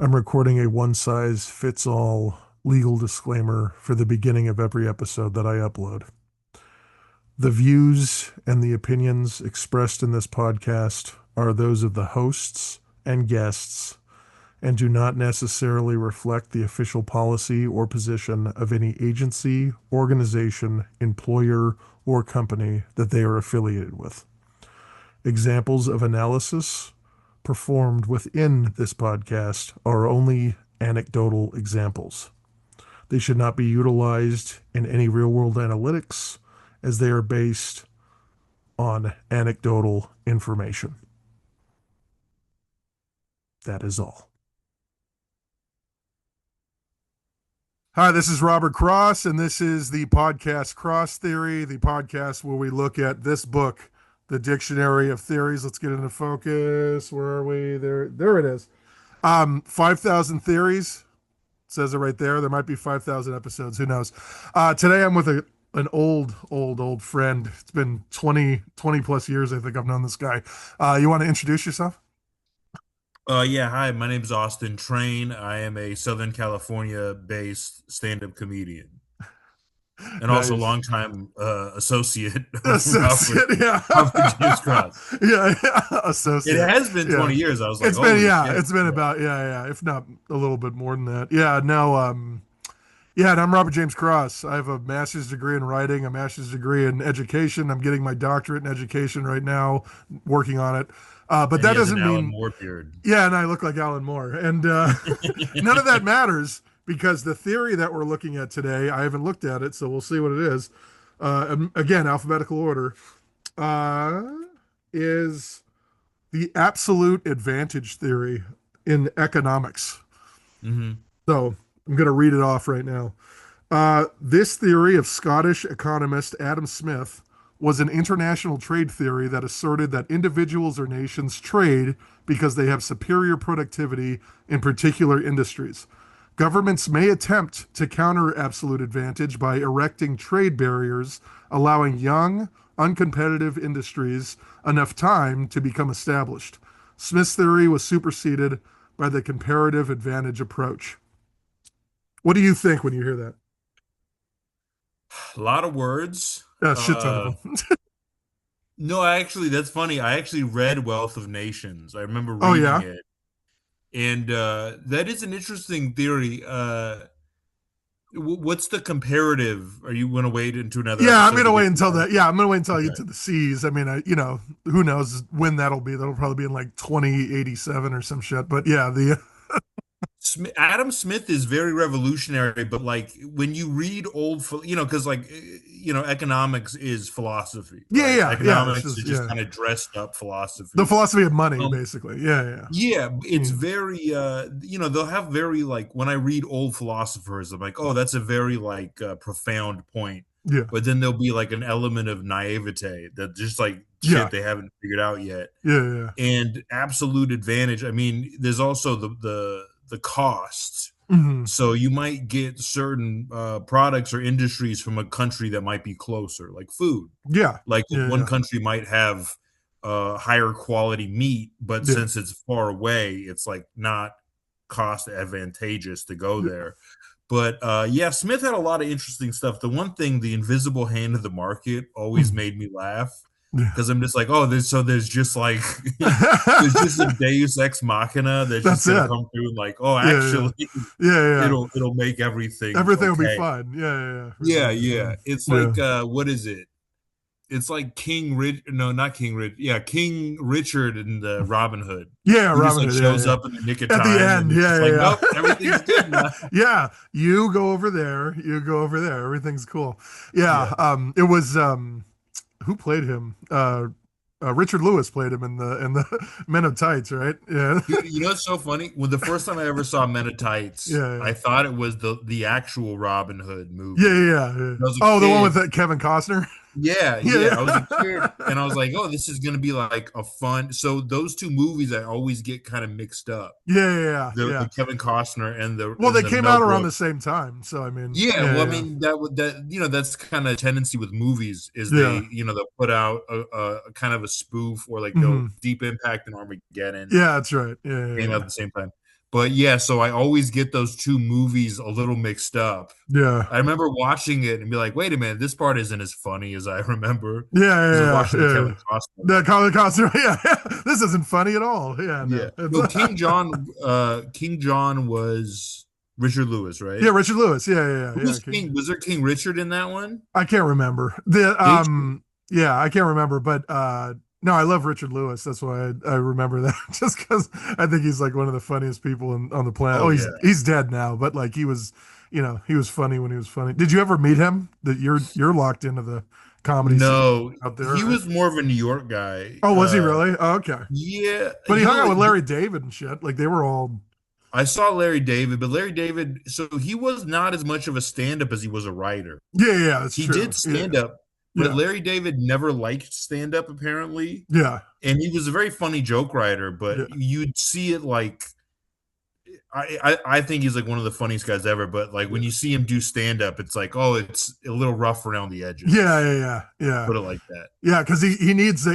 I'm recording a one-size-fits-all legal disclaimer for the beginning of every episode that I upload. The views and the opinions expressed in this podcast are those of the hosts and guests and do not necessarily reflect the official policy or position of any agency, organization, employer, or company that they are affiliated with. Examples of analysis performed within this podcast are only anecdotal examples. They should not be utilized in any real world analytics as they are based on anecdotal information. That is all. Hi, this is Robert Cross, and this is the podcast Cross Theory, the podcast where we look at this book, The Dictionary of Theories. Let's get into focus. Where are we? There it is. 5,000 theories. It says it right there. There might be 5,000 episodes. Who knows? Today I'm with an old friend. It's been 20 plus years, I think I've known this guy. You want to introduce yourself? Yeah, hi, my name is Austin Train. I am a Southern California-based stand-up comedian and also Nice. longtime associate of Associate, yeah. Robert James Cross. Yeah, It associate. has been Yeah. 20 years. I was like, It's been, holy yeah, shit. it's been about, yeah, if not a little bit more than that. Yeah, no, yeah, and I'm Robert James Cross. I have a master's degree in writing, a master's degree in education. I'm getting my doctorate in education right now, working on it. But And he that has an doesn't Alan mean, Moore beard. yeah, and I look like Alan Moore. And none of that matters because the theory that we're looking at today, I haven't looked at it, so we'll see what it is. Again, alphabetical order, uh, is the absolute advantage theory in economics. Hmm. So I'm going to read it off right now. This theory of Scottish economist Adam Smith was an international trade theory that asserted that individuals or nations trade because they have superior productivity in particular industries. Governments may attempt to counter absolute advantage by erecting trade barriers, allowing young, uncompetitive industries enough time to become established. Smith's theory was superseded by the comparative advantage approach. What do you think when you hear that? A lot of words. A shit ton of them. No, actually, that's funny. I actually read Wealth of Nations. I remember Oh reading yeah, it. And that is an interesting theory. What's the comparative? Are you going to wait into another yeah. I'm episode gonna to wait get to until that? that. Yeah, I'm gonna wait until I get Okay. to the C's. I mean, who knows when that'll be? That'll probably be in like 2087 or some shit. But yeah, the Adam Smith is very revolutionary, but like when you read because economics is philosophy, yeah, right? yeah, yeah. It's Economics is just just yeah, kind of dressed up the philosophy. philosophy of money, Um, basically. Yeah, yeah, yeah, it's mm, very they'll have very like when I read old philosophers, I'm like, oh, that's a very like profound point. yeah, But then there'll be like an element of naivete that just like yeah, shit they haven't figured out yet. yeah, yeah. And absolute advantage. I mean, there's also the cost. Hmm. So you might get certain products or industries from a country that might be closer, like food. Yeah, Like yeah, one yeah, country might have higher quality meat, but yeah, since it's far away, it's like not cost advantageous to go yeah. there. But yeah, Smith had a lot of interesting stuff. The one thing, the invisible hand of the market, always Mhm. made me laugh Yeah. because I'm just like, oh, there's just like there's just a Deus ex machina that's just That's gonna it. come through and like, oh, Yeah, yeah, actually, yeah, yeah. it'll make everything Everything will be okay. fine. Yeah, yeah, yeah. Everything Yeah, will be yeah. fine. It's Yeah. like what is it? It's like King Rich, no, not King Rich. Yeah, King Richard in the Robin Hood, Yeah, who just Robin like Hood. Yeah, shows yeah. up in the nick of At the time, and end, it's just like, yeah, nope, yeah, everything's good yeah. now. Yeah, you go over there. You go over there. Everything's cool. Yeah. Yeah. It was who played him? Richard Lewis played him in the Men of Tights, right? Yeah, You know what's so funny? When the first time I ever saw Men of Tights, yeah, I thought it was the actual Robin Hood yeah, movie. yeah, yeah, yeah. When I was a Oh, the one kid, with Kevin Costner. yeah, Yeah, yeah. I was a yeah, kid and I was like, oh, this is gonna be like a fun. So those two movies I always get kind of mixed up. yeah, yeah, The yeah. Kevin Costner and the Well, they came Mel out around the Brooks. same time, so I mean, Yeah, yeah, well, I yeah, mean that's kind of tendency with movies is yeah. they'll put out a kind of a spoof or like they'll Hmm. Deep Impact and Armageddon Yeah, that's right. Yeah, came out yeah, at the same time. But yeah, so I always get those two movies a little mixed up. Yeah. I remember watching it and be like, wait a minute, this part isn't as funny as I remember Yeah, because I was yeah, watching the yeah, yeah. Kevin Costner The one. comic costume, yeah, yeah. This isn't funny at all. Yeah, Yeah. no. It's No, King John was Richard Lewis, yeah, right? Richard Lewis. Yeah, yeah, Who yeah, yeah. was King? Was there King Richard in that one? I can't remember. The They, yeah, I can't remember, but no, I love Richard Lewis. That's why I remember that just because I think he's like one of the funniest people on the planet. oh Oh, yeah. he's dead now, but like he was, he was funny when he was funny. Did you ever meet him? That you're locked into the comedy scene No, out there, he right? was more of a New York guy. Oh, was he really? Oh, okay. Yeah, But he hung out with Larry David and shit. Like they were all I saw Larry David, but Larry David, so he was not as much of a stand-up as he was a writer. yeah, yeah, that's He true. did Yeah. stand up, but Yeah. Larry David never liked stand up apparently. Yeah. And he was a very funny joke writer, Yeah. but you'd see it like I think he's like one of the funniest guys ever. But like when Yeah. you see him do stand up, it's like, oh, it's a little rough around the Yeah, edges. yeah, yeah, yeah. Put it like that. Yeah, because he needs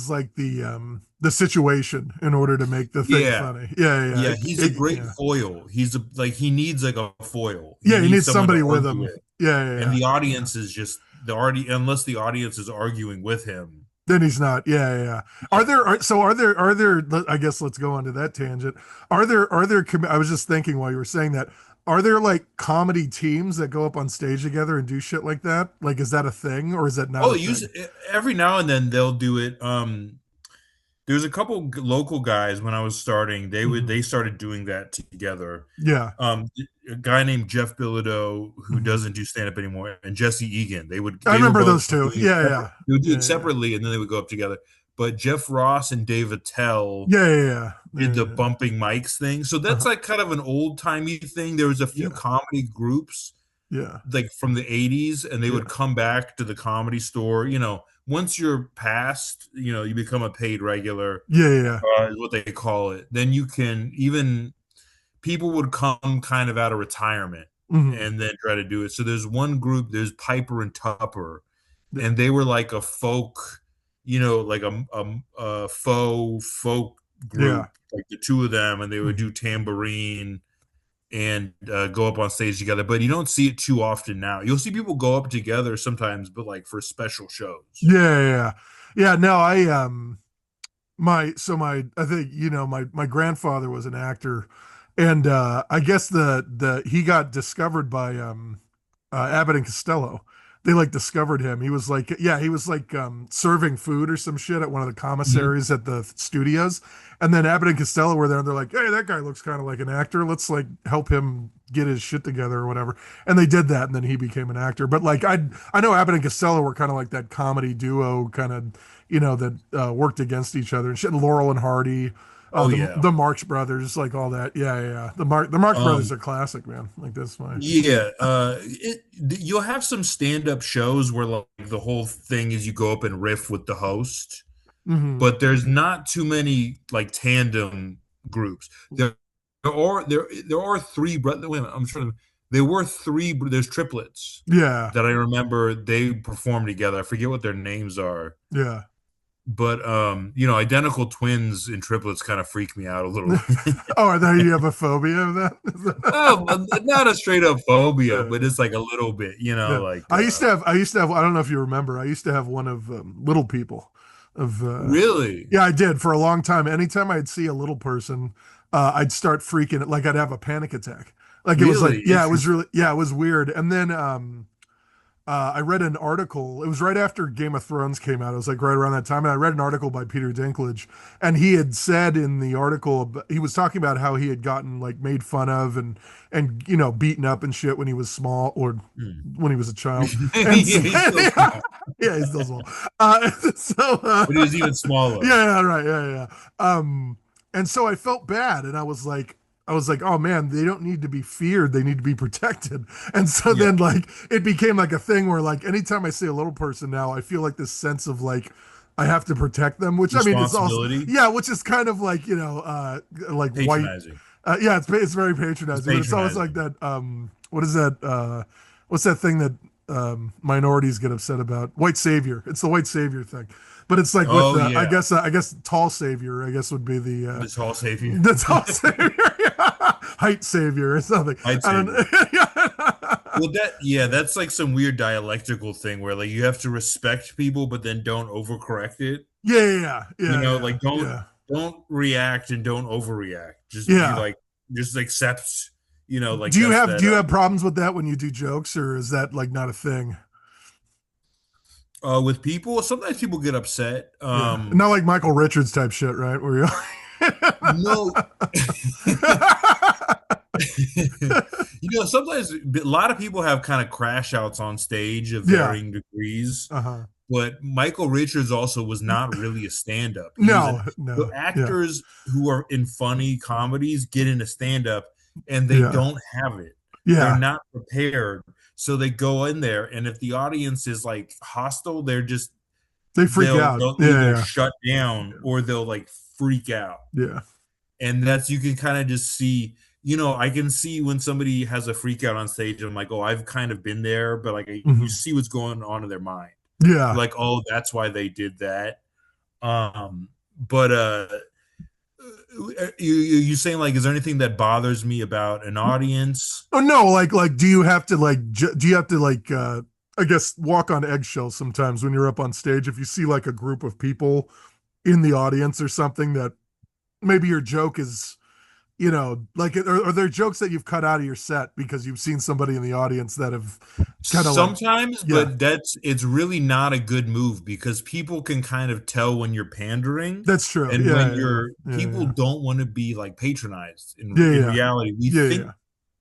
like the situation in order to make the thing Yeah. funny. Yeah, yeah, Yeah, he's a great yeah. foil. He's a like he needs like a foil. He Yeah, he needs needs someone to somebody with argue him. with. Yeah, yeah, And yeah. the Yeah. audience is just the already unless the audience is arguing with him. Then he's not. Yeah, yeah, yeah. Yeah. Are there I guess let's go on to that tangent. I was just thinking while you were saying that, are there like comedy teams that go up on stage together and do shit like that? Like is that a thing or is that not Oh, a they use thing? every now and then they'll do it. There's a couple local guys when I was starting. Hmm. They started doing that together. Yeah. Um, a guy named Jeff Bilodeau who Hmm. doesn't do stand up anymore, and Jesse Egan. I They were remember both those two. doing it Yeah, separate. yeah. They would do Yeah, it yeah. separately, and then they would go up together. But Jeff Ross and Dave Attell Yeah, yeah, yeah. did Yeah, the yeah. bumping mics thing. So that's Uh-huh. like kind of an old timey thing. There was a few Yeah. comedy groups Yeah. like from the 80s, and they would Yeah. come back to the comedy store. Once you're past, you become a paid regular, Yeah, yeah. is what they call it. Then you can even people would come kind of out of retirement Hmm. and then try to do it. So there's one group, there's Piper and Tupper, Yeah. and they were like a folk, like a folk Yeah. group, like the two of them, and they would Mhm. do tambourine and go up on stage together. But you don't see it too often now. You'll see people go up together sometimes, but like for special shows. Yeah, yeah, yeah. Yeah, no, my I think my grandfather was an actor, and I guess the he got discovered by Abbott and Costello. They like discovered him. He was like, yeah, he was like serving food or some shit at one of the Mhm. commissaries at the studios. And then Abbott and Costello were there and they're like, hey, that guy looks kind of like an actor. Let's like help him get his shit together or whatever. And they did that and then he became an actor. But like I know Abbott and Costello were kind of like that comedy duo kind of, that worked against each other and shit. Laurel and Hardy, Oh yeah. the Marx Brothers, like all that. Yeah, yeah, yeah. The Marx Brothers Um, are classic, man. Like that's my Yeah, you'll have some stand-up shows where like the whole thing is you go up and riff with the host, hmm but there's not too many like tandem groups. There are three brothers. Wait a minute, I'm trying to. There were three. There's triplets Yeah, that I remember they performed together. I forget what their names are, yeah. but identical twins and triplets kind of freak me out a little. Oh, I thought you have a phobia of that. Not a straight up phobia, Yeah, but it's like a little bit, yeah. like I used to have. I don't know if you remember. I used to have one of little people. Of really. yeah, I did for a long time. Anytime I'd see a little person, I'd start freaking. Like I'd have a panic attack. Like it was like Really yeah, it was interesting. really yeah, it was weird. And then I read an article. It was right after Game of Thrones came out. It was like right around that time. And I read an article by Peter Dinklage. And he had said in the article, he was talking about how he had gotten like made fun of and beaten up and shit when he was small or Hmm. when he was a child. Yeah, And so, he's still yeah, small, yeah, he's still small. So but he was even smaller. yeah, yeah, right, yeah, yeah. And so I felt bad, and I was like, oh man, they don't need to be feared; they need to be protected. And so Yeah, then, like, it became like a thing where, like, anytime I see a little person now, I feel like this sense of like I have to protect them, which I mean, it's also responsibility, yeah, which is kind of like like white. patronizing. Yeah, it's very It's patronizing, but it's always like patronizing. that. What is that? What's that thing that minorities get upset about? White savior. It's the white savior thing, but it's like with Oh I yeah, guess tall savior. I guess would be the the tall savior. the tall savior. height savior or something. I'd I say. don't know. Well, that's like some weird dialectical thing where like you have to respect people, but then don't overcorrect it. Yeah, yeah, You yeah, know, yeah, like don't yeah, don't react and don't overreact. Just you yeah. like just accept. Like Do you that's have that. do you have problems with that when you do jokes, or is that like not a thing? With people, sometimes people get upset. Yeah, not like Michael Richards type shit, right? Where you No. Sometimes a lot of people have kind of crash outs on stage of yeah. varying degrees. Uh-huh. But Michael Richards also was not really a stand-up. He was No, an the no. Yeah. actors who are in funny comedies get into stand-up and they Yeah. don't have it. They're Yeah. not prepared. So they go in there and if the audience is like hostile, They freak they'll out. they'll either Yeah, shut down yeah. or they'll like freak out. Yeah. And that's you can kind of just see, I can see when somebody has a freak out on stage. I'm like, oh, I've kind of been there, but like you Hmm. see what's going on in their mind. Yeah. Like, oh, that's why they did that. But you saying like, is there anything that bothers me about an audience? Oh no, like do you have to do you have to I guess walk on eggshells sometimes when you're up on stage if you see like a group of people in the audience or something that maybe your joke is like are there jokes that you've cut out of your set because you've seen somebody in the audience that have kind of like Sometimes, yeah, but it's really not a good move because people can kind of tell when you're pandering that's true. and Yeah, when yeah, you're people yeah, don't want to be like patronized. yeah, In yeah, reality, we yeah, think yeah,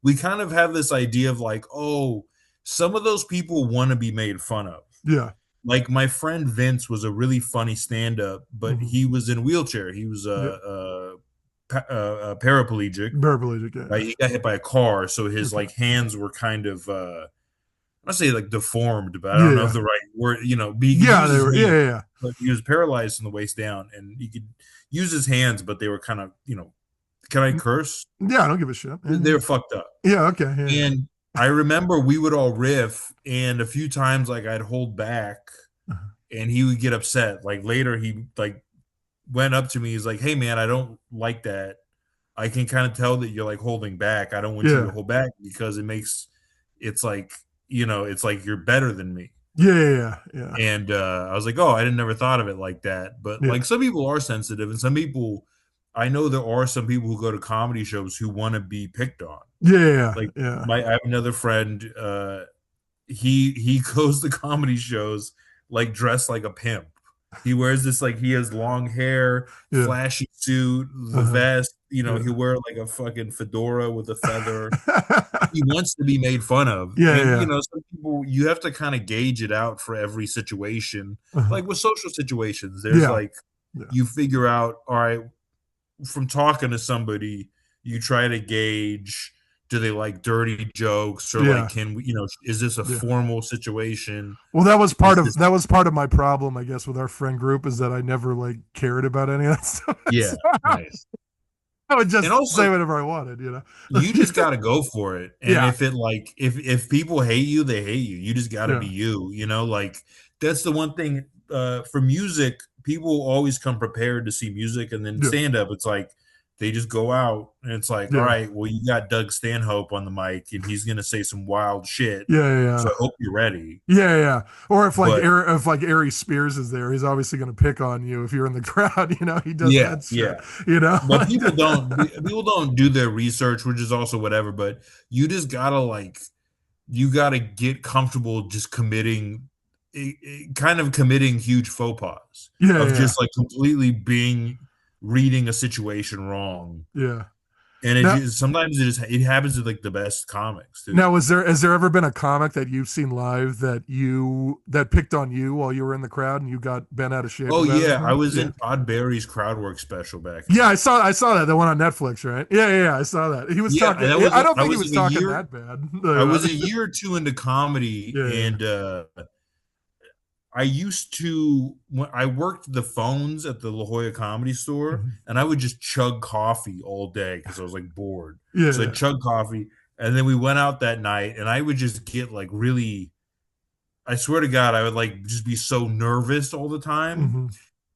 we kind of have this idea of like, oh, some of those people want to be made fun of. yeah, Like my friend Vince was a really funny stand-up, but hmm, he was in a wheelchair. He was yeah, a paraplegic. paraplegic. Yeah, Right? He got hit by a car, so yeah. his Okay. like hands were kind of I say like deformed, but I Yeah, don't know if yeah, the right word. But he could yeah. use They his were. Yeah, hands, yeah, yeah. but he was paralyzed from the waist down, and he could use his hands, but they were kind of can I curse? Yeah, I don't give a shit. Yeah, They yeah. were fucked up. Yeah, okay. Yeah, yeah. And I remember we would all riff, and a few times like I'd hold back, Uh-huh. and he would get upset. Like later, he like went up to me. He's like, "Hey, man, I don't like that. I can kind of tell that you're like holding back. I don't want you to Yeah. hold back because it's like it's like you're better than me." Yeah, yeah, yeah. And I was like, "Oh, I didn't never thought of it like that." But Yeah. like some people are sensitive, and some people, I know there are some people who go to comedy shows who want to be picked on. Yeah, yeah, Like yeah. I have another friend. He goes to comedy shows like dressed like a pimp. He wears this like he has long hair, Yeah. flashy suit, the Uh-huh. vest. Yeah. He'll wear like a fucking fedora with a feather. He wants to be made fun of. Yeah, And yeah. some people you have to kind of gauge it out for every situation. Uh-huh. Like with social situations, there's Yeah. like Yeah. you figure out, all right, from talking to somebody, you try to gauge do they like dirty jokes or like Yeah. can we, is this a Yeah. formal situation? Well, Is this that was part of my problem, I guess, with our friend group is that I never like cared about any of that stuff. yeah, So nice. I would And just also say whatever I wanted. you just got to go for it. And Yeah. if it like if people hate you, they hate you. You just got to be Yeah. you, like that's the one thing for music, people always come prepared to see music and then Yeah. stand up it's like they just go out and it's like, all Yeah. right, well, you got Doug Stanhope on the mic and he's going to say some wild shit. Yeah. So Yeah. I hope you're ready. Yeah, yeah. Or But If like Ari Spears is there, he's obviously going to pick on you if you're in the crowd. He does yeah, that shit. yeah. But Like, people don't do their research, which is also whatever, but you just got to like you got to get comfortable just kind of committing huge faux pas yeah, of yeah, just like completely being reading a situation wrong. yeah. And it Now, just sometimes it happens with like the best comics too. now, has there ever been a comic that you've seen live that picked on you while you were in the crowd and you got bent out of shape Oh about it? yeah, I was Yeah, in Todd Barry's crowd work special back in yeah. the day. I saw that the one on Netflix, right? Yeah, yeah, yeah. I saw that. He was Yeah, talking. and that was I don't I think he was was like a talking year that bad. I was a year or two into comedy, Yeah, yeah. and I used to when I worked the phones at the La Jolla Comedy Store, Mhm. and I would just chug coffee all day because I was like bored. Yeah, So I'd yeah. chug coffee, and then we went out that night, and I would just get like really. I swear to God, I would like just be so nervous all the time. Hmm.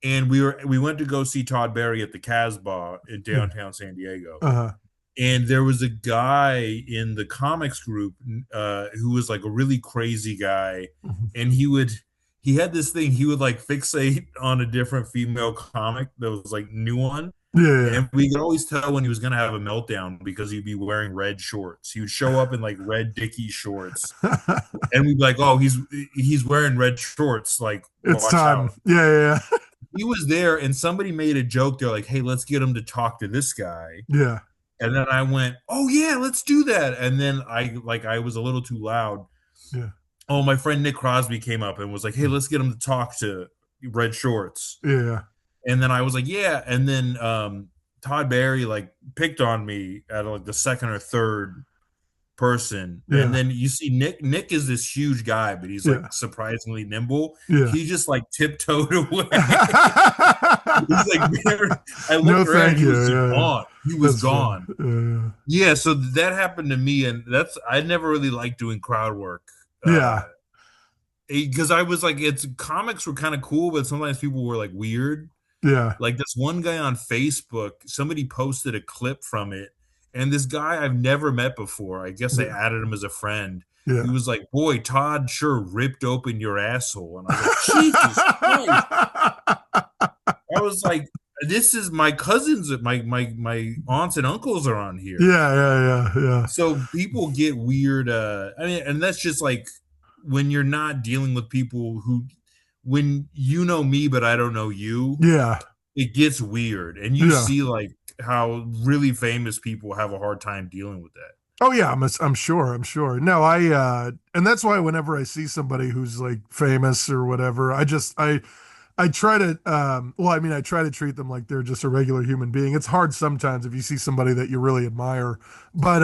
And we went to go see Todd Barry at the Casbah in Yeah. downtown San Diego, Uh-huh. And there was a guy in the comics group who was like a really crazy guy, Mhm. and he had this thing. He would like fixate on a different female comic that was like new one, Yeah, and we could always tell when he was gonna have a meltdown because he'd be wearing red shorts. He would show up in like red Dickie shorts, yeah. and we'd be like, "Oh, he's wearing red shorts. Like, It's watch time. out." Yeah, yeah, He was there, and somebody made a joke. They're like, "Hey, let's get him to talk to this guy." yeah, And then I went, "Oh yeah, let's do that." And then I was a little too loud. yeah, Oh, my friend Nick Crosby came up and was like, "Hey, let's get him to talk to Red Shorts." yeah, yeah, And then I was like, "Yeah." And then Todd Barry like picked on me at like the second or third person. And yeah, then you see Nick is this huge guy, but he's yeah, like surprisingly nimble. yeah. He just like tiptoed away. He's like very, I No, looked around, thank he you. was just Yeah, gone. He was that's funny. gone. Yeah, so that happened to me, and that's I never really liked doing crowd work. Yeah, Because I was like, it's comics were kind of cool, but sometimes people were like weird. yeah, Like this one guy on Facebook, somebody posted a clip from it, and this guy I've never met before. I guess I yeah, added him as a friend. yeah. He was like, "Boy, Todd sure ripped open your asshole," and I was like, "Jesus Christ!" I was like, "This is my cousins, my aunts and uncles are on here." Yeah, yeah, yeah, So people get weird. I mean, and that's just like when you're not dealing with people who, when you know me, but I don't know you, yeah, it gets weird. And you yeah. see like how really famous people have a hard time dealing with that. Oh yeah, I'm sure. I'm sure. No, and that's why whenever I see somebody who's like famous or whatever, I try to well, I mean, I try to treat them like they're just a regular human being. It's hard sometimes if you see somebody that you really admire. But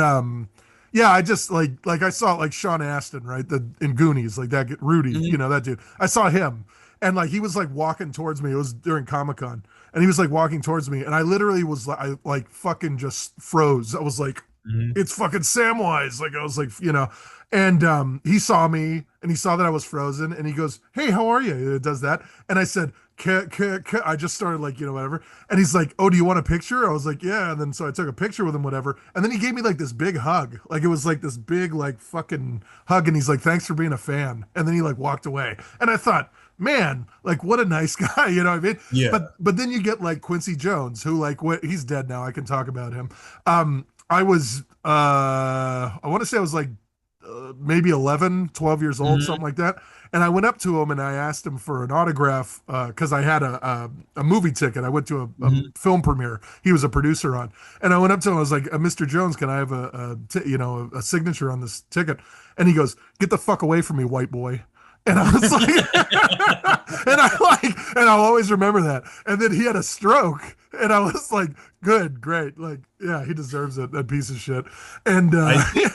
yeah, I just like I saw like Sean Astin, right? The in Goonies, like that Rudy, Mhm. that dude. I saw him and like he was like walking towards me. It was during Comic-Con. And he was like walking towards me and I literally was like I like fucking just froze. I was like Mhm. it's fucking Samwise. Like I was like, and he saw me and he saw that I was frozen and he goes, "Hey, how are you?" It does that. And I said, I just started like, whatever. And he's like, "Oh, do you want a picture?" I was like, "Yeah." And then so I took a picture with him, whatever. And then he gave me like this big hug. Like it was like this big, like fucking hug. And he's like, "Thanks for being a fan." And then he like walked away. And I thought, man, like what a nice guy, you know what I mean? Yeah. But then you get like Quincy Jones, who like he's dead now. I can talk about him. I was I want to say I was like maybe 11, 12 years old, something Mhm. like that. And I went up to him and I asked him for an autograph because I had a movie ticket. I went to a Mhm. film premiere. He was a producer on, and I went up to him. I was like, "Mr. Jones, can I have a signature on this ticket?" And he goes, "Get the fuck away from me, white boy." And I was like, and I'll always remember that. And then he had a stroke, and I was like, good, great, like, yeah, he deserves it, that piece of shit. And I think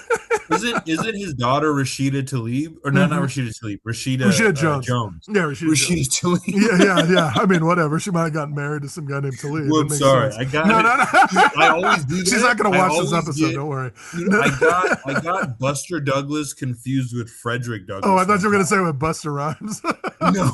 isn't his daughter Rashida Tlaib, or no, not mhm. Rashida Tlaib, Rashida Rashida Jones, Jones. yeah, Rashida Jones, Rashida yeah, Tlaib. yeah, yeah. I mean, whatever. She might have gotten married to some guy named Talib. It Whoops, makes sorry. sense. I got No, it. no, Dude, I no. always do She's not that. gonna I watch this always episode. get, Don't worry. dude, No. I got Buster Douglas confused with Frederick Oh, I Douglass thought one you were gonna time. say with Buster Rhymes. No.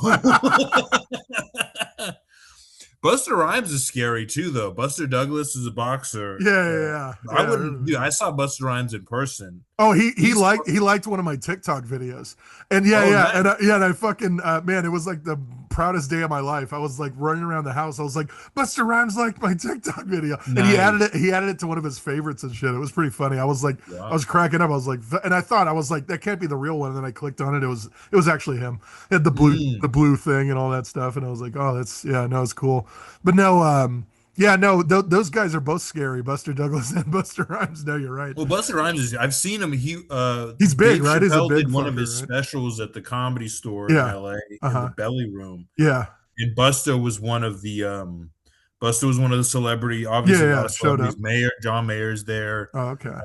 Buster Rhymes is scary too, though. Buster Douglas is a boxer. Yeah, yeah, I yeah, wouldn't, dude. yeah. I saw Buster Rhymes in person. Oh, he He's liked one of my TikTok videos, and yeah, oh yeah, nice. and I fucking man, it was like the proudest day of my life. I was like running around the house. I was like, Buster Rhymes liked my TikTok video, and he added it. Nice. He added it to one of his favorites and shit. It was pretty funny. I was like, I Wow. was cracking up. I was like, and I thought I was like, that can't be the real one. And then I clicked on it. It was actually him. It had Mm. the blue thing and all that stuff, and I was like, oh, that's yeah, no, it's cool. But no, yeah, no, those guys are both scary. Buster Douglas and Buster Rhymes. No, you're right. Well, Buster Rhymes is. I've seen him. He's big, Dave right? He's a Chappelle big did one of his fucker, right? specials at the Comedy Store in Yeah. L.A. in the Uh-huh. Belly Room, Yeah. and Buster was one of the celebrity. Yeah, Obviously, a lot yeah. of Showed celebrities. up. John Mayer's there. Oh, okay.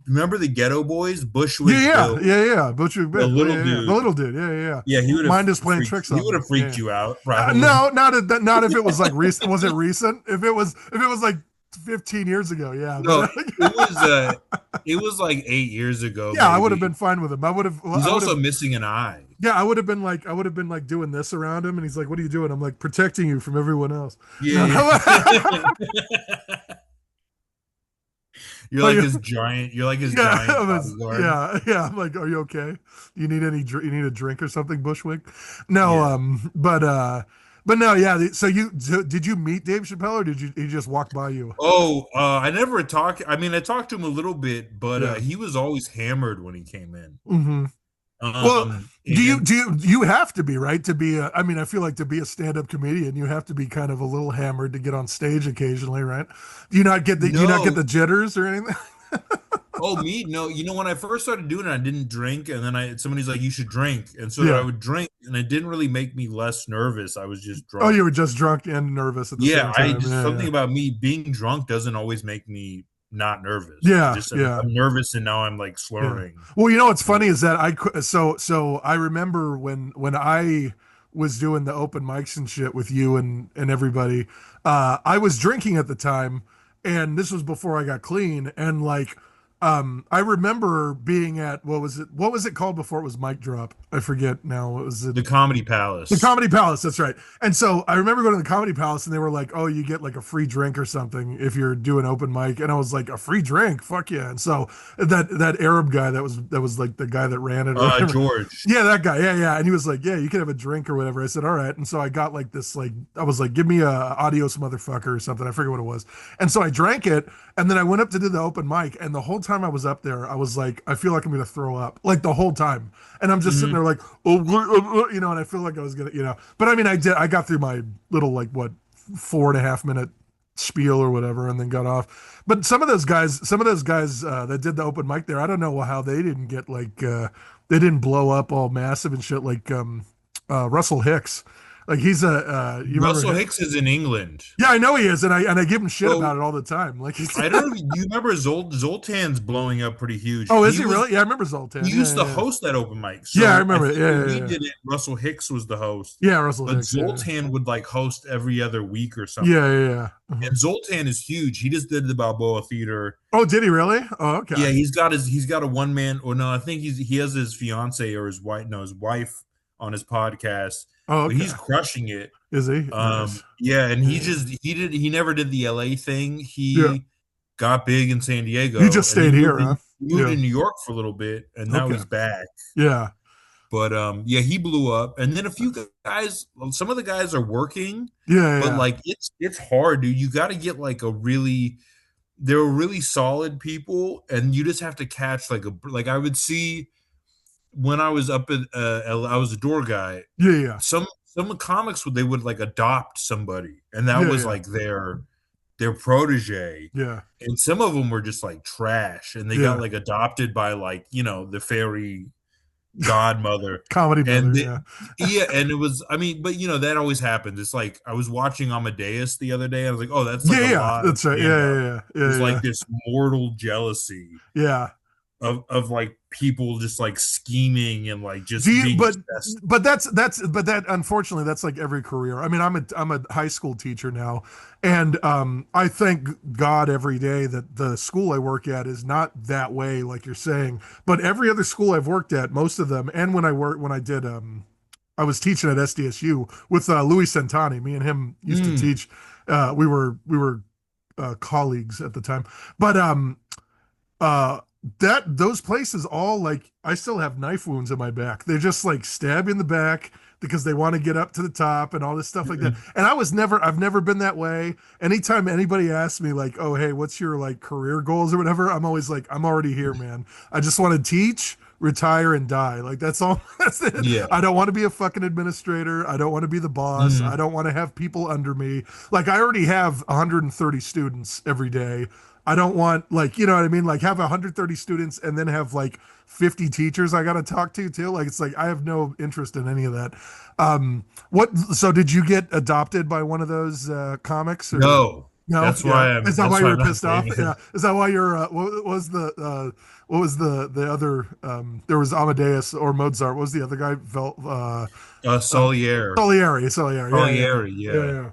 Remember the Ghetto Boys? Yeah, Bushwick yeah, Bill, yeah, yeah. Butcher the Bit. little Yeah, yeah. The dude. little dude. Yeah, yeah, Yeah, yeah. Mind is playing tricks he on would me. have Yeah. freaked you out, probably. No, not if it was like recent. Was it recent? If it was like 15 years ago, yeah. No, But it was like 8 years ago, yeah, I would have maybe. been fine with him. He's I would also have. missing an eye. Yeah, I would have been like doing this around him, and he's like, "What are you doing?" I'm like, "Protecting you from everyone else." No, Yeah, no. yeah. You're Oh, like yeah. his giant. You're like his Yeah, giant bodyguard. yeah. I'm like, are you okay? You need you need a drink or something, Bushwick? No, Yeah. but no, yeah. So did you meet Dave Chappelle or did he just walk by you? Oh, I never talked. I mean, I talked to him a little bit, but Yeah. he was always hammered when he came in. Hmm. Well, And you have to be right to be a, I mean, I feel like to be a stand-up comedian, you have to be kind of a little hammered to get on stage occasionally, right? Do you not get no, the jitters or anything? oh me, no. You know, when I first started doing it, I didn't drink, and then somebody's like, "You should drink," and so I Yeah. would drink, and it didn't really make me less nervous. I was just Oh, drunk. you were just drunk and nervous at the Yeah, same I time. just Yeah, something yeah. about me being drunk doesn't always make me not nervous. It Yeah, just yeah. I'm nervous, and now I'm like Yeah. slurring. Well, you know what's Yeah. funny is that so I remember when I was doing the open mics and shit with you and everybody, I was drinking at the time, and this was before I got clean, and like I remember being at what was it called before it was mic drop? I forget now. What was it? The Comedy The Palace. Comedy Palace, that's right. And so I remember going to the Comedy Palace and they were like, "Oh, you get like a free drink or something if you're doing open mic." And I was like, "A free drink? Fuck yeah." And so that Arab guy that was like the guy that ran it or whatever. George. Yeah, that guy. Yeah, yeah. And he was like, "Yeah, you can have a drink or whatever." I said, "All right." And so I got like this like I was like, "Give me a adios motherfucker" or something. I forget what it was. And so I drank it and then I went up to do the open mic and the whole time I was up there, I was like, I feel like I'm going to throw up. Like the whole time. And I'm just sitting Mhm. there like, and I feel like I was gonna, But I mean, I got through my little like what 4.5 minute spiel or whatever, and then got off. But some of those guys that did the open mic there, I don't know how they didn't get like they didn't blow up all massive and shit like Russell Hicks. Like he's a you remember Russell him? Hicks is in England. Yeah, I know he is, and I give him shit So about it all the time. Like he's I don't know if you remember Zoltan's blowing up pretty huge. oh, is he really? Yeah, I remember Zoltan. He Yeah, used to yeah, yeah. host that open mic. Yeah, I So I remember it. think Yeah, when yeah, we yeah. did it, Russell Hicks was the host, Yeah, Russell but Hicks. Yeah, Zoltan would like host every other week or yeah, something. yeah, yeah. And Zoltan is huge. He just did the Balboa Theater. Oh, did he really? Oh, okay. Yeah, he's got a one man. Or no, I think he has his fiance or his wife, no, his wife on his podcast. Oh, But he's okay. crushing it. Is he? Nice. Yeah, and Yeah. he never did the LA thing. Yeah. He got big in San He Diego, just and he stayed here, huh? moved to Yeah. New York for a little bit, and now Okay. he's back. Yeah. But yeah, he blew up, and then a few guys. Some of the guys are working, Yeah. but Yeah. like it's hard, dude. You got to get like a really. They're really solid people, and you just have to catch like I would see when I was up at I was a door guy. Yeah. Yeah. Some comics would they would like adopt somebody, and that Yeah. was Yeah. like their protege. Yeah. And some of them were just like trash, and they got Yeah. like adopted by like the fairy godmother. Comedy And mother. Yeah. yeah, and it was I mean, but that always happens. It's like I was watching Amadeus the other day. I was like, oh, that's like Yeah. a Yeah. lot of That's right. Yeah. stand up. Yeah. Yeah. It's Yeah. like this mortal jealousy Yeah. of like people just like scheming and like Do just you? being obsessed. But that unfortunately that's like every career. I mean, I'm a high school teacher now, and I thank God every day that the school I work at is not that way, like you're saying. But every other school I've worked at, most of them, and when I did I was teaching at SDSU with Louis Centani. Me and him used to Mm. teach. We were colleagues at the time, but uh that those places all like I still have knife wounds in my back. They just like stab you in the back because they want to get up to the top and all this stuff like that. And I've never been that way. Anytime anybody asks me like, "Oh, hey, what's your like career goals or whatever?" I'm always like, "I'm already here, man. I just want to teach, retire and die." Like that's all. That's it. Yeah. I don't want to be a fucking administrator. I don't want to be the boss. I Mhm. don't want to have people under me. Like I already have 130 students every day. I don't want like, you know what I mean? Like have 130 students and then have like 50 teachers I got to talk to too. Like it's like I have no interest in any of that. So did you get adopted by one of those comics or No, no? Yeah. Is that why that's you why were I'm not pissed off? saying Yeah. it. Is that why you're what was the other there was Amadeus or Mozart. What was the other guy? Uh Salieri. Salieri. Yeah, yeah. Salieri, Yeah, yeah.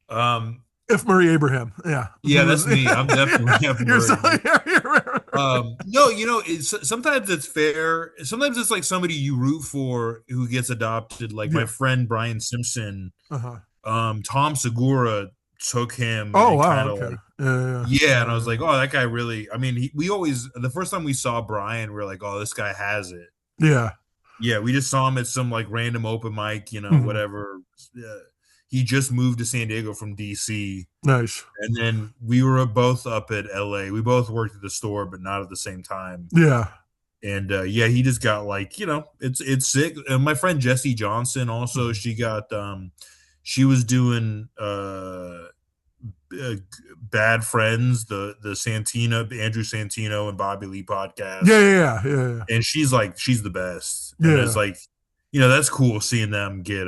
yeah. Um, F. Murray Abraham. Yeah. He yeah, was that's me. I'm definitely F. you're Murray, dude. Salieri. No, sometimes it's fair. Sometimes it's like somebody you root for who gets adopted. Like my Yeah. friend Brian Simpson, Uh-huh. Tom Segura took him Oh and wow, kind of okay. like, Yeah, yeah, yeah, and I was yeah, like, oh, that guy really. I mean, we always the first time we saw Brian, we were like, oh, this guy has it. yeah. Yeah. Yeah, we just saw him at some like random open mic, Mhm. whatever. Uh, he just moved to San Diego from DC, Nice. and then we were both up at LA. We both worked at the store, but not at the same time. Yeah. And yeah, he just got like, it's sick. And my friend Jessie Johnson also, Mhm. she got she was doing uh, Bad Friends, the Santino, Andrew Santino and Bobby Lee Yeah, podcast, yeah, yeah, yeah, and she's the best, and it's yeah. like, that's cool seeing them get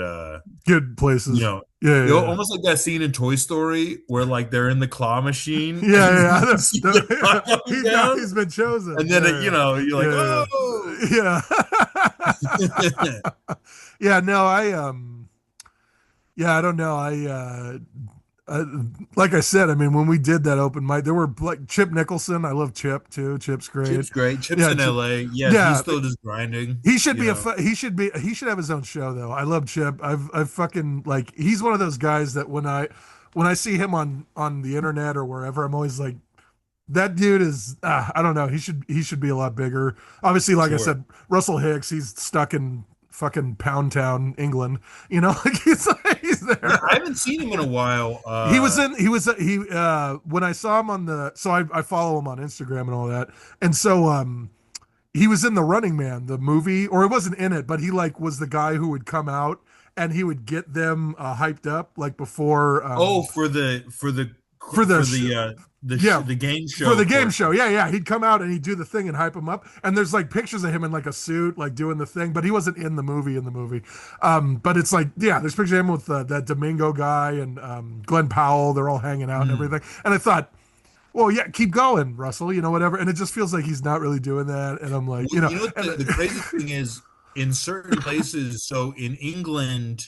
Good you places. know Yeah, yeah, almost like that scene in Toy Story where like they're in the claw machine yeah, and yeah. you see the claw coming He's got. down, He's been chosen. and then Yeah, you're like, yeah, oh. yeah, yeah. Yeah. No, Yeah, I don't know. Uh, like I said, I mean, when we did that open mic, there were like Chip Nicholson. I love Chip too. Chip's great. Chip's great. Chip's Yeah, in LA. Yeah, he's yeah. still just grinding. He should be he should have his own show though. I love Chip. I've fucking like he's one of those guys that when I see him on the internet or wherever, I'm always like that dude is I don't know. He should be a lot bigger. Obviously, like I Sure. said, Russell Hicks, he's stuck in fucking Pound Town, England. Like he's Yeah, I there. haven't seen him in a while. When I saw him on the so I follow him on Instagram and all that. And so he was in The Running Man, the movie, or it wasn't in it, but he like was the guy who would come out and he would get them hyped up like before Oh, for the for the for the for the yeah, the game for show the game show. portion. Yeah, yeah. He'd come out and he'd do the thing and hype him up. And there's like pictures of him in like a suit, like doing the thing, but he wasn't in the movie. But it's like, yeah, there's pictures of him with that Domingo guy and Glenn Powell. They're all hanging out and Mm. everything. And I thought, well, yeah, keep going, Russell. Whatever. And it just feels like he's not really doing that. And I'm like, Well, you know what and the crazy thing is, in certain places, so in England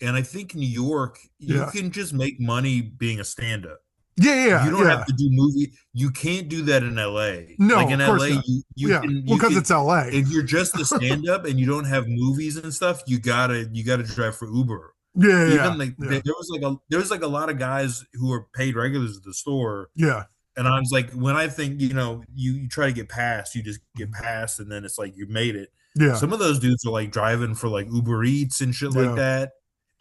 and I think New York, you yeah, can just make money being a stand-up. yeah, You yeah, don't have yeah. to do movie. You can't do that in LA. Like No, in of course LA, not. you Yeah, can well, you because can it's L.A. if you're just a stand-up and you don't have movies and stuff, you gotta drive for Uber. Yeah, yeah, Even like yeah, there was like a lot of guys who are paid regulars at the store, yeah, and I was like, when I think, you try to get past, you just get yeah, past, and then it's like you made it. yeah, Some of those dudes are like driving for like Uber Eats and shit like yeah, that.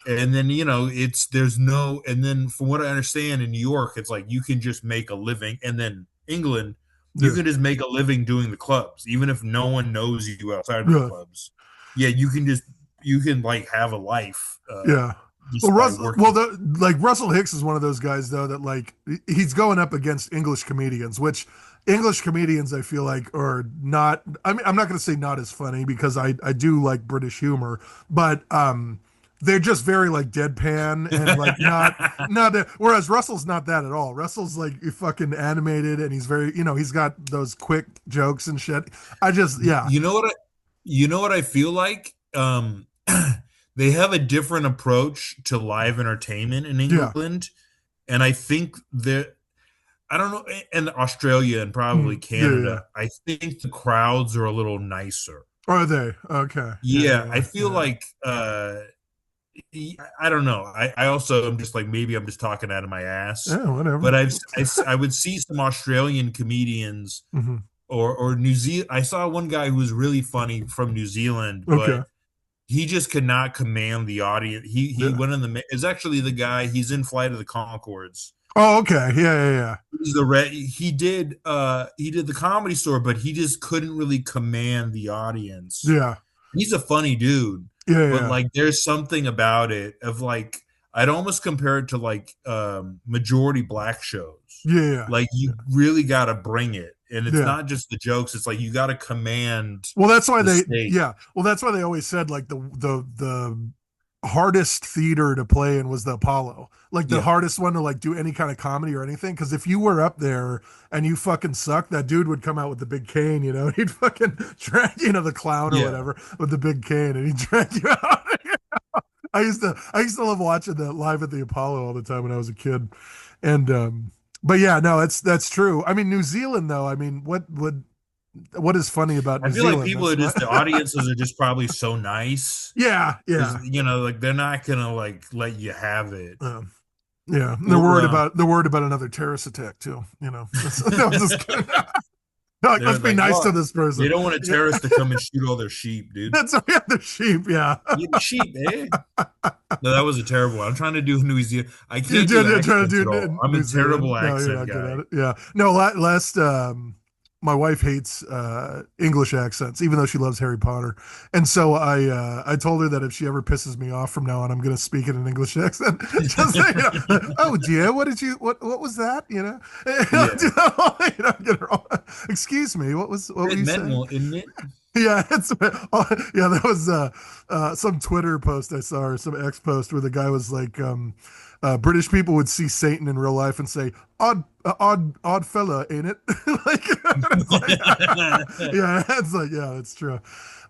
And then, and then from what I understand in New York, it's like you can just make a living. And then England, you yeah, can just make a living doing the clubs, even if no one knows you outside of the yeah. clubs. Yeah, you can like have a life Yeah. Well, just by working. like Russell Hicks is one of those guys though that like he's going up against English comedians, which English comedians I feel like are not. I mean, I'm not going to say not as funny because I do like British humor, but they're just very like deadpan and like not. Whereas Russell's not that at all. Russell's like fucking animated and he's very he's got those quick jokes and shit. I just yeah You know what I feel like? They have a different approach to live entertainment in yeah England, and I think that I don't know, and Australia and probably yeah yeah. Canada. I think the crowds are a little nicer. Are they okay? Yeah Yeah, I yeah feel yeah. like I don't know. I also am just like, maybe I'm just talking out of my ass, Yeah, whatever. but I would see some Australian comedians Hmm. or New Zealand. I saw one guy who was really funny from New Zealand, Okay. but he just could not command the audience. He Yeah. went in the is actually the guy. He's in Flight of the Concords. Oh, okay. Yeah, yeah, He's he did the Comedy Store, but he just couldn't really command the audience. yeah. He's a funny dude, Yeah, yeah, but yeah. like there's something about it of like, I'd almost compare it to like majority black shows. Yeah, yeah. Like you really got to bring it, and it's Yeah. not just the jokes. It's like you got to command Well, that's why the they stage. yeah. Well, that's why they always said like the hardest theater to play in was the Apollo. Like the Yeah, hardest one to like do any kind of comedy or anything. Because if you were up there and you fucking sucked, that dude would come out with the big cane, and he'd fucking drag, the clown or yeah. whatever with the big cane, and he'd drag you out. I used to love watching that live at the Apollo all the time when I was a kid. And but yeah, no, that's true. I mean, New Zealand though, I mean, what is funny about I New feel like Zealand? people That's are not just the audiences are just probably so nice Yeah, because yeah. like they're not gonna like let you have it. Um, Yeah, and Or they're worried about another terrorist attack too. No, I'm just kidding. They're like, they're let's be like, nice oh, to this they person. don't want a Yeah, terrorist to come and shoot all their sheep, dude. that's yeah, the sheep. Yeah, Yeah, the sheep, eh? No, that was a terrible one. I'm trying to do New Zealand. I can't do you're trying to accents do at it all. in I'm a New Zealand. terrible No, you're accent not good guy. at it. Yeah, no. Last, my wife hates English accents, even though she loves Harry Potter. And so I told her that if she ever pisses me off from now on, I'm going to speak in an English accent. Just oh dear, what was that? Yeah. Get her all, excuse me, what were Red you saying? Mental, isn't it? Yeah, yeah. That was some Twitter post I saw or some X post where the guy was like, British people would see Satan in real life and say, odd fella, ain't it?" Like, it's like, yeah, it's like, yeah, that's true.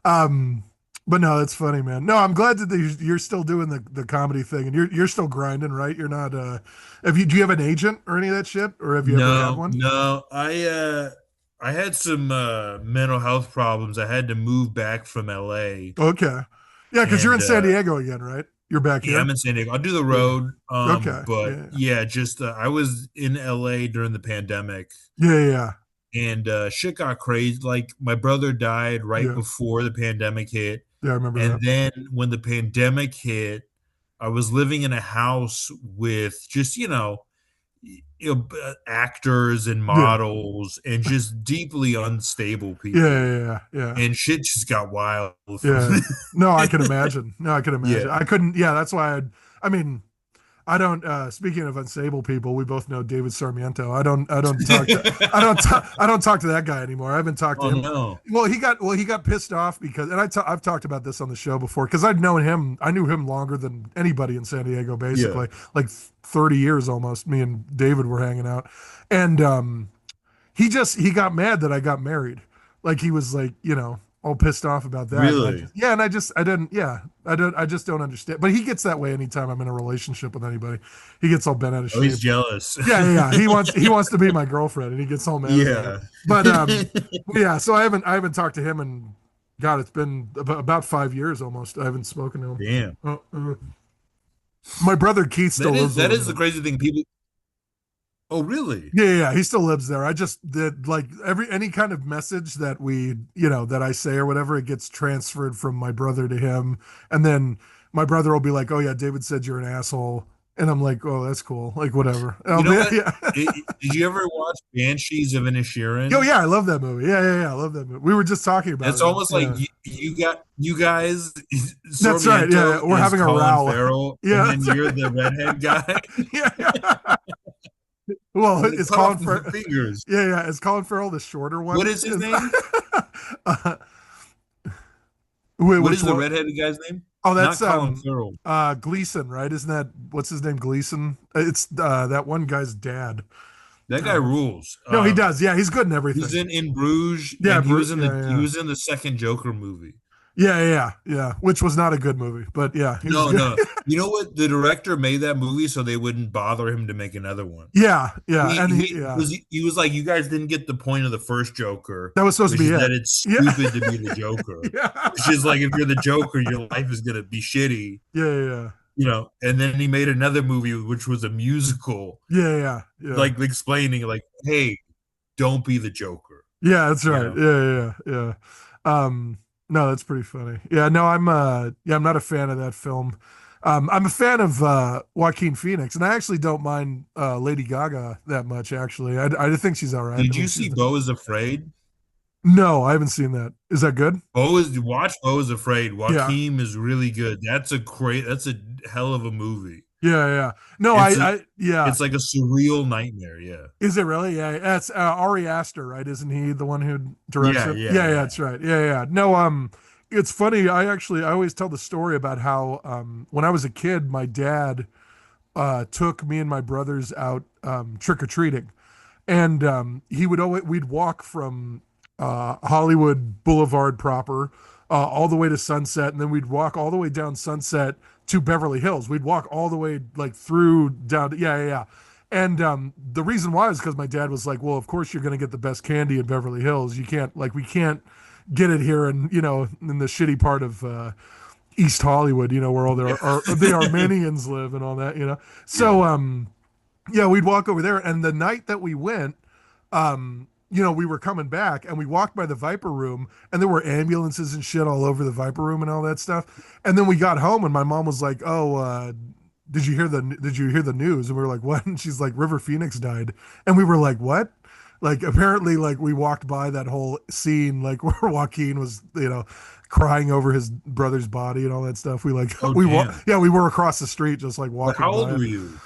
Um, but no, it's funny, man. No, I'm glad that you're still doing the comedy thing and you're still grinding, right? You're not. Do you have an agent or any of that shit, or have you ever had No, one? no. I had some mental health problems. I had to move back from LA Okay, yeah, because you're in and San Diego again, right? You're back yeah, I'm here. in San Diego. I'll do the Yeah. road. Okay. But Yeah. yeah, just I was in LA during the pandemic Yeah. Yeah. and shit got crazy. Like my brother died right Yeah. before the pandemic hit. Yeah. I remember And that. then when the pandemic hit, I was living in a house with just, actors and Yeah. models and just deeply unstable Yeah. people. Yeah. Yeah. And shit just got wild from Yeah. No, I can imagine. No, I can yeah. imagine. I couldn't. Yeah. That's why I mean, I don't. Speaking of unstable people, we both know David Sarmiento. I don't talk to. I don't talk to that guy anymore. I haven't talked to Oh him. no. Well, he got pissed off because, and I've talked about this on the show before because I'd known him. I knew him longer than anybody in San Diego, Yeah. basically, like 30 years almost. Me and David were hanging out, and he got mad that I got married. Like he was like, all pissed off about that. And Really? I didn't, yeah, I just don't understand. But he gets that way anytime I'm in a relationship with anybody. He gets all bent out of Oh, he's shape. jealous. Yeah, yeah, yeah. He wants to be my girlfriend and he gets all mad about it. Yeah. But yeah, so I haven't talked to him and God, it's been about 5 years almost. I haven't spoken to him. Damn. My brother Keith still That is lives with that him is the though. crazy thing. People. Oh, really? Yeah, yeah, yeah, he still lives there. I just did like any kind of message that that I say or whatever, it gets transferred from my brother to him. And then my brother will be like, "Oh yeah, David said you're an asshole." And I'm like, "Oh, that's cool." Like whatever. And I'll You know be, what? yeah. Did you ever watch Banshees of Yo, Inisherin? yeah, I love that movie. Yeah, yeah, yeah, I love that movie. We were just talking about It's it. almost like Yeah. you guys, That's right. Yeah, Sormiento yeah. We're is having a Colin row. Farrell, and Yeah, then that's you're right. the redhead guy. Yeah, yeah. Well, I'm gonna is cut Colin off my Farrell? fingers. Yeah, yeah. Is Colin Farrell the shorter What one? is his name? Uh, What which is the one? redheaded guy's name? Oh, Not that's Colin Farrell. Gleason, right? Isn't that what's his name? Gleason. It's that one guy's dad. That guy Um, rules. no, he does. Yeah, he's good in He's everything. in Bruges, Yeah, and yeah, he yeah, was in the second Joker movie. yeah, yeah, yeah, yeah. Which was not a good movie, but yeah, he was No, good. no. You know what? The director made that movie so they wouldn't bother him to make another one. Yeah, yeah, He and he yeah, was he was like, you guys didn't get the point of the first Joker, that was supposed to which be is it. that it's Yeah, stupid to be the Joker. yeah, Which is like if you're the Joker, your life is gonna be shitty, yeah, yeah, And then he made another movie which was a musical, yeah, yeah, yeah. like explaining like, hey, don't be the Joker, Yeah, that's you right. know. Yeah, yeah, yeah. No, that's pretty funny. Yeah, no, I'm not a fan of that film. I'm a fan of Joaquin Phoenix, and I actually don't mind Lady Gaga that much. Actually, I think she's all right. I Did mean, you she's see Beau is Afraid? no, I haven't seen that. Is that good? Beau is Afraid. Yeah, Joaquin is really good. That's a hell of a movie. yeah, yeah. No, It's a yeah. it's like a surreal nightmare. Yeah. Is it really? Yeah, that's Ari Aster, right? Isn't he the one who directs Yeah, it? yeah, Yeah, yeah, yeah. that's right. Yeah, yeah. No, it's funny. I always tell the story about how when I was a kid, my dad took me and my brothers out trick or treating, and he would always we'd walk from Hollywood Boulevard proper all the way to Sunset, and then we'd walk all the way down Sunset to Beverly Hills. We'd walk all the way like through down. Yeah, yeah, yeah. And the reason why is because my dad was like, "Well, of course you're going to get the best candy in Beverly Hills. You can't we can't get it here, and in the shitty part East Hollywood, where all Yeah. the Armenians live and all that. So, Yeah. yeah, we'd walk over there. And the night that we went, we were coming back and we walked by the Viper Room and there were ambulances and shit all over the Viper Room and all that stuff. And then we got home and my mom was like, "Oh, did you hear the news?" And we were like, "What?" And she's like, "River Phoenix died." And we were like, "What?" Like apparently, like we walked by that whole scene, like where Joaquin was, crying over his brother's body and all that stuff. We like Oh damn. yeah, we were across the street just like But walking how old by were it. you?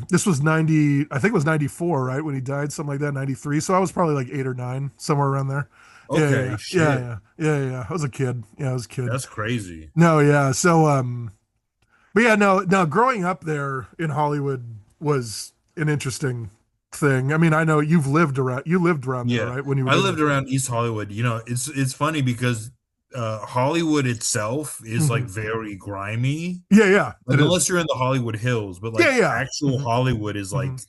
This was 90, I think it was 94, right? When he died, something like that, 93. So I was probably like 8 or 9, somewhere around there. Yeah, Okay, yeah, yeah, shit. yeah, yeah, yeah, yeah. I was a kid. Yeah, I was a kid. That's crazy. No, yeah. So, but yeah, no, growing up there in Hollywood was an interesting thing. I mean, I know you lived around there, Yeah. right? When you were I living lived in, around East Hollywood. It's funny because Hollywood itself is like Mhm. very grimy. Yeah, yeah, Like it is. unless you're in the Hollywood Hills, but Yeah, like yeah. actual Hmm. Hollywood is Hmm. like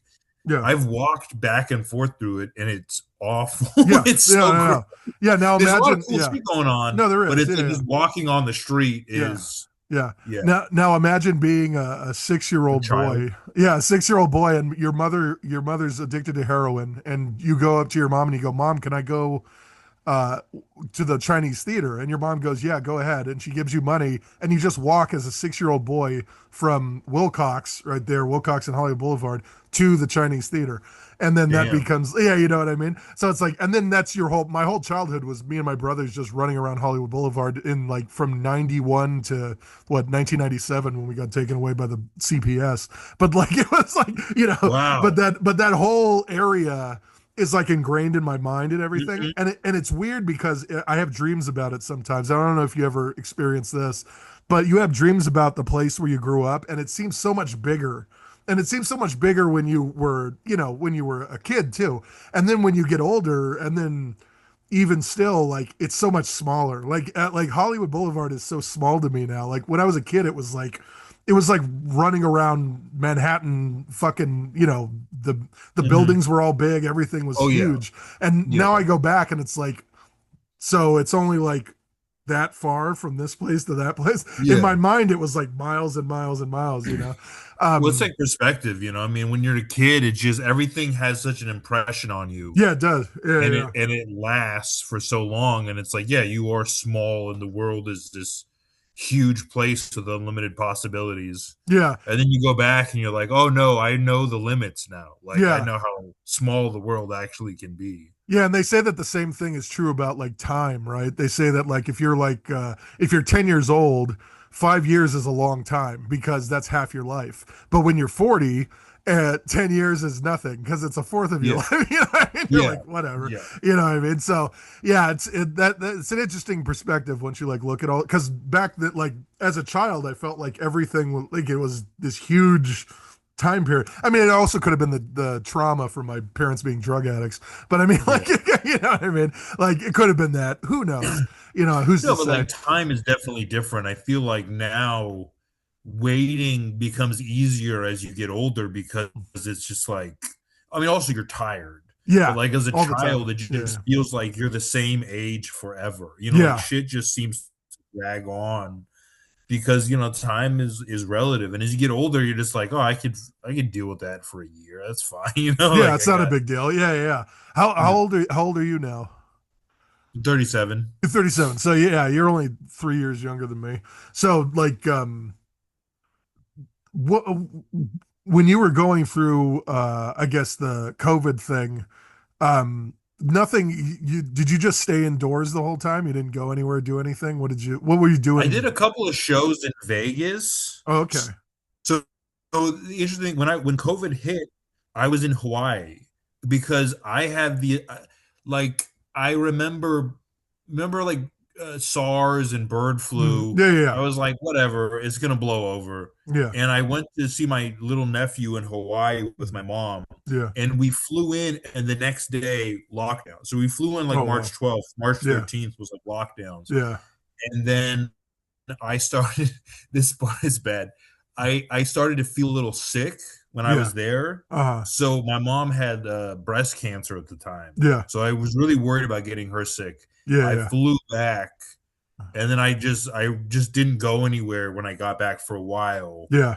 Yeah. I've walked back and forth through it and it's awful. Yeah, It's yeah, so no, gross. no. Yeah, now There's a lot of imagine, cool yeah. shit going on, No, there but is. it's Yeah, like yeah. just walking on the street Yeah. is Yeah. yeah, Now imagine being a a 6-year-old child. boy. Yeah, a 6-year-old boy and your mother's addicted to heroin and you go up to your mom and you go, "Mom, can I go uh, to the Chinese theater?" And your mom goes, "Yeah, go ahead." And she gives you money, and you just walk as a 6-year-old boy from Wilcox, right there, Wilcox and Hollywood Boulevard, to the Chinese theater. And then that Damn. becomes, yeah, you know what I mean? So it's like, and then that's my whole childhood was me and my brothers just running around Hollywood Boulevard in like from 91 to what, 1997 when we got taken away by the CPS. But like, it was like, but Wow. that whole area is like ingrained in my mind and everything. Mhm. And it's weird because I have dreams about it sometimes. I don't know if you ever experienced this, but you have dreams about the place where you grew up and it seems so much bigger. And it seems so much bigger when you were a kid too. And then when you get older and then even still like it's so much smaller. Like Hollywood Boulevard is so small to me now. Like when I was a kid it was like running around Manhattan fucking, the Mhm. buildings were all big, everything was Oh yeah. huge. And Yeah. now I go back and it's like so it's only like that far from this place to that place. In my Yeah. mind it was like miles and miles and miles. Well, it's Um like perspective, you know. I mean, when you're a kid, it's just everything has such an impression on you, yeah, it does. Yeah, and yeah. it lasts for so long. And it's like, yeah, you are small, and the world is this huge place with unlimited possibilities. Yeah. And then you go back, and you're like, oh no, I know the limits now. Like I Yeah. know how small the world actually can be. Yeah, and they say that the same thing is true about like time, right? They say that like if you're 10 years old, 5 years is a long time because that's half your life. But when you're 40, 10 years is nothing because it's a fourth of your Yeah, life. You know what I mean? You're yeah, like, whatever. yeah. You know what I mean? So yeah, it's an interesting perspective once you like look at all because back that like as a child, I felt like everything like it was this huge time period. I mean, it also could have been the trauma from my parents being drug addicts, but I mean, Yeah. like, you know what I mean? Like, it could have been that. Who knows? Who's to No, but say? like time is definitely different. I feel like now waiting becomes easier as you get older because it's just like, I mean, also you're tired, but Yeah, like as a all the time. child, it Yeah, just feels like you're the same age forever. You know, like yeah, shit just seems to drag on because time is relative, and as you get older, you're just like, oh, I could deal with that for a year. That's fine. yeah. Like It's I not a got big deal. Yeah, yeah, yeah. How old are you now? 37. You're 37. So yeah, you're only 3 years younger than me. So like, what when you were going through, I guess the COVID thing, nothing. Did you just stay indoors the whole time? You didn't go anywhere, do anything? What were you I did doing? a couple of shows in Vegas. Oh, okay. So, so the interesting thing when COVID hit, I was in Hawaii because I had like I remember like SARS and bird flu. Yeah, yeah, I was like, whatever, it's gonna blow over. yeah, And I went to see my little nephew in Hawaii with my mom, yeah. and we flew in, and the next day lockdown. So we flew in like Oh March wow. 12th, March Yeah, 13th was like lockdowns, yeah, and then I started this part is bad. I started to feel a little sick when I yeah. was there. Uh-huh. So my mom had breast cancer at the time. Yeah, So I was really worried about getting her sick. yeah, I yeah, flew back and then I just didn't go anywhere when I got back for a while. Yeah.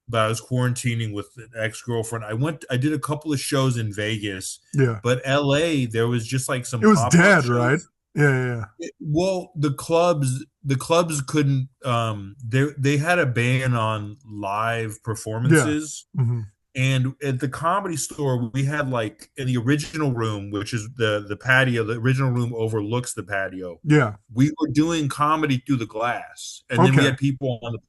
But I was quarantining with an ex-girlfriend. I did a couple of shows in Vegas, Yeah. but LA there was just like some It was pop-up dead, right? shows. Yeah. Yeah. Well, the clubs couldn't they had a ban on live Yeah. performances. Hmm. And at the Comedy Store, we had like in the original room, which is the patio, the original room overlooks the patio. Yeah. We were doing comedy through the glass, and then we Okay. had people on the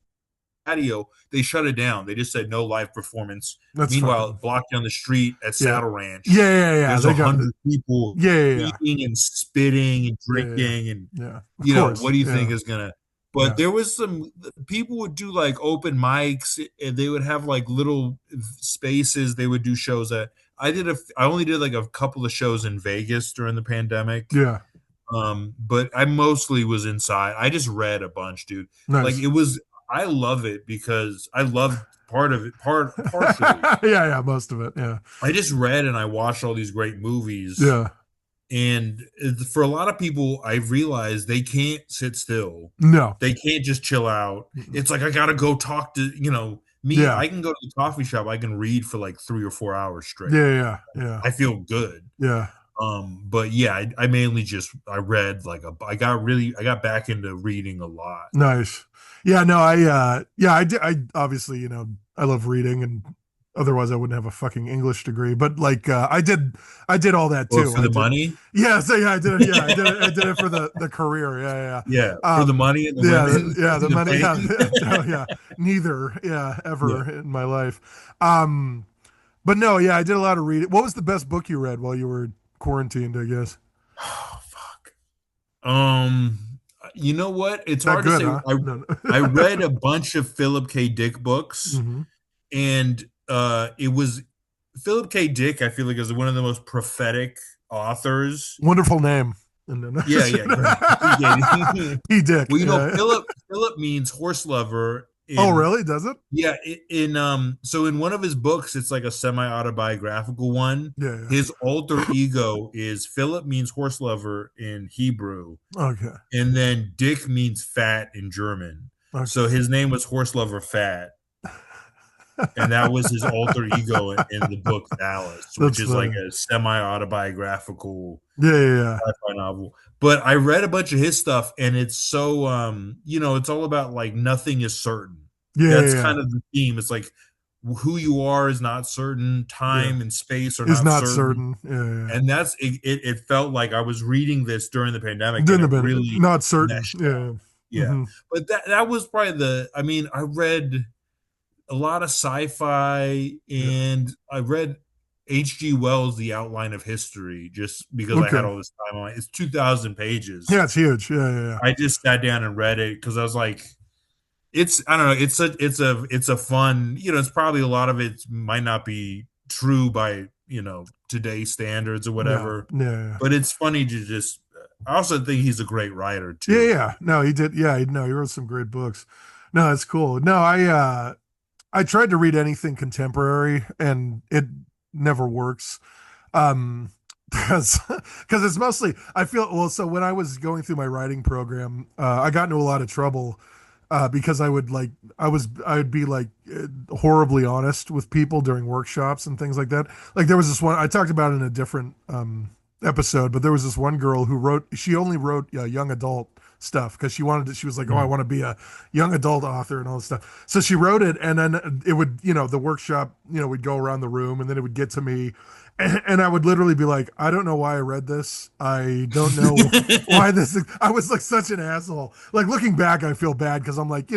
patio. They shut it down. They just said no live performance. That's Meanwhile, fucking. blocked down the street at Yeah. Saddle Yeah. Ranch, Yeah. Yeah. there's They a got. hundred people Yeah. Yeah. Yeah. eating and spitting and Yeah. Yeah. drinking, and Yeah. Of course. what do you think Yeah. is gonna? But Yeah. there was some people would do like open mics, and they would have like little spaces they would do shows at. I only did like a couple of shows in Vegas during the pandemic. Yeah. But I mostly was inside. I just read a bunch, dude. Like Nice. it was I love it because I loved part of it, partially. Yeah. Yeah. Most of it. Yeah. I just read and I watched all these great movies. Yeah. And for a lot of people, I've realized they can't sit still. No. They can't just chill out. Mm-mm. It's like I gotta go talk to, me. Yeah. I can go to the coffee shop. I can read for like 3 or 4 hours straight. Yeah. Yeah. Yeah. I feel good. Yeah. But yeah, I mainly just I read like I got back into reading a lot. Nice. Yeah, no, yeah, I did. I obviously, I love reading, and otherwise I wouldn't have a fucking English degree. But like, I did all that Or too. for I the did. money, Yeah, so yeah, I did it. Yeah, I did it for the career. Yeah, yeah, yeah. for the money and the Yeah, women, yeah, the the money. Yeah, fame. no, yeah, neither. Yeah, Yeah. ever in my life. Um, but no, yeah, I did a lot of reading. What was the best book you read while you were quarantined? I guess. Oh fuck. Um, you know what? It's That hard to good, say. huh? I No. I No. read a bunch of Philip K. Dick books, Hmm. and it was Philip K. Dick. I feel like is one of the most prophetic authors. Wonderful name. And then Yeah, yeah, great. Yeah. P Dick. Well, Yeah. Philip means horse lover Oh, in really? Does it? yeah, so in one of his books, it's like a semi-autobiographical one. Yeah, His alter ego is Philip means horse lover in Hebrew, yeah. Okay. and then Dick means fat in German. So Okay. his name was Horse Lover Fat, and that was his alter ego in the book Dallas, which That's is like funny. a semi-autobiographical Yeah, yeah, sci-fi novel. But I read a bunch of his stuff, and it's so it's all about like nothing is certain. yeah, yeah, That's yeah, kind of the theme. It's like who you are is not certain, yeah. time and space are Is not not certain. certain. Yeah, yeah. And it felt like I was reading this during the pandemic, and Didn't it have been really not certain. meshed Yeah. up. Yeah. Hmm. But that was probably I mean, I read a lot of sci-fi, Yeah. and I read H.G. Wells' The Outline of History just because I had Okay. all this time on it. It's 2,000 pages. Yeah, it's huge. Yeah, yeah, yeah. I just sat down and read it because I was like, it's I don't know, it's a fun, it's probably a lot of it might not be true by today's standards or No. whatever, Yeah, yeah. but it's funny to just. I also think he's a great writer Yeah, too. yeah. No, he did. Yeah, no, he wrote some great books. No, that's cool. No, I tried to read anything contemporary and it never works. Um because it's mostly I feel well, so when I was going through my writing program, I got into a lot of trouble because I would be like horribly honest with people during workshops and things like that. Like there was this one I talked about in a different episode, but there was this one girl who she only wrote young adult stuff because she was like, oh, I Mhm. want to be a young adult author and all this stuff. So she wrote it, and then it would, the workshop, would go around the room, and then it would get to me, and I would literally be like, I don't know why I read this. I don't know why this. I was like such an asshole. Like looking back, I feel bad because I'm like,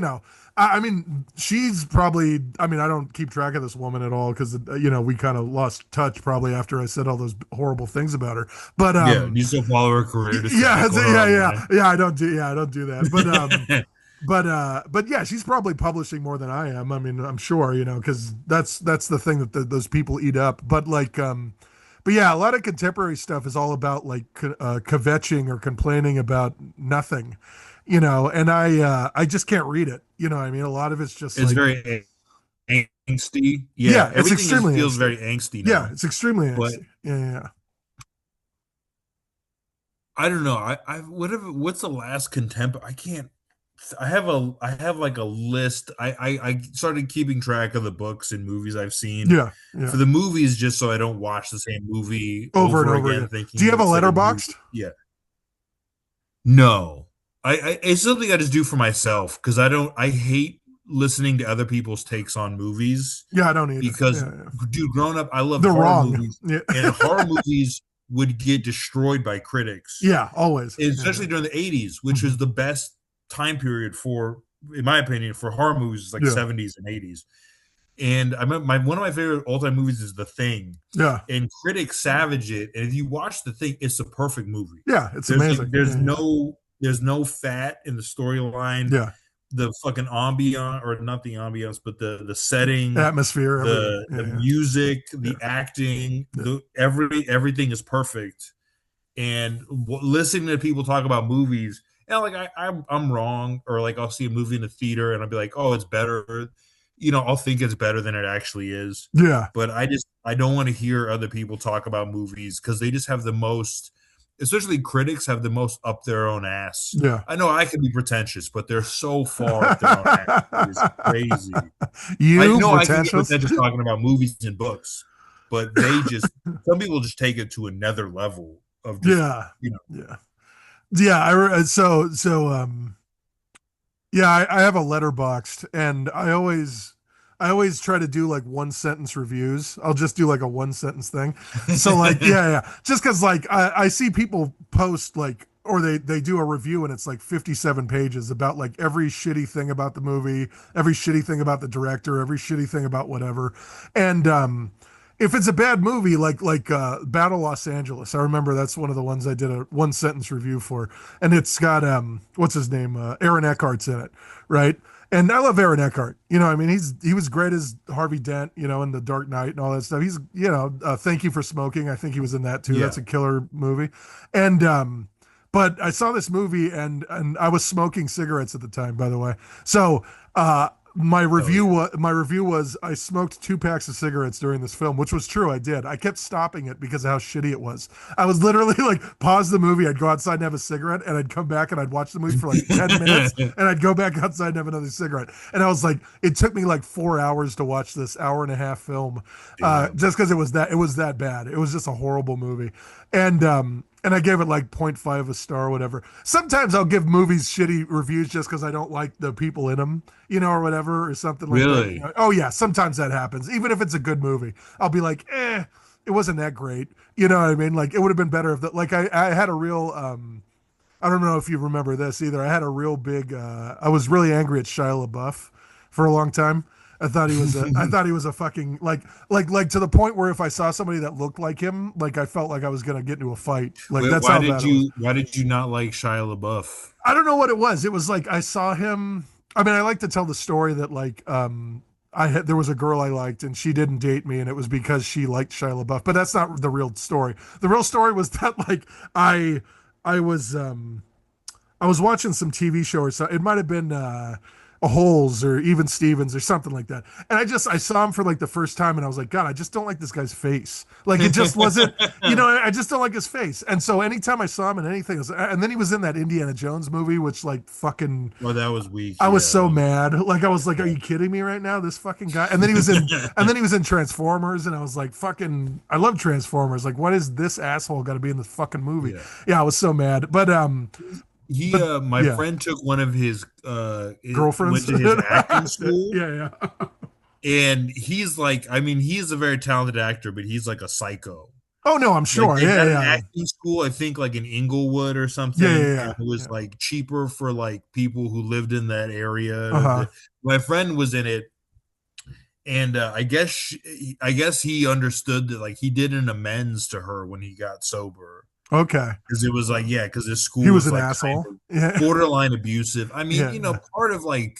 I mean, she's probably. I mean, I don't keep track of this woman at all because we kind of lost touch probably after I said all those horrible things about her. But Yeah, you still follow her career, just yeah, follow her yeah, online. yeah. I don't do that. But yeah, she's probably publishing more than I am. I mean, I'm sure, because that's the thing that those people eat up. But yeah, a lot of contemporary stuff is all about like kvetching or complaining about nothing, and I just can't read it. You know what I mean? A lot of it's just It's like, very angsty. Yeah, yeah, it's everything extremely feels angsty. very angsty Yeah, now. it's extremely But angsty. Yeah, yeah. I don't know. I whatever. What's the last contemporary? I can't. I have like a list. I started keeping track of the books and movies I've seen. Yeah, For yeah. the movies, just so I don't watch the same movie Over and over over again, again. Do you thinking have a it's like a new. letterboxed? Yeah. No. It's something I just do for myself because I don't. I hate listening to other people's takes on movies Yeah, I don't either. because, Yeah, yeah. dude, growing up, I loved They're horror wrong. movies, Yeah. and horror movies would get destroyed by critics, Yeah, always. Yeah, especially during the 80s, which yeah. was the best time period for, in my opinion, for horror movies, like Yeah. 70s and 80s. And I remember one of my favorite all-time movies is The Thing, Yeah. and critics savage it. And if you watch The Thing, it's a perfect movie. Yeah, it's amazing. Yeah, There's no fat in the storyline. yeah. The fucking ambiance, or not the ambiance, but the setting, Atmosphere, everything. the Yeah, music, yeah, the acting, yeah. the everything is perfect. And listening to people talk about movies, and like I'm wrong, or like I'll see a movie in the theater and I'll be like, oh, it's better. I'll think it's better than it actually is. Yeah, But I don't want to hear other people talk about movies because they just have the most, especially critics have the most up their own ass. yeah. I know I can be pretentious, but they're so far up their own ass. It's crazy. I You know I can get pretentious? pretentious talking about movies and books, but some people just take it to another level of just, Yeah, you know, yeah, yeah. Yeah, I have a letterboxed, and I always try to do like one sentence reviews. I'll just do like a one sentence thing. So like, yeah, yeah, just because like I see people post like, or they do a review and it's like 57 pages about like every shitty thing about the movie, every shitty thing about the director, every shitty thing about whatever, and if it's a bad movie like Battle Los Angeles, I remember that's one of the ones I did a one sentence review for, and it's got what's his name, Aaron Eckhart's in it, right? And I love Aaron Eckhart. I mean, he was great as Harvey Dent, in The Dark Knight and all that stuff. He's Thank You for Smoking. I think he was in that too. yeah. That's a killer movie. And but I saw this movie and I was smoking cigarettes at the time, by the way. So Oh yeah. my review was I smoked 2 packs of cigarettes during this film, which was true. I did. I kept stopping it because of how shitty it was. I was literally like pause the movie, I'd go outside and have a cigarette, and I'd come back and I'd watch the movie for like 10 minutes, and I'd go back outside and have another cigarette. And I was like, it took me like 4 hours to watch this hour and a half film, Damn. just because it was that bad. It was just a horrible movie, and I gave it like zero point 0.5 a star or whatever. Sometimes I'll give movies shitty reviews just because I don't like the people in them, or whatever, or something like that. Really? Oh yeah, sometimes that happens. Even if it's a good movie, I'll be like, it wasn't that great. You know what I mean? Like it would have been better if like I had a real I don't know if you remember this either. I had a real big I was really angry at Shia LaBeouf for a long time. I thought he was a fucking like to the point where if I saw somebody that looked like him, like I felt like I was gonna get into a fight. Like Wait, that's how bad it was. why did you not like Shia LaBeouf? I don't know what it was. It was like I saw him. I mean, I like to tell the story that like there was a girl I liked and she didn't date me and it was because she liked Shia LaBeouf. But that's not the real story. The real story was that like I was I was watching some TV show or something. It might have been a Holes or Even Stevens or something like that. And I saw him for like the first time and I was like, God, I just don't like this guy's face. Like it just wasn't, I just don't like his face. And so anytime I saw him in anything, and then he was in that Indiana Jones movie, which like fucking, Well, that was weak. I was Yeah, so mad. Like I was like, are you kidding me right now? This fucking guy. And then he was in Transformers and I was like, fucking, I love Transformers. Like, what is this asshole got to be in this fucking movie? yeah. Yeah, I was so mad. But My yeah, friend took one of his girlfriends. went to his acting school, Yeah, yeah. and he's like, I mean, he's a very talented actor, but he's like a psycho. Oh no, I'm Like sure. they Yeah, had an yeah, acting school, I think, like in Inglewood or yeah, something, and yeah, it was yeah. like cheaper for like people who lived in that Uh area. huh. My friend was in it, and I guess he understood that like he did an amends to her when he got sober, Okay. because it was like, yeah, because his He school was was an like kind asshole. of Yeah, borderline abusive. I mean, yeah, part of like,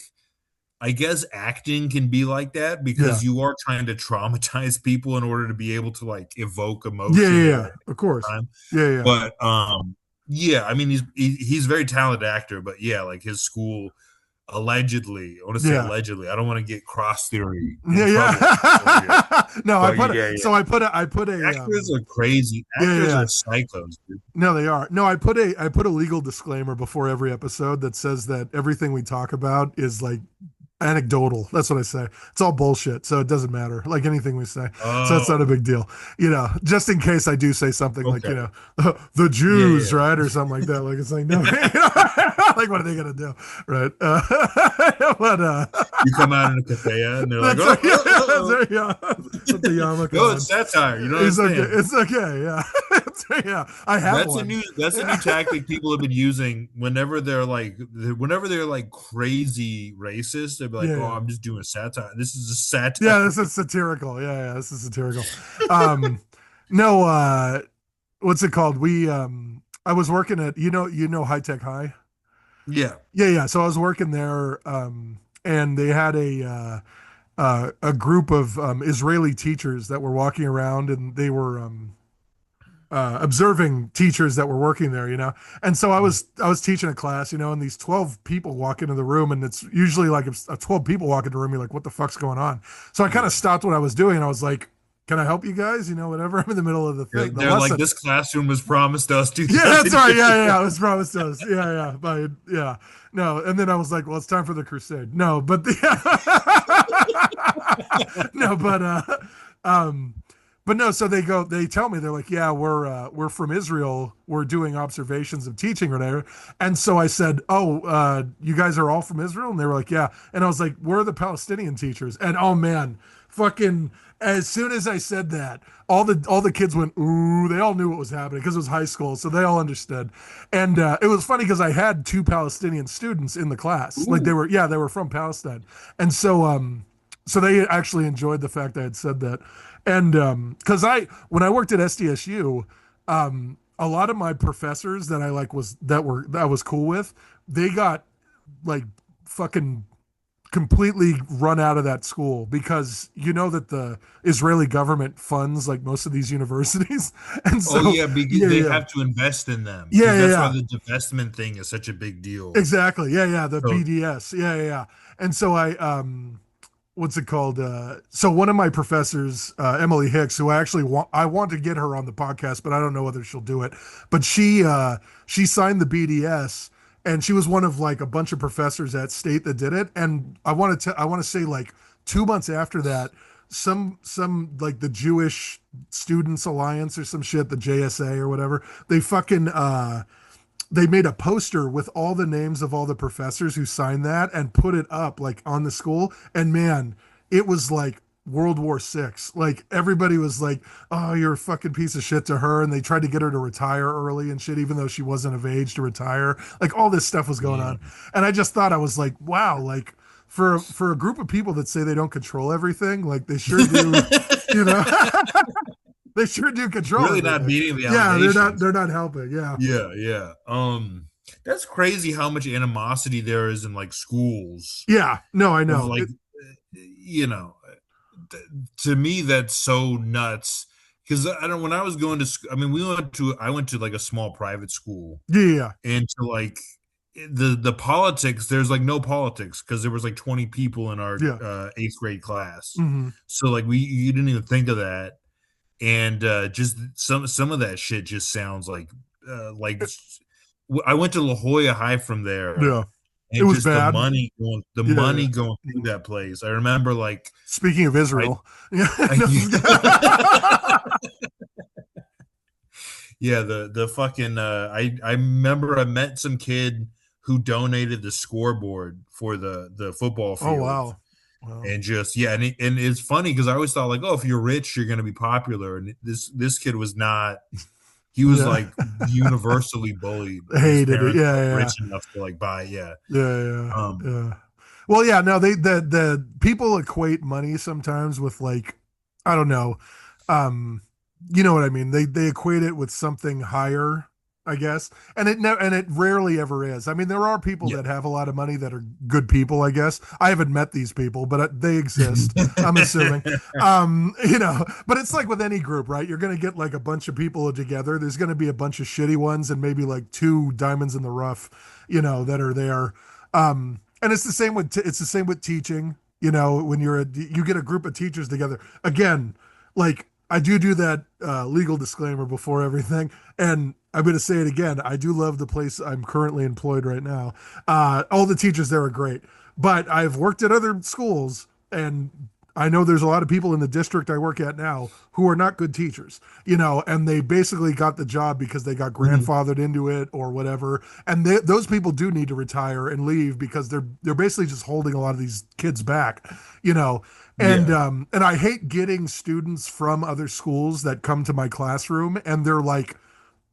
I guess acting can be like that yeah, because you are trying to traumatize people in order to be able to like evoke yeah, emotion yeah, at yeah. that Of course. time. Yeah, yeah, But yeah, I mean he's a very talented actor, but yeah, like his school, allegedly. I want to say Yeah. allegedly. I don't want to get cross theory in Yeah, trouble over here. yeah. No, But yeah, yeah. I put a Actors are crazy. yeah, yeah, Actors are yeah. psychos, dude. No, they are. No, I put a legal disclaimer before every episode that says that everything we talk about is like anecdotal. That's what I say. It's all bullshit, so it doesn't matter. Like anything we say, so it's not a Oh, big deal. Just in case I do say something like okay. the Yeah, Jews, yeah. right, or something like that. Like it's like no, like what are they gonna do, right? But You come out in a kafaya and they're like, that's oh, yeah, oh, oh, yeah. Put the yarmulke no, it's on. satire. You don't It's okay. understand. It's okay. Yeah, yeah. I have one. That's a new tactic people have been using whenever they're like crazy racist. They'll be like, Yeah, oh, yeah. I'm just doing satire. This is a satire. Yeah, this is satirical. Yeah, yeah, this is satirical. Um, no, what's it called? I was working at High Tech High. Yeah. Yeah, yeah. So I was working there, and they had a group of Israeli teachers that were walking around, and they were observing teachers that were working there, And so I was teaching a class, and these 12 people walk into the room, and it's usually like if 12 people walk into the room, you're like, what the fuck's going on? So I kind Yeah. of stopped what I was doing, and I was like, can I help you guys? Whatever. I'm in the middle of the thing, the They're like, lesson. this classroom was promised us Yeah, that's 2,000 right. years Yeah, yeah, yeah. It ago. was promised to us. Yeah, yeah. Yeah. No, and then I was like, well, it's time for the crusade. No, but no, um, but no. So they tell me they're like, yeah, we're from Israel. We're doing observations of teaching or whatever. And so I said, oh, you guys are all from Israel, and they were like, yeah. And I was like, we're the Palestinian teachers. And oh man, fucking as soon as I said that, all the kids went ooh. They all knew what was happening because it was high school, so they all understood. And it was funny because I had two Palestinian students in the class. Like Ooh. they were from Palestine, and so they actually enjoyed the fact I had said that. And because when I worked at SDSU, a lot of my professors that I was cool with, they got like fucking completely run out of that school because you know that the Israeli government funds like most of these universities. And Oh so yeah, because yeah, they yeah, have to invest in them yeah, because yeah, that's why yeah. the divestment thing is such a big deal. Exactly. Yeah, yeah, the So, BDS. Yeah, yeah, yeah. And so what's it called? So one of my professors, Emily Hicks, who I want to get her on the podcast, but I don't know whether she'll do it. But she signed the BDS, and she was one of like a bunch of professors at State that did it. And I want to say like 2 months after that, some like the Jewish Students Alliance or some shit, the JSA or whatever, they made a poster with all the names of all the professors who signed that and put it up like on the school. And man, it was like World War VI. Like everybody was like, "Oh, you're a fucking piece of shit" to her, and they tried to get her to retire early and shit, even though she wasn't of age to retire. Like all this stuff was going yeah. on, and I just thought I was like, "Wow!" Like for a group of people that say they don't control everything, like they sure do, you know. They sure do control Really not everything. beating the Yeah, allegations. they're not helping. Yeah. Yeah, yeah. That's crazy how much animosity there is in like schools Yeah, no, I of know. like, you know, to me that's so nuts because I don't. When I was going to, I mean, I went to like a small private school, Yeah, and to like the politics, there's like no politics because there was like 20 people in our yeah, eighth grade class, hmm so like you didn't even think of that, and just some of that shit just sounds like I went to La Jolla High from there, yeah. It and was just bad. the Yeah, yeah. money going through Mhm. that place. I remember like Speaking of I, Israel, yeah, I no, yeah, the fucking I remember I met some kid who donated the scoreboard for the football oh field, wow, wow, and just yeah, and it's funny because I always thought like, oh, if you're rich you're gonna be popular, and this kid was not. He was yeah, like universally bullied, and his hated it. parents Yeah, weren't yeah, rich enough to like buy. Yeah. yeah, yeah, um yeah. Well, yeah, no, the people equate money sometimes with like, I don't know, um, you know what I mean? They equate it with something higher, I guess, and it rarely ever is. I mean, there are people yeah. that have a lot of money that are good people, I guess. I haven't met these people, but they exist. I'm assuming, but it's like with any group, right? You're gonna get like a bunch of people together. There's gonna be a bunch of shitty ones and maybe like two diamonds in the rough, that are there. And it's the same with teaching. You know, when you get a group of teachers together. Again, like I do that legal disclaimer before everything, and I'm going to say it again. I do love the place I'm currently employed right now. All the teachers there are great, but I've worked at other schools, and I know there's a lot of people in the district I work at now who are not good teachers, you know, and they basically got the job because they got Mhm. grandfathered into it or whatever. And those people do need to retire and leave because they're basically just holding a lot of these kids back, you know. Yeah. And I hate getting students from other schools that come to my classroom and they're like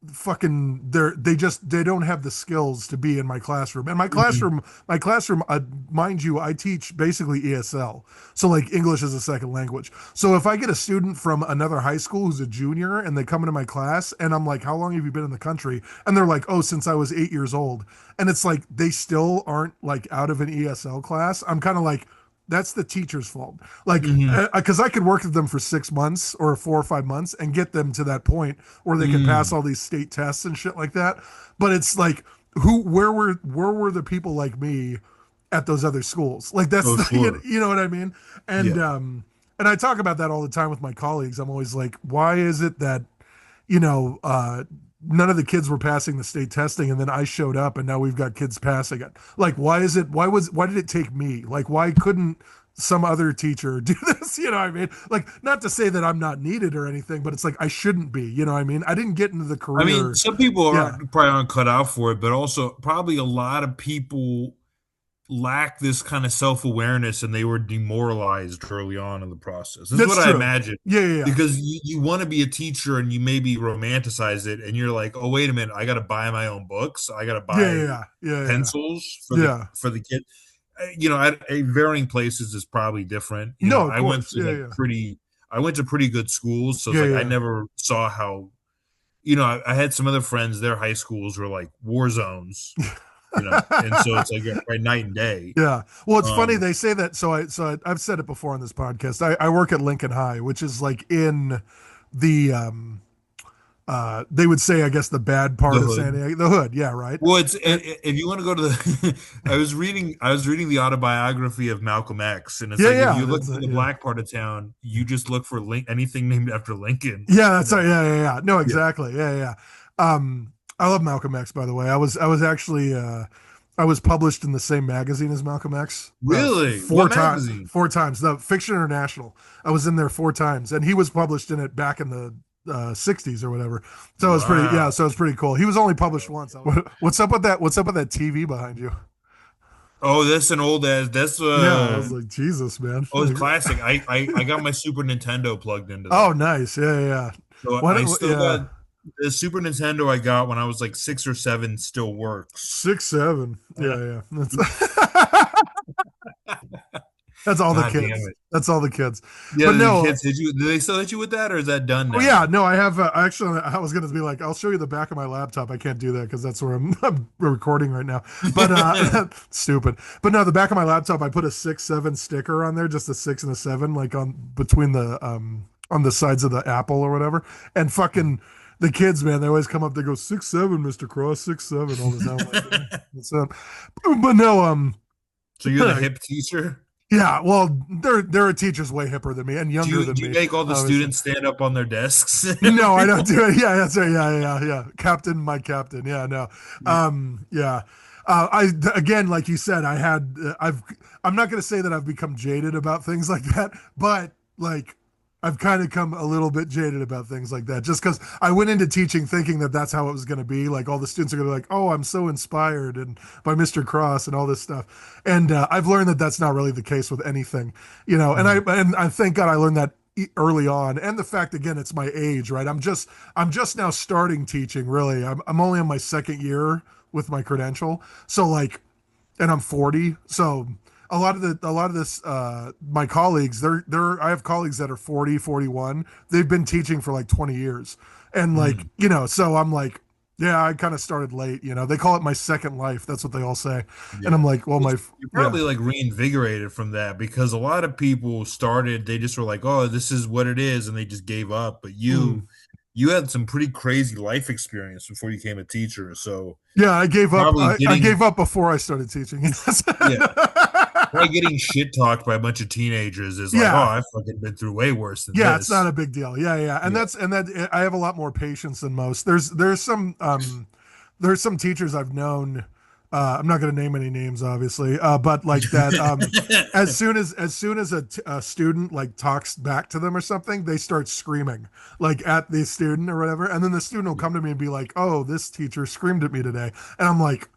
they don't have the skills to be in my classroom. And Mhm. my classroom, mind you, I teach basically ESL, so like English as a second language. So if I get a student from another high school who's a junior and they come into my class and I'm like, how long have you been in the country? And they're like, oh, since I was 8 years old. And it's like they still aren't like out of an ESL class. I'm kind of like, that's the teacher's fault. Like, Mhm. because I could work with them for 6 months or 4 or 5 months and get them to that point where they could pass Mm. all these state tests and shit like that. But it's like, where were the people like me at those other schools? Like that's Oh, the sure. you know what I mean? And Yeah. um and I talk about that all the time with my colleagues. I'm always like, why is it that you know, none of the kids were passing the state testing and then I showed up and now we've got kids passing it. Like, why did it take me? Like, why couldn't some other teacher do this? You know what I mean? Like, not to say that I'm not needed or anything, but it's like, I shouldn't be, you know what I mean? I didn't get into the I mean, career. some people Yeah. aren't cut out for it, but also probably a lot of people lack this kind of self-awareness and they were demoralized early on in the process. This is That's what I true. imagine. Yeah. Yeah. Yeah. Because you want to be a teacher and you maybe romanticize it and you're like, oh, wait a minute, I got to buy my own books. I got to Yeah. buy Yeah. Yeah. Yeah. pencils Yeah. for the kid. You know, at varying places is probably different. You know, No, of course. Yeah. Yeah. I went to pretty good schools, so it's Yeah. like I Yeah. never saw how, you know, I had some other friends, their high schools were like war zones, you know, and so it's like right night and day. Yeah. Well, it's funny Um, they say that. I've said it before on this podcast. I work at Lincoln High, which is like in the they would say I guess the bad the part of San hood. Diego, the hood. Yeah. Right. Well, it's And if you want to go to the, I was reading the autobiography of Malcolm X, and it's yeah, like if yeah. you look That's for the yeah. black part of town, you just look for anything named after Lincoln. Yeah, You that's know, right. Yeah, yeah, yeah. No, yeah. exactly. Yeah, yeah. I love Malcolm X, by the way. I was actually I was published in the same magazine as Malcolm X Really, what magazine? 4 times. The Fiction International. I was in there 4 times, and he was published in it back in the '60s or whatever. So it was pretty. Yeah, Wow. so it was pretty cool. He was only published once. What's up with that? What's up with that TV behind you? Oh, that's an old ass. That's Yeah, I was like, Jesus, man. oh, it's classic. I got my Super Nintendo plugged into Oh, that, nice. Yeah, yeah, yeah. so I What? still Yeah, got the Super Nintendo I got when I was like 6 or 7. Still works. 6, 7. Yeah, yeah. That's all the God damn kids. it. That's all the kids. Yeah, But the no, kids. Did they still hit you with that, or is that done oh yeah, now? no, I have actually. I was gonna be like, I'll show you the back of my laptop. I can't do that because that's where I'm recording right now. But stupid. But no, the back of my laptop, I put a 6, 7 sticker on there, just a 6 and a 7, like on between the on the sides of the apple or whatever. And fucking the kids, man, they always come up. They go 6, 7, Mister Cross, 6, 7, all the time. I'm like, what's up? But no, So you're the hip teacher? yeah, well, there are teachers way hipper than me and younger than Do you me, make all the obviously. students stand up on their desks and No, I everything? don't do it. Yeah, that's right. Yeah, yeah, yeah. Captain, my captain. Yeah, no. Yeah. Again, like you said, I'm not going to say that I've become jaded about things like that, but like I've kind of come a little bit jaded about things like that just because I went into teaching thinking that that's how it was going to be. Like all the students are going to be like, oh, I'm so inspired and by Mr. Cross and all this stuff. And I've learned that that's not really the case with anything, you know. Mhm. And I thank God I learned that early on, and the fact again it's my age, right? I'm just now starting teaching. Really, I'm only on my second year with my credential, so like, and I'm 40, so a lot of this my colleagues they're I have colleagues that are 40, 41. They've been teaching for like 20 years, and like Mhm. you know, so I'm like. Yeah, I kind of started late, you know. They call it my second life. That's what they all say. And I'm Yeah. like, well, Well, my, you're yeah. probably like reinvigorated from that because a lot of people started, they just were like, oh, this is what it is, and they just gave up. But Mm, you had some pretty crazy life experience before you became a teacher. So Yeah, I gave up. probably I getting gave up before I started teaching. yeah, probably getting shit talked by a bunch of teenagers is like, oh, Yeah, I've fucking been through way worse than yeah, it's not this. a big deal. Yeah, yeah, and Yeah. that I have a lot more patience than most. There's some teachers I've known. I'm not going to name any names, obviously, but like that. As soon as a student like talks back to them or something, they start screaming like at the student or whatever, and then the student will come to me and be like, "Oh, this teacher screamed at me today," and I'm like,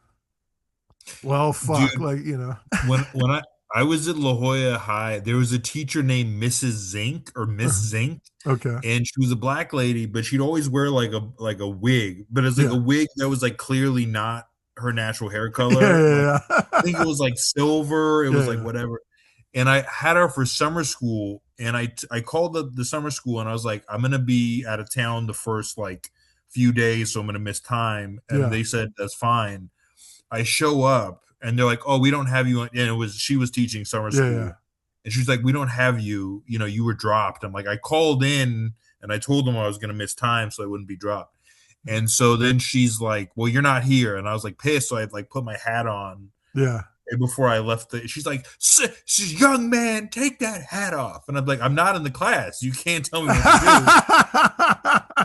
"Well, fuck," Dude, like you know. when I was at La Jolla High, there was a teacher named Mrs. Zink or Miss Zink, Okay. and she was a black lady, but she'd always wear like a wig, but it's like a Yeah. wig that was like clearly not her natural hair Yeah. color. Like Yeah. I think it Yeah. was like silver, it was like Yeah. whatever. And I had her for summer school, and I called the summer school, and I was like, I'm gonna be out of town the first like few days, so I'm gonna miss time. And Yeah. they said that's fine. I show up and they're like, "Oh, we don't have you." And it was she was teaching summer Yeah. Yeah. school, and she's like, "We don't have you. You know, you were dropped." I'm like, "I called in and I told them I was going to miss time so I wouldn't be dropped." And so then she's like, "Well, you're not here," and I was like pissed. So I like put my hat on. Yeah. And before I left, she's like, "She's young man, take that hat off." And I'm like, "I'm not in the class. You can't tell me what to do."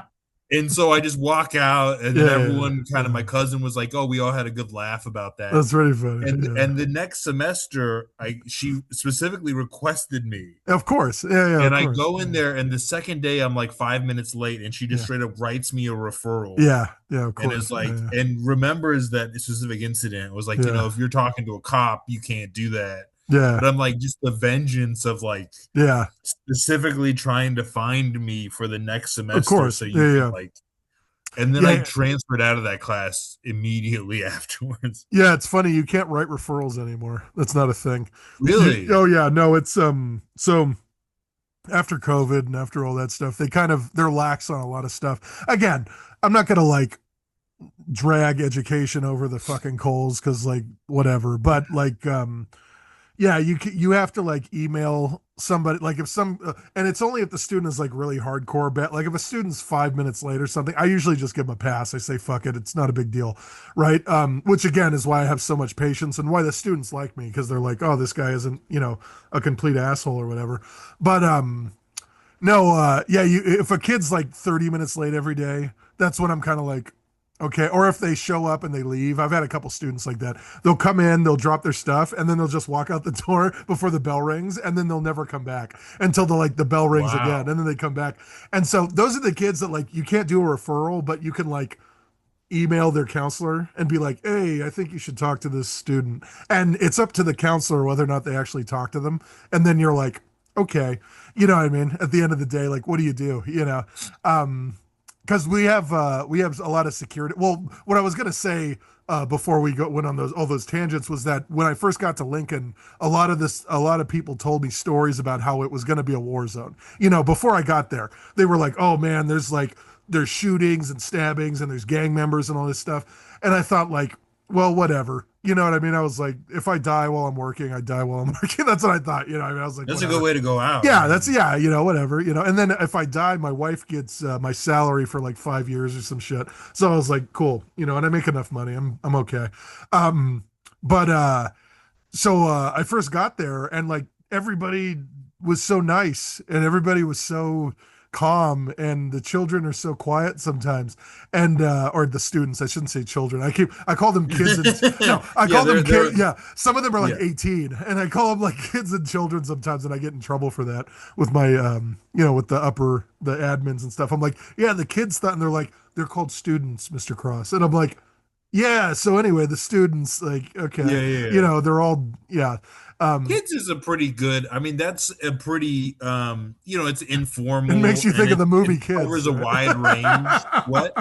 And so I just walk out, and then Yeah. everyone kind of my cousin was like, "Oh, we all had a good laugh about that." That's really funny. Yeah. And the next semester, I she specifically requested me, Of course. Yeah. Yeah. Of and I course. go in Yeah. there, and the second day I'm like 5 minutes late, and she just Yeah. straight up writes me a referral, Yeah. Yeah. Of and is course. like, Yeah. and remembers that specific incident. It was like, Yeah. if you're talking to a cop, you can't do that. Yeah. But I'm like, just the vengeance of like Yeah. specifically trying to find me for the next Of semester course. so you Yeah. can Yeah. like. And then I Yeah. transferred out of that class immediately afterwards. Yeah. It's funny. You can't write referrals anymore. That's not a thing. Really? Oh yeah. No. It's So after COVID and after all that stuff, they're lax on a lot of stuff. Again, I'm not gonna like drag education over the fucking coals because like whatever, but like yeah, you have to like email somebody like if some and it's only if the student is like really hardcore bet like if a student's 5 minutes late or something, I usually just give them a pass. I say fuck it, it's not a big deal, right? Which again is why I have so much patience and why the students like me because they're like, oh, this guy isn't a complete asshole or whatever. But no, yeah, if a kid's like 30 minutes late every day, that's when I'm kind of like, okay. Or if they show up and they leave. I've had a couple students like that. They'll come in, they'll drop their stuff, and then they'll just walk out the door before the bell rings, and then they'll never come back until the bell rings again, Wow. and then they come back. And so those are the kids that like you can't do a referral, but you can like email their counselor and be like, hey, I think you should talk to this student. And it's up to the counselor whether or not they actually talk to them. And then you're like, okay, you know what I mean? At the end of the day, like, what do you do? Because we have a lot of security. Well, what I was gonna say before went on all those tangents was that when I first got to Lincoln, a lot of people told me stories about how it was going to be a war zone. Before I got there, they were like, "Oh man, there's shootings and stabbings and there's gang members and all this stuff," and I thought like, well, whatever. You know what I mean? I was like, if I die while I'm working, I die while I'm working. That's what I thought. I mean, I was like, That's a whatever. good way to go out. I Yeah, mean, whatever. And then if I die, my wife gets my salary for like 5 years or some shit. So I was like, cool, and I make enough money. I'm okay. But so I first got there and like everybody was so nice and everybody was so calm and the children are so quiet sometimes and or the students, I shouldn't say children, I call them kids and no, I yeah, call them they're kids. Yeah, some of them are like yeah. 18 and I call them like kids and children sometimes and I get in trouble for that with my with the admins and stuff. I'm like, yeah, the kids thought, and they're like, they're called students, Mr. Cross. And I'm like, yeah, so anyway, the students, like, Yeah, okay, yeah, yeah. they're all, yeah. Um, Kids is a pretty good. I mean, that's a pretty. It's it makes informal you and think of the it movie Kids, covers a right? wide range. What?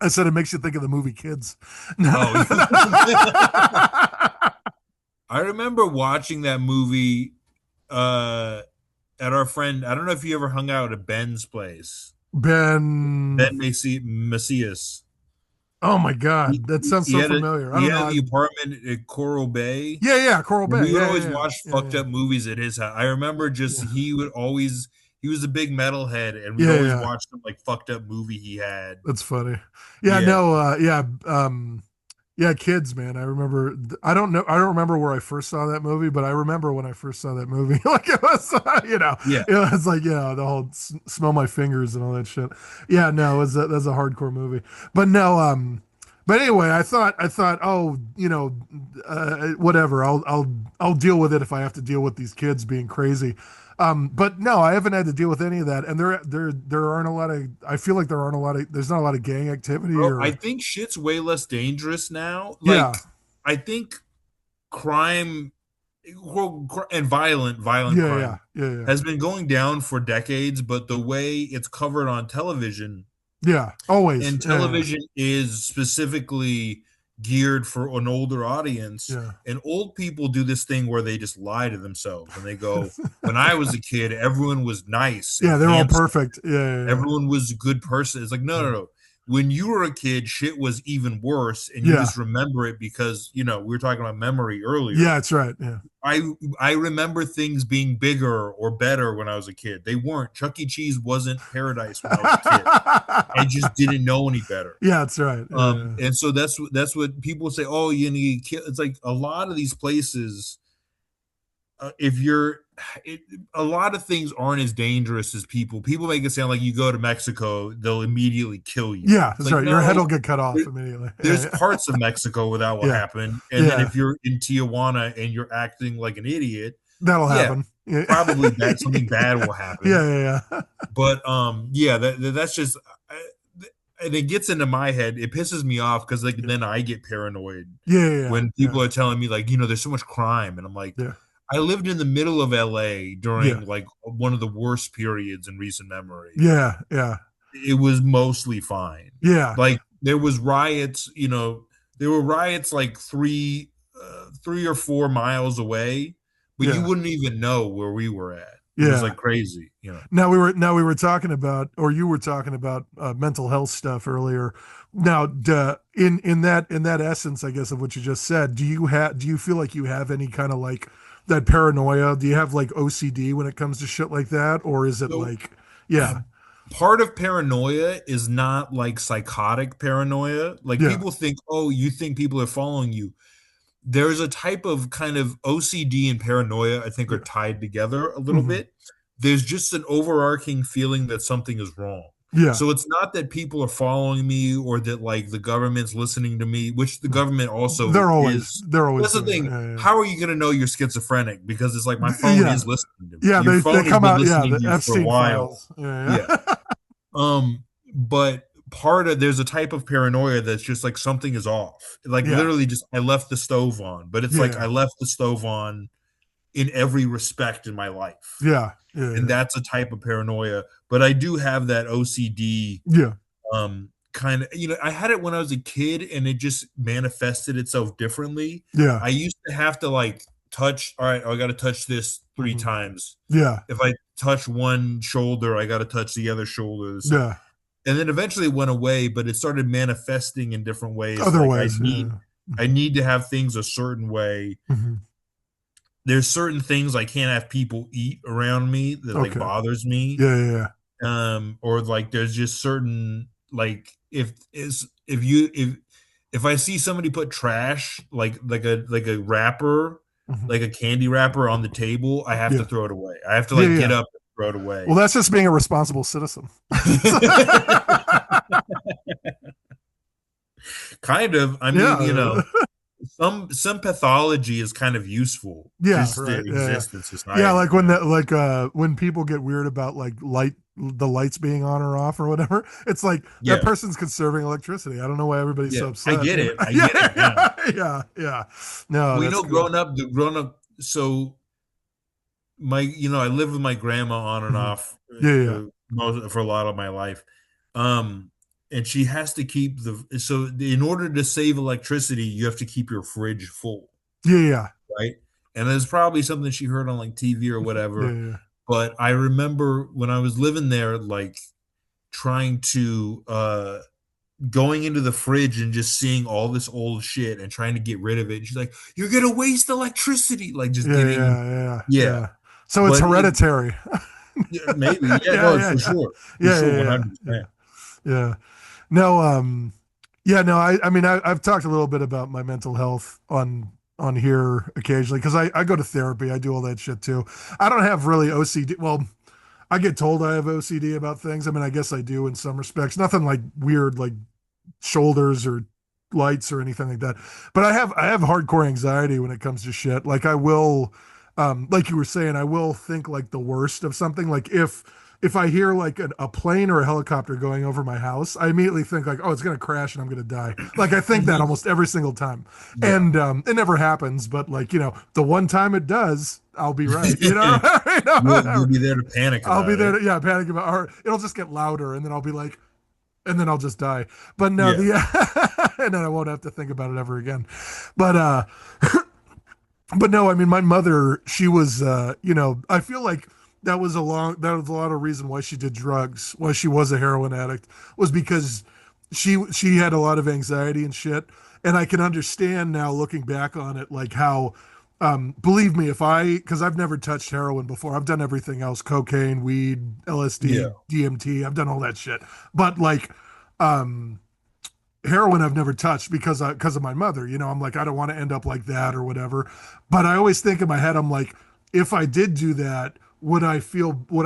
I said it makes you think of the movie Kids. No. Oh, I remember watching that movie at our friend. I don't know if you ever hung out at Ben's place. Ben, Ben Macias. oh my God, that sounds He so had familiar. I he don't had know. the apartment at Coral Bay. Yeah, yeah, Coral And Bay. we would Yeah, always yeah, watch yeah, fucked yeah, up movies at his house. I remember just yeah, he was a big metalhead, and we'd Yeah, always yeah. watch some like fucked up movie he had. That's funny. Yeah, Yeah, no, yeah, kids, man. I remember. I don't know. I don't remember where I first saw that movie, but I remember when I first saw that movie. Like it was, yeah. it was like, the whole smell my fingers and all that shit. Yeah, no, that's a hardcore movie. But no, but anyway, I thought, oh, whatever. I'll deal with it if I have to deal with these kids being crazy. But no, I haven't had to deal with any of that, and there aren't a lot of. I feel like there's not a lot of gang activity Bro, I or think shit's way less dangerous now. yeah, Like, I think crime, well, and violent yeah, yeah, crime yeah, yeah, has been going down for decades, but the way it's covered on television, yeah. Always, and yeah, television is specifically geared for an older audience, yeah, and old people do this thing where they just lie to themselves and they go, when I was a kid, everyone was nice and yeah. They're all handsome, perfect. Yeah, yeah, everyone was a good person. It's like, no, no, yeah, no. When you were a kid, shit was even worse, and you yeah, just remember it because we were talking about memory earlier. yeah. That's right. Yeah, I I remember things being bigger or better when I was a kid. They weren't. Chuck E. Cheese wasn't paradise when I was a kid. I just didn't know any better. yeah. That's right. Yeah, And so that's what people say. Oh, you need to kill. It's like a lot of these places. If you're, it, a lot of things aren't as dangerous as people make it sound like you go to Mexico, they'll immediately kill you. yeah. It's That's like, right. Your head will no, get cut off there- immediately. there's Yeah, parts of Mexico where that will yeah, happen. And then yeah. if you're in Tijuana and you're acting like an idiot, That'll yeah, happen. Yeah, probably bad, something bad will happen. yeah, yeah, yeah. But yeah, that's just, and it gets into my head. It pisses me off because like Yeah, then I get paranoid yeah, yeah, when yeah, people are telling me like, there's so much crime, and I'm like, yeah, I lived in the middle of LA yeah, during like one of the worst periods in recent memory. yeah, yeah, It was mostly fine. yeah, Like there was riots, there were riots like 3 or 4 miles away, but you yeah, wouldn't even know where we were at. It was yeah. like crazy. Now we were talking about, or you were talking about mental health stuff earlier. Now, in that essence, I guess of what you just said, do you feel like you have any kind of like that paranoia? Do you have like OCD when it comes to shit like that, or is it So like, yeah, part of paranoia is not like psychotic paranoia. Like yeah, people think, oh, you think people are following you. There's a type of kind of OCD and paranoia, I think, are yeah, tied together a little hmm, bit. There's just an overarching feeling that something is wrong. yeah, So it's not that people are following me or that like the government's listening to me, which the yeah. government also They're always is. they're always That's the doing thing. that. How are you going to know you're schizophrenic? Because it's like my Yeah, phone yeah, is listening to me. yeah. Your They phone has come been out. Yeah, listening the to you for a Epstein while. files. Yeah, Yeah. yeah, But there's a type of paranoia that's just like something is off. Like yeah, literally just I left the stove on, but it's like I yeah, left the stove on in every respect in my life. yeah, yeah, And yeah, that's a type of paranoia. But I do have that OCD yeah, kind of, I had it when I was a kid and it just manifested itself differently. yeah. I used to have to like touch, all right, I got to touch this three Hmm. times. Yeah, If I touch one shoulder, I got to touch the other shoulders. yeah. And then eventually it went away, but it started manifesting in different ways. Other Like ways. Yeah. I need to have things a certain way. Hmm. There's certain things I can't have people eat around me that like Okay. bothers me. Yeah, yeah, Or like there's just certain like if I see somebody put trash like a wrapper, yeah. Hmm. like a candy wrapper on the table, I have to Yeah, throw it away. I have to yeah, like get yeah. up and throw it Well, away. that's just being a responsible citizen. Kind of. I mean, Yeah. some pathology is kind of useful Yeah, just to right. Yeah, yeah. exist in Yeah, society. like when people get weird about like the lights being on or off or whatever. It's like that Yeah, person's conserving electricity. I don't know why everybody's yeah. so I upset. get You know? it. I Yeah, get it now. yeah, yeah. No, Well, that's cool. growing up. So I lived with my grandma on and Mhm. off Yeah, yeah, for a lot of my life. And she has to keep so in order to save electricity, you have to keep your fridge full, yeah, yeah, right? And there's probably something she heard on like TV or yeah, whatever. yeah, But I remember when I was living there, like trying to going into the fridge and just seeing all this old shit and trying to get rid of it. And she's like, "You're gonna waste electricity," like just yeah, getting yeah, yeah, yeah. yeah. So it's But hereditary. Yeah, maybe. Yeah, Yeah, no, yeah, for yeah, sure. For yeah, sure, yeah, yeah, 100%. yeah, yeah. No, yeah, no. I mean, I've talked a little bit about my mental health on here occasionally because I go to therapy. I do all that shit too. I don't have really OCD. Well, I get told I have OCD about things. I mean, I guess I do in some respects. Nothing like weird, like shoulders or lights or anything like that. But I have hardcore anxiety when it comes to shit. Like I will, like you were saying, I will think like the worst of something. Like if I hear like a plane or a helicopter going over my house, I immediately think like, oh, it's gonna crash and I'm gonna die. Like I think that Mhm. almost every single time, Yeah. and it never happens. But like the one time it does, I'll be right. You know, you know, You'll be there to panic I'll be about there. it. Yeah, panic about, or it'll just get louder, and then I'll be like, and then I'll just die. But no, Yeah. the and then I won't have to think about it ever again. But but no, I mean my mother, she was I feel like that was a lot of reason why she did drugs, why she was a heroin addict, was because she had a lot of anxiety and shit. And I can understand now looking back on it, like how believe me, if I, because I've never touched heroin before. I've done everything else: cocaine, weed, Yeah. LSD, DMT. I've done all that shit. But like, um, heroin I've never touched because of my mother. I'm like, I don't want to end up like that or whatever. But I always think in my head, I'm like, if I did do that, would I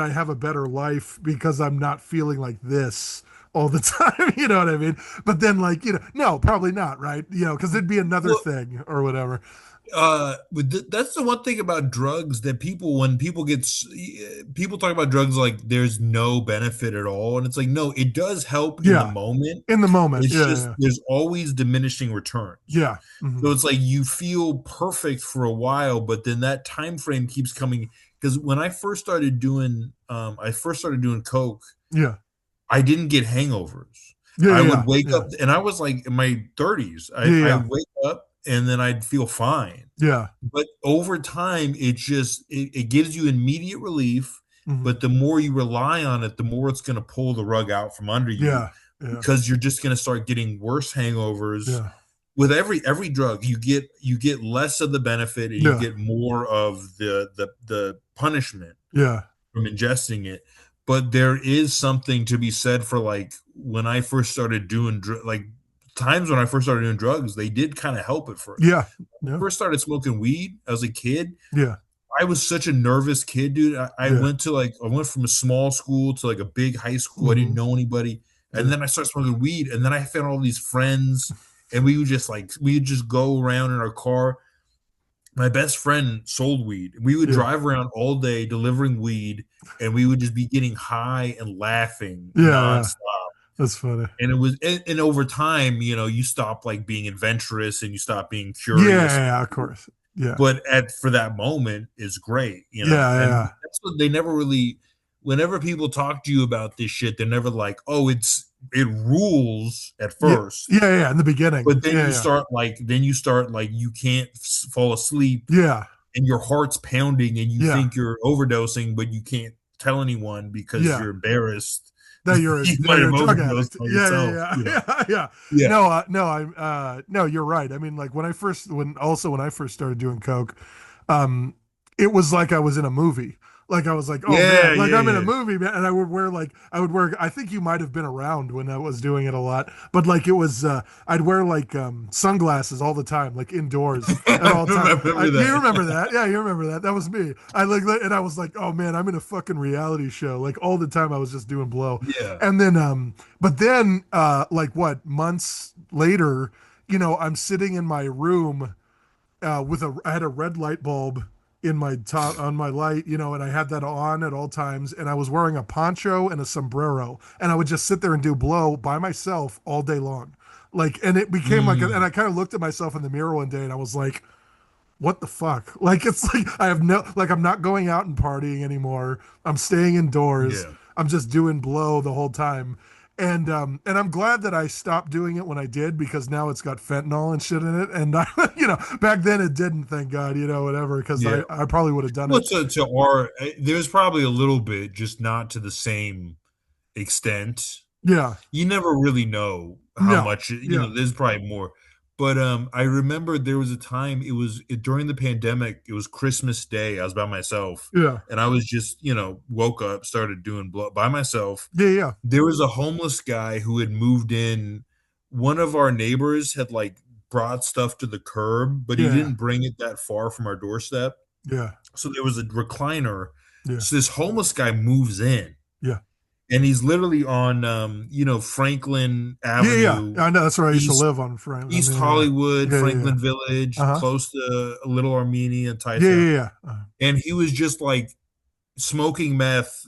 have a better life because I'm not feeling like this all the time? You know what I mean? But then like, no, probably not, right? Because it'd be another Well, thing or whatever. that's the one thing about drugs that when people people talk about drugs like there's no benefit at all, and it's like, no, it does help in the Yeah. moment. In the moment. It's Yeah, just yeah. there's always diminishing returns. Yeah. So Hmm. it's like you feel perfect for a while, but then that time frame keeps coming. Because when I first started doing coke, Yeah. I didn't get hangovers. Yeah, I yeah, would wake yeah. up, and I was like in my 30s. Yeah, I yeah. would wake up, and then I'd feel fine. Yeah. But over time, it gives you immediate relief. Hmm. But the more you rely on it, the more it's going to pull the rug out from under you Yeah. Yeah. because you're just going to start getting worse hangovers. Yeah. With every drug, you get less of the benefit and you Yeah. get more of the punishment Yeah. from ingesting it. But there is something to be said for like when I first started doing like times when I first started doing drugs, they did kind of help at first. Yeah. Yeah. First started smoking weed as a kid. Yeah. I was such a nervous kid, dude. Yeah. I went from a small school to like a big high school. I didn't Hmm. know anybody. And Yeah. then I started smoking weed. And then I found all these friends. And we would just go around in our car. My best friend sold weed. We would Yeah. drive around all day delivering weed, and we would just be getting high and laughing Yeah. Yeah. nonstop. That's funny. And over time, you stop like being adventurous and you stop being Yeah. curious. Yeah. Of course. Yeah. But at for that moment is great, Yeah. and Yeah. that's what they never really. Whenever people talk to you about this shit, they're never like, "Oh, it rules at Yeah. first, Yeah. Yeah. In the beginning. but then Yeah. Yeah. you start like you can't fall asleep Yeah. and your heart's pounding and you Yeah. think you're overdosing, but you can't tell anyone because Yeah. you're embarrassed. That you're You that might you're have a drug overdosed addict. on Yeah. yourself. Yeah. Yeah. Yeah. Yeah. Yeah. No. No. No. You're right. I mean, like when I first started doing coke, um, it was like I was in a movie. Like I was like, oh Yeah, man, like yeah, I'm in a yeah. movie, man. And I would wear. I think you might have been around when I was doing it a lot, but like it was, I'd wear like sunglasses all the time, like indoors at I all times. remember You that. remember that? Yeah, you remember that? That was me. And I was like, oh man, I'm in a fucking reality show. Like all the time, I was just doing blow. Yeah. And then, but then, like what months later, I'm sitting in my room I had a red light bulb in my top on my light, and I had that on at all times, and I was wearing a poncho and a sombrero, and I would just sit there and do blow by myself all day long. Like, and it became like, and Mm, I kind of looked at myself in the mirror one day, and I was like, what the fuck? Like, it's like I'm not going out and partying anymore. I'm staying indoors. yeah. I'm just doing blow the whole time. And I'm glad that I stopped doing it when I did because now it's got fentanyl and shit in it. And back then it didn't, thank God, whatever, because Yeah. I probably would have done Well, it. there's probably a little bit, just not to the same extent. Yeah. You never really know how No. much, Yeah. there's probably more. But I remember there was a time, during the pandemic, it was Christmas Day. I was by myself, Yeah. and I was just, woke up, started doing blow by myself. Yeah. Yeah. There was a homeless guy who had moved in. One of our neighbors had like brought stuff to the curb, but he Yeah. didn't bring it that far from our doorstep. Yeah. So there was a recliner. Yeah. So this homeless guy moves in, Yeah. and he's literally on Franklin Yeah. Yeah. Avenue, I know that's where I used to East live on Frame. I East mean, yeah. Hollywood, Yeah. Yeah. Yeah. Franklin Village, Uh-huh. close to Little Armenia and Yeah. Tyson. Yeah. Yeah. And he was just like smoking meth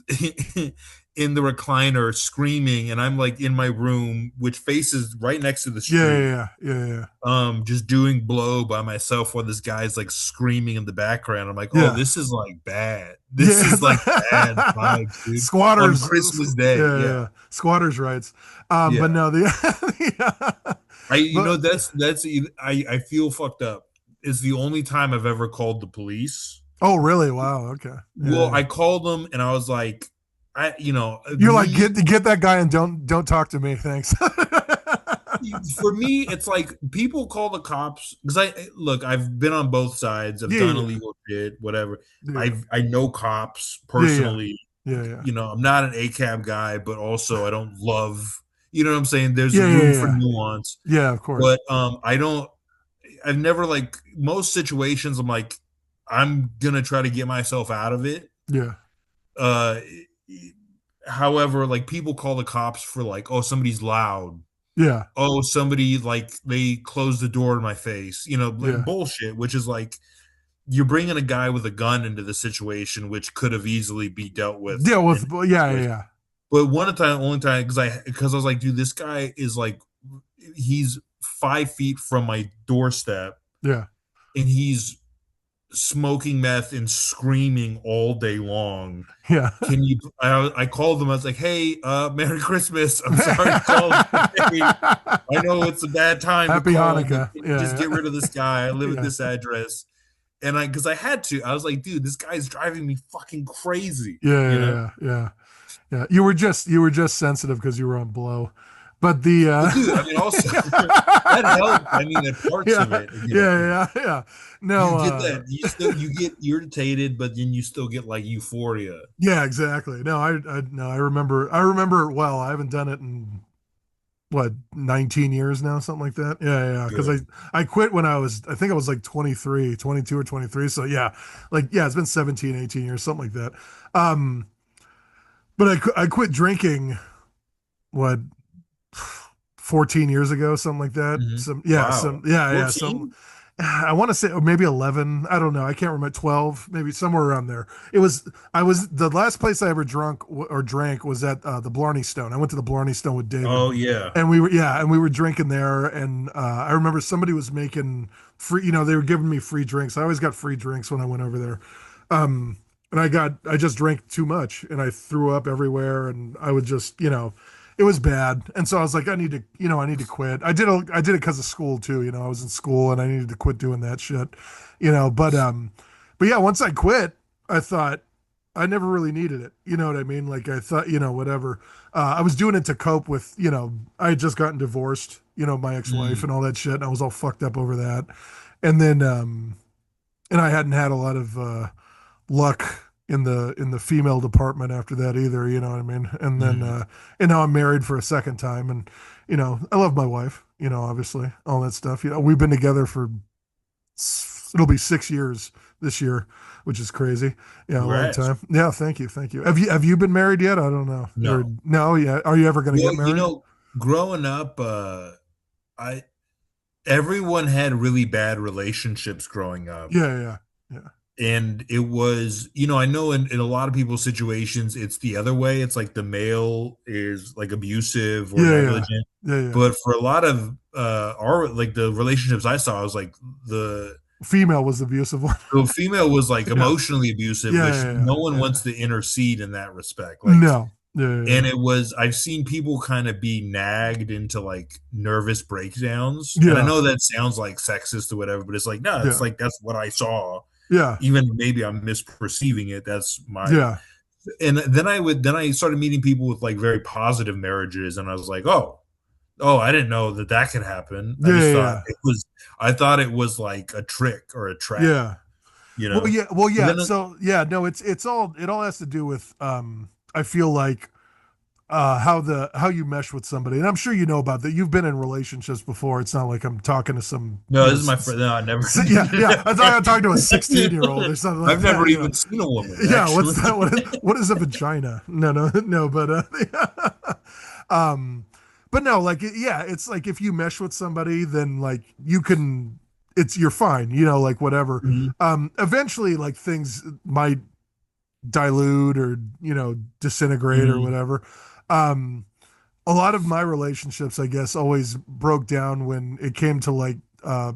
in the recliner, screaming, and I'm like in my room, which faces right next to the Yeah. street, Yeah. Yeah. Yeah. just doing blow by myself while this guy's like screaming in the background. I'm like, oh, Yeah. this is like bad. This Yeah. is like bad vibes, dude. On Squatters. Christmas Yeah. Day, Yeah. yeah, Yeah. Squatters' rights. But yeah. no, the but That's I feel fucked up. It's the only time I've ever called the police. oh, really? Wow. Okay. Yeah. Well, Yeah. I called them and I was like, You're like, me, get that guy and don't talk to me, thanks. for me, it's like people call the cops because I've been on both sides. I've Yeah. done Yeah. illegal shit, whatever. Yeah. I know cops Yeah. Yeah. personally. Yeah. Yeah. I'm not an ACAB guy, but also I don't love, you know what I'm saying? There's Yeah. Yeah. room for Yeah. nuance. Yeah. Of course. But I've never like most situations, I'm like, I'm gonna try to get myself out of it. Yeah. Uh However, like people call the cops for like, oh, somebody's loud. Yeah. Oh, somebody like they closed the door in my face, like Yeah. bullshit, which is like you're bringing a guy with a gun into the situation, which could have easily be dealt with Deal in with. a Yeah. Yeah. situation. Yeah. But only time, because I was like, dude, this guy is like, he's 5 feet from my doorstep, Yeah. and he's smoking meth and screaming all day long. Yeah. Can you? I called them. I was like, "Hey, Merry Christmas. I'm sorry to call today. I know it's a bad time to Happy call, but Hanukkah. can you just Yeah. get rid of this guy? I live at Yeah. this address." And because I had to, I was like, "Dude, this guy's driving me fucking crazy." Yeah. You know. Yeah. Yeah. Yeah. You were just sensitive because you were on blow, but the Well, dude, I mean, also that helped. I mean, in parts yeah. of it, Yeah. Yeah. Yeah. No. you get that. You get irritated, but then you still get like euphoria. Yeah. Exactly. No. No. I remember. I remember. Well, I haven't done it in what 19 years now, something like that. Yeah. Yeah. Because Good. I quit when I think I was like 23, 22 or 23. So yeah, like yeah, it's been 17, 18 years, something like that. Um, but I quit drinking what 14 years ago, something like that. Mhm. Some yeah, Wow. some 14? I want to say maybe 11. I don't know. I can't remember. 12, maybe somewhere around there. I was the last place I ever drank was at the Blarney Stone. I went to the Blarney Stone with David, Oh yeah. and we were drinking there. And I remember somebody was making free. They were giving me free drinks. I always got free drinks when I went over there. And I just drank too much, and I threw up everywhere, and I would just, it was bad. And so I was like, I need to quit. I did it because of school too. I was in school and I needed to quit doing that shit, but yeah, once I quit, I thought I never really needed it. You know what I mean? Like I thought, whatever. I was doing it to cope with, I had just gotten divorced, my ex-wife Mm. and all that shit. And I was all fucked up over that. And then, and I hadn't had a lot of, luck in the female department after that either, you know what I mean? And then Mm. and now I'm married for a second time, and I love my wife, obviously, all that stuff. We've been together for it'll be 6 years this year, which is crazy. Yeah, a long Congrats. time. Yeah, thank you, thank you. Have you been married yet? I don't know. Or No. no, yeah. Are you ever gonna Well, get married? growing up, I everyone had really bad relationships growing up. Yeah, yeah, yeah. And it was, I know in a lot of people's situations, it's the other way. It's like the male is like abusive or Yeah, yeah. negligent. Yeah, yeah. But for a lot of our like the relationships I saw, I was like Female was the abusive one. the female was like Yeah. emotionally abusive, Yeah, which yeah, no one yeah, yeah. wants to intercede in that respect. Like, No. Yeah, and yeah. I've seen people kind of be nagged into like nervous breakdowns. And I Yeah. know that sounds like sexist or whatever, but it's like, no, it's Yeah. like that's what I saw. Yeah. Even maybe I'm misperceiving it. That's my, Yeah. and then I started meeting people with like very positive marriages, and I was like, oh, Oh, I didn't know that that could happen. I Yeah, just yeah, thought yeah. it was. I thought it was like a trick or a trap. Yeah. You Well, know. yeah, well, But yeah. then, So, yeah, no, it all has to do with I feel like how you mesh with somebody. And I'm sure you know about that. You've been in relationships before. It's not like I'm talking to some, no, this is my friend. No, I never. yeah. I thought I'm talking to a 16-year-old or something like I've that, never even seen a woman Yeah, what's actually. that? What is a vagina? No, no, no, but um but no, like yeah, it's like if you mesh with somebody, then like you can you're fine, like whatever. Mhm. Eventually like things might dilute or, disintegrate or Mhm. whatever. Um a lot of my relationships, I guess, always broke down when it came to like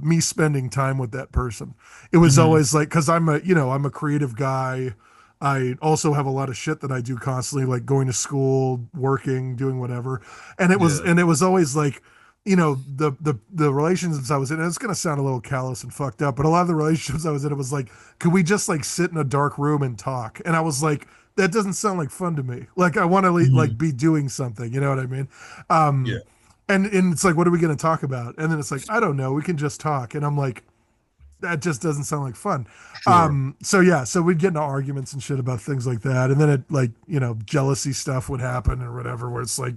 me spending time with that person. It was Mhm. always like, because I'm a creative guy. I also have a lot of shit that I do constantly, like going to school, working, doing whatever. Yeah. And it was always like, the relationships I was in, and it's gonna sound a little callous and fucked up, but a lot of the relationships I was in, it was like, could we just like sit in a dark room and talk? And I was like, that doesn't sound like fun to me. Like I want to like Mhm. be doing something. You know what I mean? Yeah. Um, and it's like, what are we going to talk about? And then it's like, I don't know. We can just talk. And I'm like, that just doesn't sound like fun. Sure. So yeah, so we'd get into arguments and shit about things like that, and then it like jealousy stuff would happen or whatever, where it's like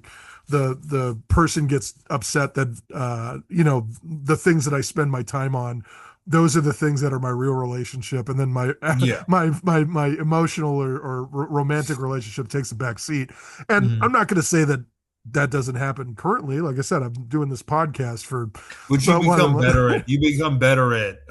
the person gets upset that the things that I spend my time on. Those are the things that are my real relationship, and then my Yeah. my emotional or romantic relationship takes a back seat. And I'm Mhm. not going to say that that doesn't happen currently. Like I said, I'm doing this podcast for But about what you become better at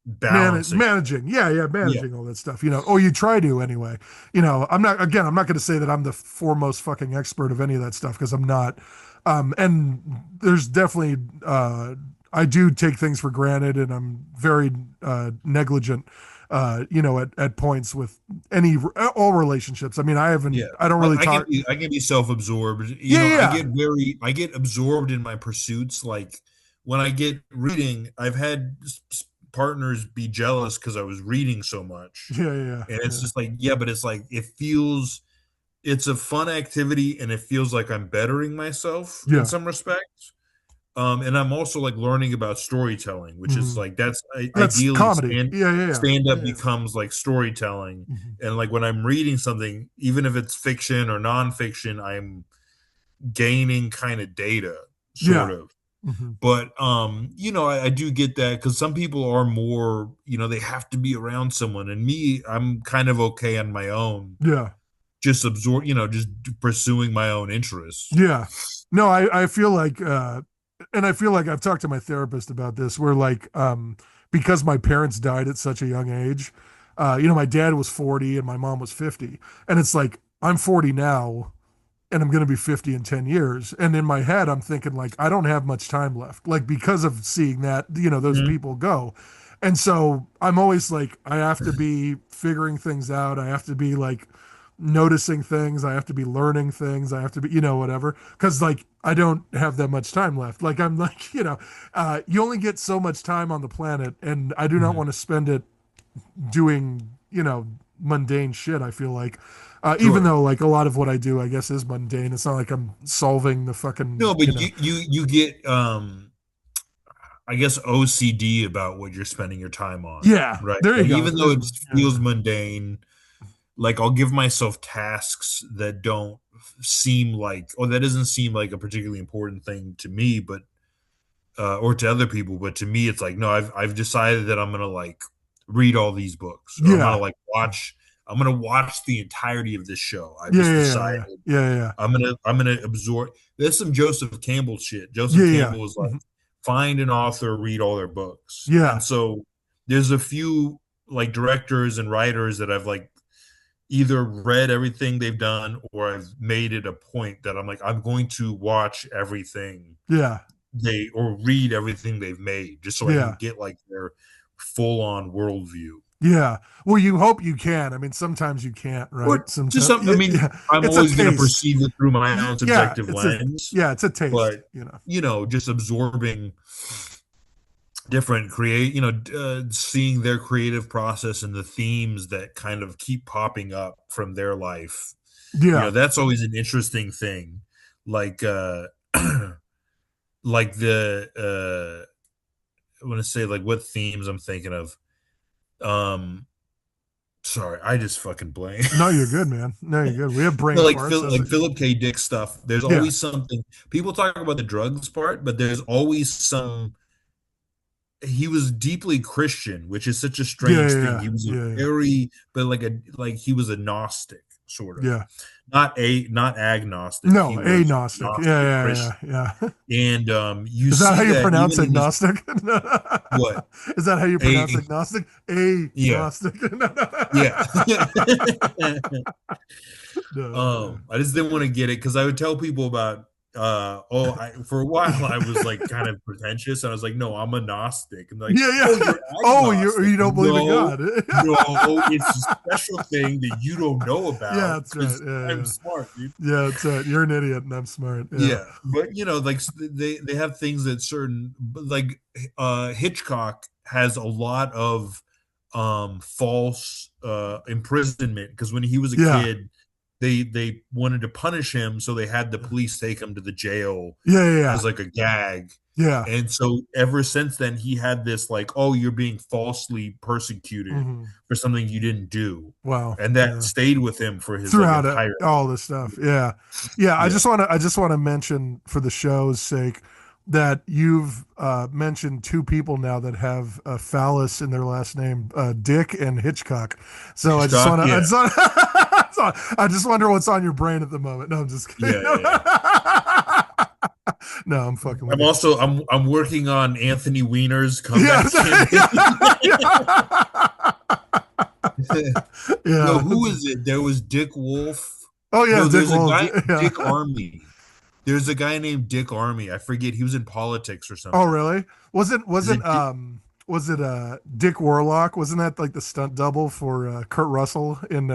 balancing. managing, yeah, Yeah. managing all that stuff, or you try to anyway. I'm not going to say that I'm the foremost fucking expert of any of that stuff because I'm not. And there's definitely I do take things for granted, and I'm very negligent, at points with all relationships. I mean, Yeah. I don't really talk. I can be self-absorbed. Yeah, yeah, I get absorbed in my pursuits. Like when I get reading, I've had partners be jealous because I was reading so much. yeah, yeah, And it's yeah, just like, yeah, but it's like it's a fun activity and it feels like I'm bettering myself in yeah. some respects. And I'm also like learning about storytelling, which is Hmm. like that's That's ideally comedy. Yeah, yeah, yeah, stand up yeah, yeah. becomes like storytelling. Hmm. And like when I'm reading something, even if it's fiction or nonfiction, I'm gaining kind of data, sort Yeah. of. Hmm. But I do get that because some people are more, they have to be around someone, and me, I'm kind of okay on my own, Yeah. just just pursuing my own interests. Yeah. No, I feel like and I feel like I've talked to my therapist about this where like because my parents died at such a young age, my dad was 40 and my mom was 50. And it's like I'm 40 now and I'm going to be 50 in 10 years. And in my head I'm thinking like I don't have much time left. Like because of seeing that, those Mhm. people go. And so I'm always like I have to be figuring things out. I have to be like noticing things. I have to be learning things. I have to be, whatever. Cause like I don't have that much time left. Like I'm like, you only get so much time on the planet, and I do not Mhm. want to spend it doing, mundane shit. I feel like, even Sure. though like a lot of what I do, I guess, is mundane. It's not like I'm solving the fucking, No, but you get I guess OCD about what you're spending your time on, Yeah, right? there you Like go. even though it Yeah, feels yeah, mundane, like I'll give myself tasks that don't seem like, oh, that doesn't seem like a particularly important thing to me, but or to other people, but to me, it's like, no, I've decided that I'm gonna like read all these books, or yeah, I'm gonna watch the entirety of this show. I've yeah, just yeah, decided yeah, yeah, yeah, I'm gonna absorb. There's some Joseph Campbell shit. yeah, Joseph yeah, Campbell was like, mhm, find an author, read all their books, and yeah, so there's a few like directors and writers that I've like either read everything they've done or I've made it a point that I'm like, I'm going to watch everything yeah, they or read everything they've made just so I can yeah. get like their full on worldview. Yeah. Well, you hope you can. I mean, sometimes you can't, right? Or just Sometimes, some, I mean, yeah. I'm It's a always going to taste. perceive it through my own Yeah, subjective lens, it's a taste. but just absorbing different seeing their creative process and the themes that kind of keep popping up from their life. Yeah, That's always an interesting thing. Like like the I want to say like what themes I'm thinking of. Um, sorry, I just fucking blank. No, you're good, man. No, you're good. We have brain No, like farts. That's like okay. Philip K. Dick stuff. There's Yeah. always something. People talk about the drugs part, but there's always some. He was deeply Christian, which is such a Yeah, strange thing. yeah, He was a yeah, yeah, very, but like he was a Gnostic, sort of, yeah. not agnostic. He No, was agnostic. Yeah, Gnostic yeah, Christian, yeah, yeah. and you Is that how see you that pronounce even in his agnostic? what Is that how you pronounce a agnostic? yeah Agnostic. yeah. No, yeah. I just didn't want to get it because I would tell people about for a while I was like kind of pretentious and I was like, no, I'm a Gnostic. And they're like, Yeah, oh, yeah. you're Oh, agnostic. you don't believe in No, God. no, it's a special thing that you don't know Yeah, about that's right. because Yeah, I'm yeah. smart, dude. Yeah, that's right. You're an idiot and I'm smart. Yeah. Yeah, but like they have things that certain like Hitchcock has a lot of false imprisonment because when he was a Yeah. kid they wanted to punish him, so they had the police take him to the jail Yeah, yeah, yeah. as like a gag. Yeah. And so ever since then, he had this like, oh, you're being falsely persecuted Hmm. for something you didn't do, Wow. and that Yeah. stayed with him for his like Throughout it, entire all this stuff. Yeah. Yeah. yeah. I just want to mention for the show's sake that you've mentioned two people now that have phallus in their last name, Dick and Hitchcock. So Hitchcock, I yeah, just want I just wonder what's on your brain at the moment. No, I'm just kidding. yeah, yeah, yeah. No, I'm fucking with I'm you. also I'm working on Anthony Weiner's Yeah. comeback campaign. No, Yeah. who is it? There was Dick Wolf. Oh yeah, No, Dick there's a Wolf. guy, Dick Yeah. Army. There's a guy named Dick Army. I forget. He was in politics or Oh, something. really? Is it Was it Dick Warlock? Wasn't that like the stunt double for Kurt Russell in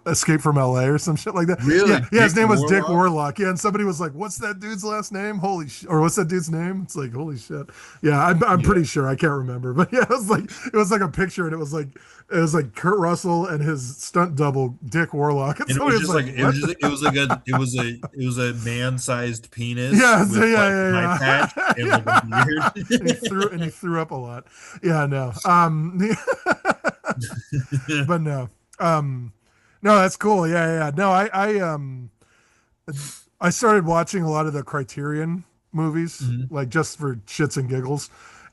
Escape from LA or some shit like that? Yeah, really yeah. His Dick name was Dick Warlock? Warlock. Yeah, and somebody was like, "What's that dude's last name? Holy sh!" Or what's that dude's name? It's like, holy shit. Yeah, I'm Yeah. pretty sure. I can't remember, but yeah, it was like a picture, and it was like Kurt Russell and his stunt double Dick Warlock, and And it somebody was was just like, like "What?" it was a man-sized penis Yeah, so with like an eye yeah, patch yeah, and like a yeah. And beard. he threw up a lot. Yeah, no. But no. No, that's cool. Yeah, yeah. No, I started watching a lot of the Criterion movies, Mhm. like just for shits and giggles.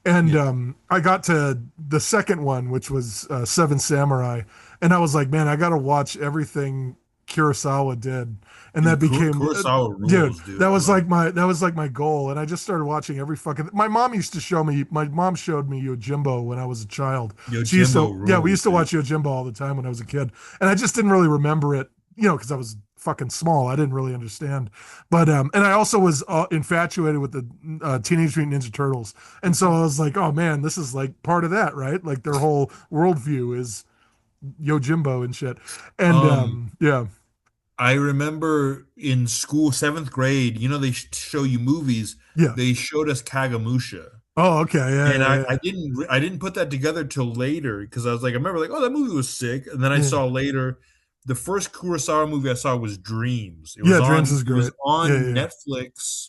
And Yeah. I got to the second one, which was Seven Samurai, and I was like, man, I got to watch everything Kurosawa did, and that Dude, became, Kurosawa dude, rules, dude. I'm like, that was like my goal, and I just started watching every fucking. My mom used to show me. My mom showed me Yojimbo when I was a child. yo, She used Jimbo to, yeah, we rules, used to dude. watch Yojimbo all the time when I was a kid, and I just didn't really remember it, because I was fucking small. I didn't really understand. But and I also was infatuated with the Teenage Mutant Ninja Turtles, and so I was like, oh man, this is like part of that, right? Like their whole worldview is Yojimbo and shit. And Um, yeah, I remember in school, seventh grade, they show you movies. yeah. They showed us Kagamusha. Oh, okay, yeah, And yeah, I didn't put that together till later because I was like, I remember like, oh, that movie was sick. And then I yeah, saw later the first Kurosawa movie I saw was Dreams. yeah. Dreams is It was great. Yeah, on yeah, Netflix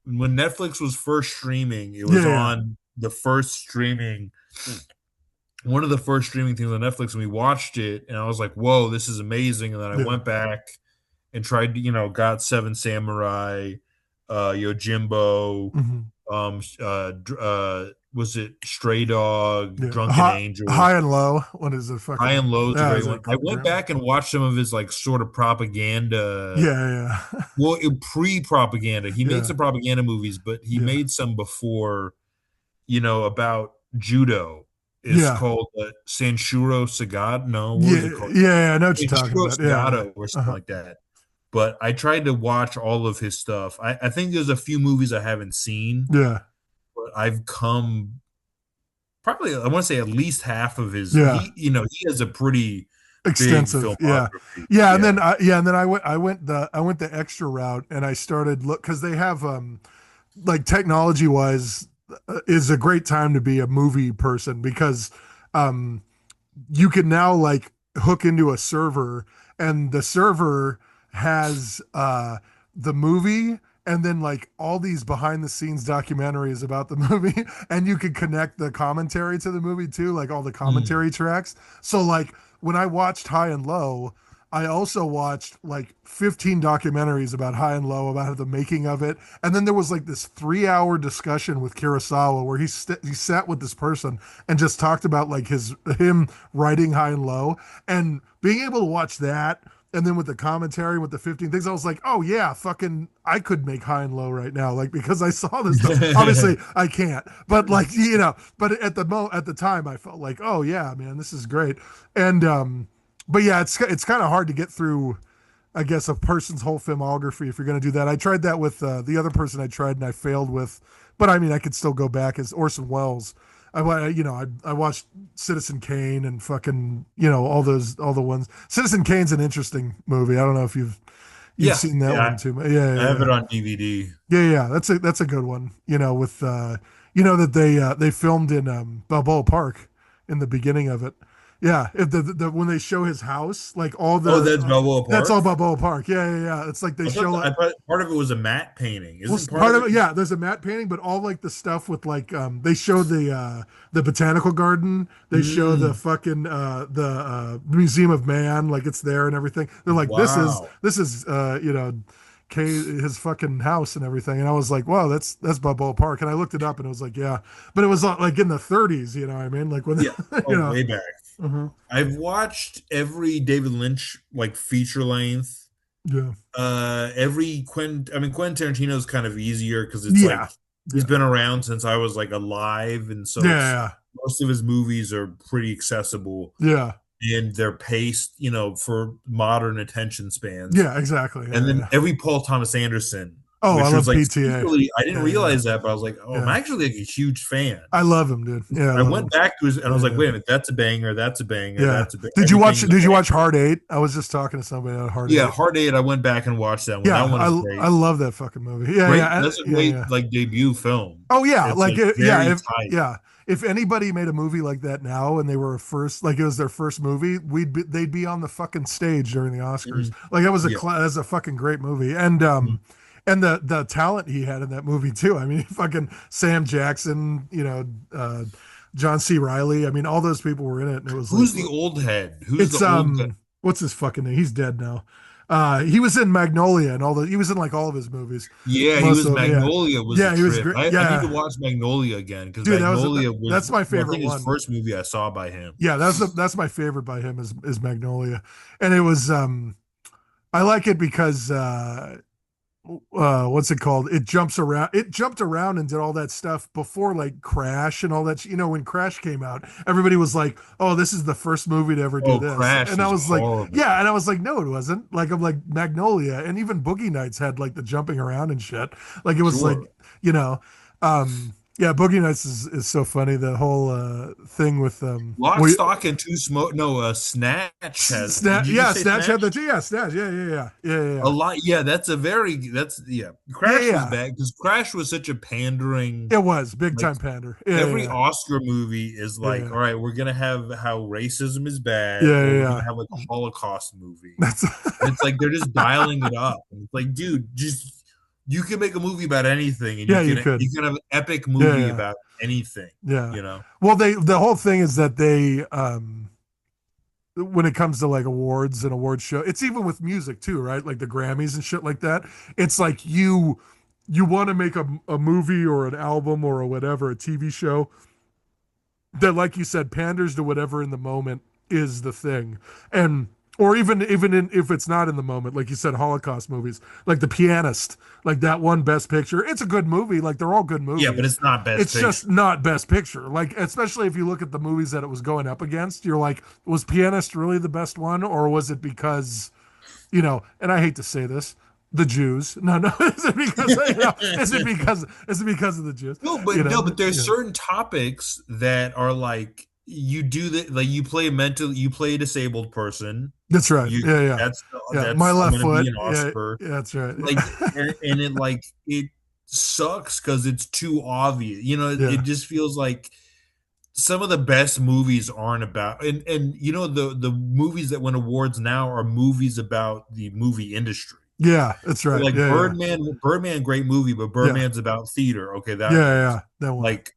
when Netflix was first streaming. It yeah, was yeah. on the first streaming one of the first streaming things on Netflix, and we watched it, and I was like, "Whoa, this is amazing!" And then I Yeah. went back and tried to, got Seven Samurai, Yojimbo, Hmm. was it Stray Dog, Yeah. Drunken Angel, High and low. What is it? High Fucking and Low is a yeah. great Is one. that I went back and watched some of his like sort of propaganda. Yeah, yeah, Well, pre-propaganda, he made yeah, some propaganda movies, but he yeah, made some before, about judo. It's yeah, called Sanshuro Sagado. No, what was yeah, it called? yeah. I know what you're talking Sanshuro about. Yeah. Sagado or something Uh-huh. like that. But I tried to watch all of his stuff. I think there's a few movies I haven't seen, Yeah, but I've come probably I want to say at least half of his. yeah. He has a pretty big Extensive. Yeah, filmography. yeah. Yeah. And then I went the extra route, and I started look because they have like technology wise is a great time to be a movie person because um you can now like hook into a server and the server has the movie and then like all these behind the scenes documentaries about the movie, and you could connect the commentary to the movie too, like all the Mm. commentary tracks. So like when I watched High and Low, I also watched like 15 documentaries about High and Low, about the making of it. And then there was like this 3 hour discussion with Kurosawa where he sat with this person and just talked about like him writing High and Low, and being able to watch that. And then with the commentary, with the 15 things, I was like, oh yeah, fucking, I could make High and Low right now. Like, because I saw this stuff. Obviously, I can't, but like, but at the time, I felt like, oh yeah, man, this is great. And, but yeah, it's kind of hard to get through, I guess, a person's whole filmography if you're going to do that. I tried that with the other person I tried and I failed with, but I mean, I could still go back as Orson Welles. I watched Citizen Kane and fucking, all the ones. Citizen Kane's an interesting movie. I don't know if you've Yeah, seen that yeah, one too. Yeah, I yeah, have yeah. it on DVD. Yeah, yeah, that's a good one. With that they filmed in Balboa Park in the beginning of it. Yeah, if when they show his house, like all Oh, that's Balboa that's all Park. Balboa Park. Yeah, yeah, yeah. It's like they show like, I thought part of it was a matte painting. well, Isn't part part of of it? it, yeah. There's a matte painting, but all like the stuff with like they show the botanical garden. They show the Mm, fucking the Museum of Man, like it's there and everything. They're like, wow. this is his fucking house and everything. And I was like, wow, that's Balboa Park. And I looked it up and it was like, yeah, but it was like in the 30s. You know what I mean? Like when Yeah. you Oh, know. way back. Uh-huh. I've watched every David Lynch like feature length. Yeah, Every Quentin. I mean, Quentin Tarantino's kind of easier because it's yeah, like he's yeah, been around since I was like alive, and so it's yeah, most of his movies are pretty accessible yeah, and they're paced, for modern attention spans. yeah, exactly. And Yeah, then yeah. every Paul Thomas Anderson, Oh, I which was love like PTA. secretly, I didn't Yeah, yeah, realize that, but I was like, oh, I'm yeah. actually like a huge fan. I love him, dude. Yeah, I I love went him. back to his, and I was like, Yeah, wait a minute, that's a banger, that's a banger, yeah. that's a banger. Did you watch? Everything's a Did you watch banger. Hard Eight? I was just talking to somebody about Hard Yeah, Eight. Hard Eight. I went back and watched that one. That Yeah, one is I great. love that fucking movie. Yeah, Great. yeah, That's a yeah, great yeah. like debut film. Oh yeah, It's like yeah, very tight. yeah, if anybody made a movie like that now and they were a first, like it was their first movie, they'd be on the fucking stage during the Oscars. Mhm. Like Yeah. that's a fucking great movie, and Mhm. the talent he had in that movie too. I mean, fucking Sam Jackson, John C. Riley. I mean, all those people were in it, and it was like, Who's the old head? Who's the it's old guy? what's his fucking name? He's dead now. He was in Magnolia and he was in like all of his movies. Yeah, he Most was of them, yeah. Magnolia was a Yeah, he was trip. great. I need to Yeah. watch Magnolia again because Dude, Magnolia that's was, my well, I favorite think his one. first movie I saw by him. Yeah, that's my favorite by him is Magnolia. And it was I like it because what's it called? It jumped around and did all that stuff before like Crash and all that. When Crash came out, everybody was like, "Oh, this is the first movie to ever do Oh, this." Crash And I is was like, horrible. "Yeah," and I was like, "No, it wasn't." Like I'm like Magnolia and even Boogie Nights had like the jumping around and shit. Like it was like, Sure. you know, yeah, Boogie Nights is so funny. The whole thing with Lock, Stock, and Two Smoke. No, Snatch has. Did Snatch, you just yeah, say Snatch had Snatch? the yeah, Snatch, yeah, yeah, yeah, yeah, yeah, A yeah. lot. Yeah, that's yeah. Yeah, Crash was yeah. bad because Crash was such a pandering. It was big Like time pander. Yeah, every yeah, Oscar movie is like, yeah, all right, we're gonna have how racism is yeah, bad, yeah, or yeah, we're yeah. gonna have like a Holocaust movie. That's And it's like they're just dialing it up. And it's like, dude, just you can make a movie about anything, and yeah, you could. you can have an epic Yeah, movie yeah, about anything. yeah. You know? Well, the whole thing is that they when it comes to like awards and award show, it's even with music too, right? Like the Grammys and shit like that. It's like you want to make a movie or an album or a whatever, a TV show that, like you said, panders to whatever in the moment is the thing. And or if it's not in the moment, like you said, Holocaust movies, like The Pianist, like that one Best Picture. It's a good movie. Like they're all good Yeah, but movies. it's not Best It's Picture. just not Best Picture. Like especially if you look at the movies that it was going up against, you're like, was Pianist really the best one, or was it because And I hate to say this, the Jews? No, no. Is it because is it because of the Jews? No, but there's Yeah. certain topics that are like you do that, like you play a disabled person. That's right. You Yeah, yeah. that's Yeah, my that's left gonna be foot. an Yeah, Oscar. yeah, that's right. Like and it like it sucks because it's too obvious. Yeah, It just feels like some of the best movies aren't about and the movies that win awards now are movies about the movie industry. Yeah, that's So right. like Yeah, yeah, Birdman, great movie, but yeah, Birdman's about theater. Okay, yeah, that yeah, works. yeah. That one. Like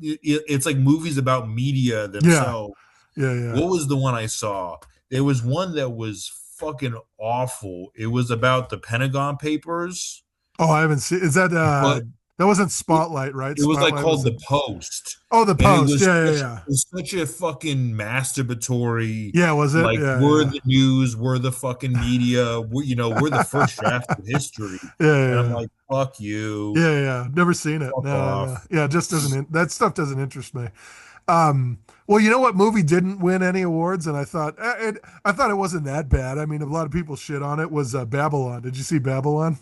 it's like movies about media Yeah, themselves. yeah, yeah. What was the one I saw? There was one that was fucking awful. It was about the Pentagon Papers, Oh, I haven't seen. Is that but that wasn't it, Spotlight, right? it was like Spotlight was called a. The Post, Oh, the and Post. Yeah, yeah, yeah. it was such a fucking masturbatory. Yeah, was it? Like we're Yeah, the news, we're the fucking media, we're the first draft of history, yeah, yeah, and I'm yeah. like, fuck you, Yeah, yeah. Never seen it. fuck No, no. off. Yeah, it just doesn't. That stuff doesn't interest me. Well, you know what movie didn't win any awards, and I thought it wasn't that bad. I mean, a lot of people shit on it. Was Babylon? Did you see Babylon?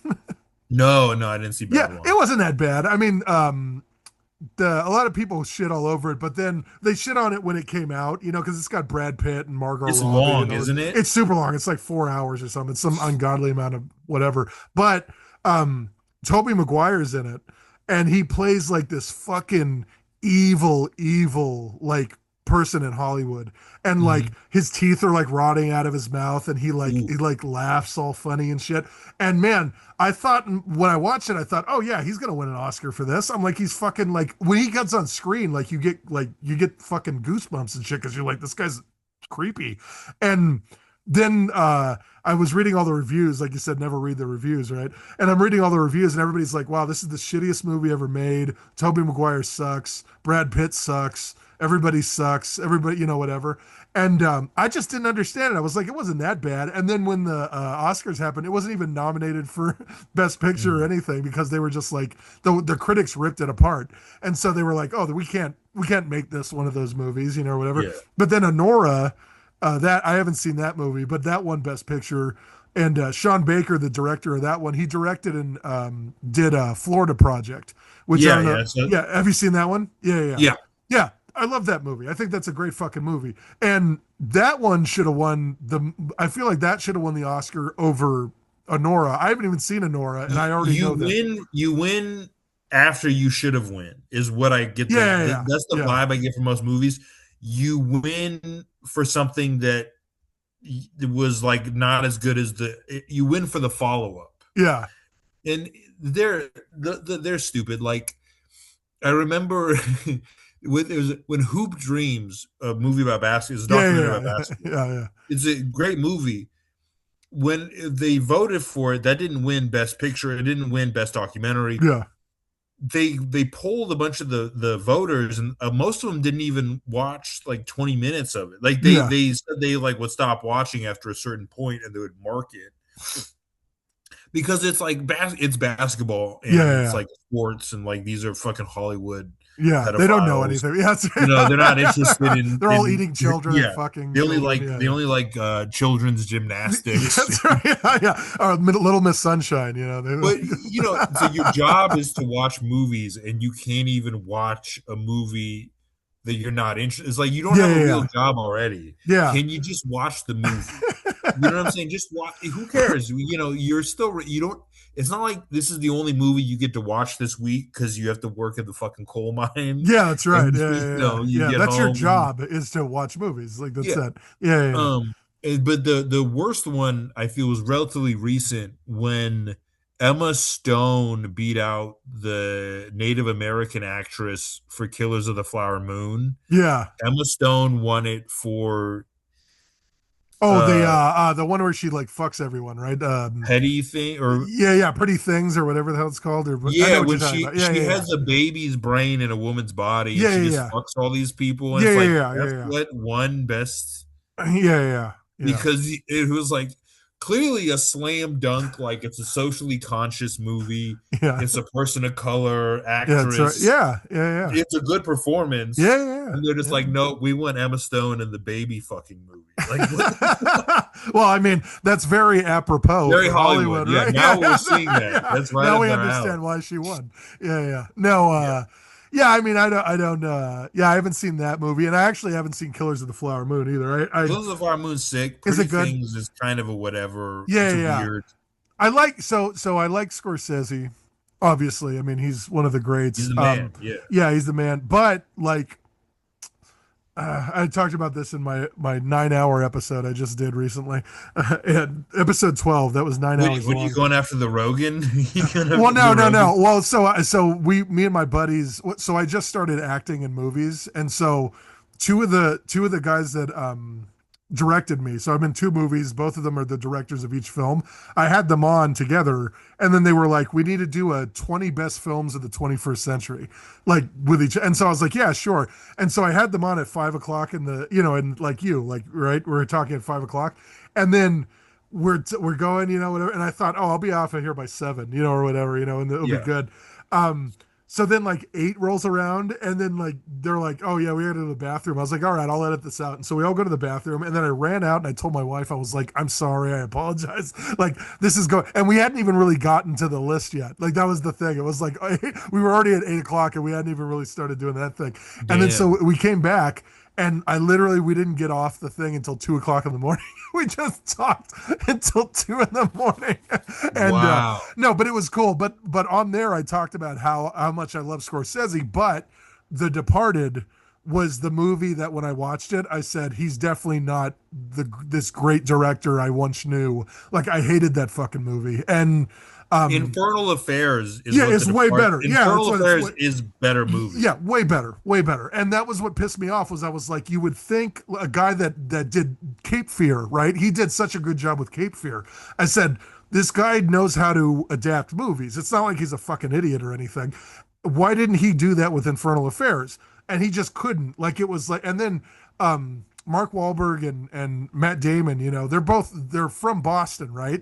No, no, I didn't see Yeah, it Babylon. wasn't that bad. I mean, a lot of people shit all over it, but then they shit on it when it came out, because it's got Brad Pitt and Margot It's Robbie, long, isn't it? it's super long. It's like 4 hours or something. It's some ungodly amount of whatever. But Tobey Maguire's in it, and he plays like this fucking evil like person in Hollywood, and like Hmm. his teeth are like rotting out of his mouth, and he Ooh, like laughs all funny and shit. And man, I thought when I watched it, I thought, oh yeah, he's gonna win an Oscar for this. I'm like, he's fucking like when he gets on screen, like you get fucking goosebumps and shit because you're like, this guy's creepy. And then I was reading all the reviews, like you said, never read the reviews, right? And I'm reading all the reviews, and everybody's like, wow, this is the shittiest movie ever made. Tobey Maguire sucks. Brad Pitt sucks. Everybody sucks. Everybody, whatever. And I just didn't understand it. I was like, it wasn't that bad. And then when the Oscars happened, it wasn't even nominated for Best Picture or mm, anything because they were just like the critics ripped it apart, and so they were like, oh, we can't make this one of those movies, or whatever. yeah, But then Honora, that I haven't seen that movie, but that won Best Picture. And Sean Baker, the director of that one, he directed and did Florida Project, which I yeah, don't know. yeah. So Yeah, have you seen that one? Yeah, yeah, yeah. yeah, Yeah, I love that movie. I think that's a great fucking movie. And that one should have won the. I feel like that should have won the Oscar over Honora. I haven't even seen Honora, and I already know that. you win after you should have win is what I get. Yeah, yeah, That's the yeah, vibe I get from most movies. You win for something that it was like not as good as you win for the follow up, yeah, and they're stupid. Like I remember with it was when Hoop Dreams, a movie about basketball, is a yeah, documentary yeah, about yeah, basketball. yeah, yeah, It's a great movie. When they voted for it, that didn't win Best Picture. It didn't win Best Documentary. yeah, They polled a bunch of the voters, and most of them didn't even watch like 20 minutes of it. Like yeah, they said they like would stop watching after a certain point, and they would mark it because it's like it's basketball yeah, and it's yeah. like sports, and like these are fucking Hollywood Yeah, they don't know pedophiles. anything. Yeah, that's They're not interested in they're all eating children and yeah. fucking They only children. like Yeah, they yeah. only like children's Yeah, gymnastics. that's right. Yeah, yeah. Or Little Miss Sunshine. They But like. so your job is to watch movies, and you can't even watch a movie that you're not interested. It's like you don't Yeah, have a real yeah, job already. yeah, Can you just watch the movie? You know what I'm saying? Just watch. Who cares? You're still you don't. It's not like this is the only movie you get to watch this week because you have to work at the fucking coal mine, yeah. That's right. and Yeah, yeah, yeah. you Yeah, get that's your home and job is to watch movies. Like that's yeah. it. Yeah, yeah, yeah. But the worst one I feel was relatively recent when Emma Stone beat out the Native American actress for Killers of the Flower Moon. Yeah. Emma Stone won it for Oh, uh the one where she like fucks everyone, right? petty thing or Yeah, yeah, Pretty Things or whatever the hell it's called. Or I yeah, know what you're when talking about. Yeah, she yeah, yeah, has a baby's brain in a woman's body and yeah, she yeah, just yeah, fucks all these people and yeah, it's yeah, like yeah, that's yeah, what won best yeah, yeah, yeah, yeah, because it was like clearly a slam dunk. Like it's a socially conscious movie. yeah, It's a person of color yeah. It's right. actress. Yeah, yeah, It's a good yeah, performance. yeah, And they're just yeah, like, no, we want Emma Stone in the baby fucking movie. Like, what? yeah. Well, I mean, that's very apropos Very for Hollywood. Hollywood, Yeah, right? now Yeah, we're seeing yeah, that. yeah. That's right Now up we their alley. understand why she won. Yeah, yeah. No, Yeah. yeah. I mean, I don't. Yeah, I haven't seen that movie, and I actually haven't seen Killers of the Flower Moon either. I Killers of Our Moon's sick. is Pretty it good? Things is kind of a whatever. Yeah, It's a yeah, yeah. weird. So I like Scorsese. Obviously, I mean he's one of the He's greats. the man. Yeah. Yeah, he's the man. But like, I talked about this in my 9 hour episode I just did recently. And episode 12, that was 9 hours What are you long. going after the Rogan? You going Well, after no, the no, Rogan? no. Well, so me and my buddies. So I just started acting in movies, and so two of the guys that directed me. So I'm in two movies. Both of them are the directors of each film. I had them on together, and then they were like, "We need to do a 20 best films of the 21st century, like with each." And so I was like, "Yeah, sure." And so I had them on at 5 o'clock in the, and like right, we are talking at 5 o'clock, and then we're going, whatever. And I thought, oh, I'll be off of here by 7, or whatever, and it'll be Yeah, good. So then like 8 rolls around, and then like they're like, oh yeah, we gotta go to the bathroom. I was like, all right, I'll edit this out. And so we all go to the bathroom, and then I ran out and I told my wife, I was like, I'm sorry, I apologize. Like this is going, and we hadn't even really gotten to the list yet. Like that was the thing. It was like we were already at 8 o'clock, and we hadn't even really started doing that thing. And then damn. so we came back, and we didn't get off the thing until 2 o'clock in the morning. We just talked until 2 in the morning. And Wow. no, but it was cool. But on there I talked about how much I love Scorsese, but The Departed was the movie that when I watched it, I said he's definitely not this great director I once knew. Like I hated that fucking movie. And um Infernal Affairs is yeah, what the it's way depart. better. Yeah, that's Infernal what it's Affairs way, is better movie. yeah, way better, way better. And that was what pissed me off was I was like, you would think a guy that did Cape Fear, right? He did such a good job with Cape Fear. I said, this guy knows how to adapt movies. It's not like he's a fucking idiot or anything. Why didn't he do that with Infernal Affairs? And he just couldn't. Like it was like, and then Mark Wahlberg and Matt Damon, they're from Boston, right?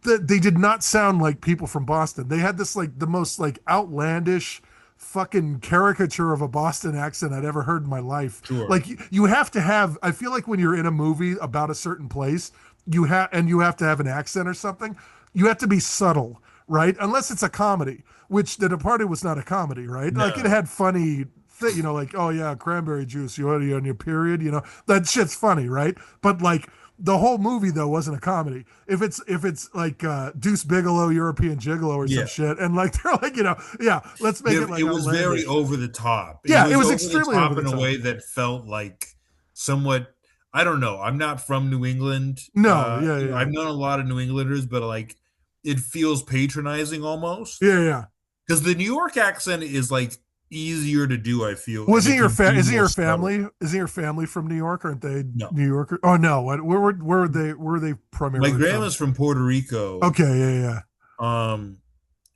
They did not sound like people from Boston. They had this like the most like outlandish fucking caricature of a Boston accent I'd ever heard in my life. Sure. Like you have to have, I feel like when you're in a movie about a certain place, you have to have an accent or something. You have to be subtle, right? Unless it's a comedy, which The Departed was not a comedy, right? Like it No. had funny like, oh yeah, cranberry juice, you already on your period, that shit's funny, right? But like the whole movie though wasn't a comedy. If it's like Deuce Bigelow, European Gigolo or some Yeah. shit, and like they're like, yeah, let's make it It like was very outlandish. over the top. It Yeah, it was was over the extremely over top the in a top. way that felt like somewhat. I don't know. I'm not from New England. No, yeah, I've yeah, known a lot of New Englanders, but like it feels patronizing almost yeah, yeah. because the New York accent is like easier to do. I feel, and Wasn't it your can be isn't more your subtle. family isn't your family from New York? Aren't they No, New Yorker? Oh no, where were they my primarily from? grandma's from Puerto Rico. Okay, yeah, yeah. Um,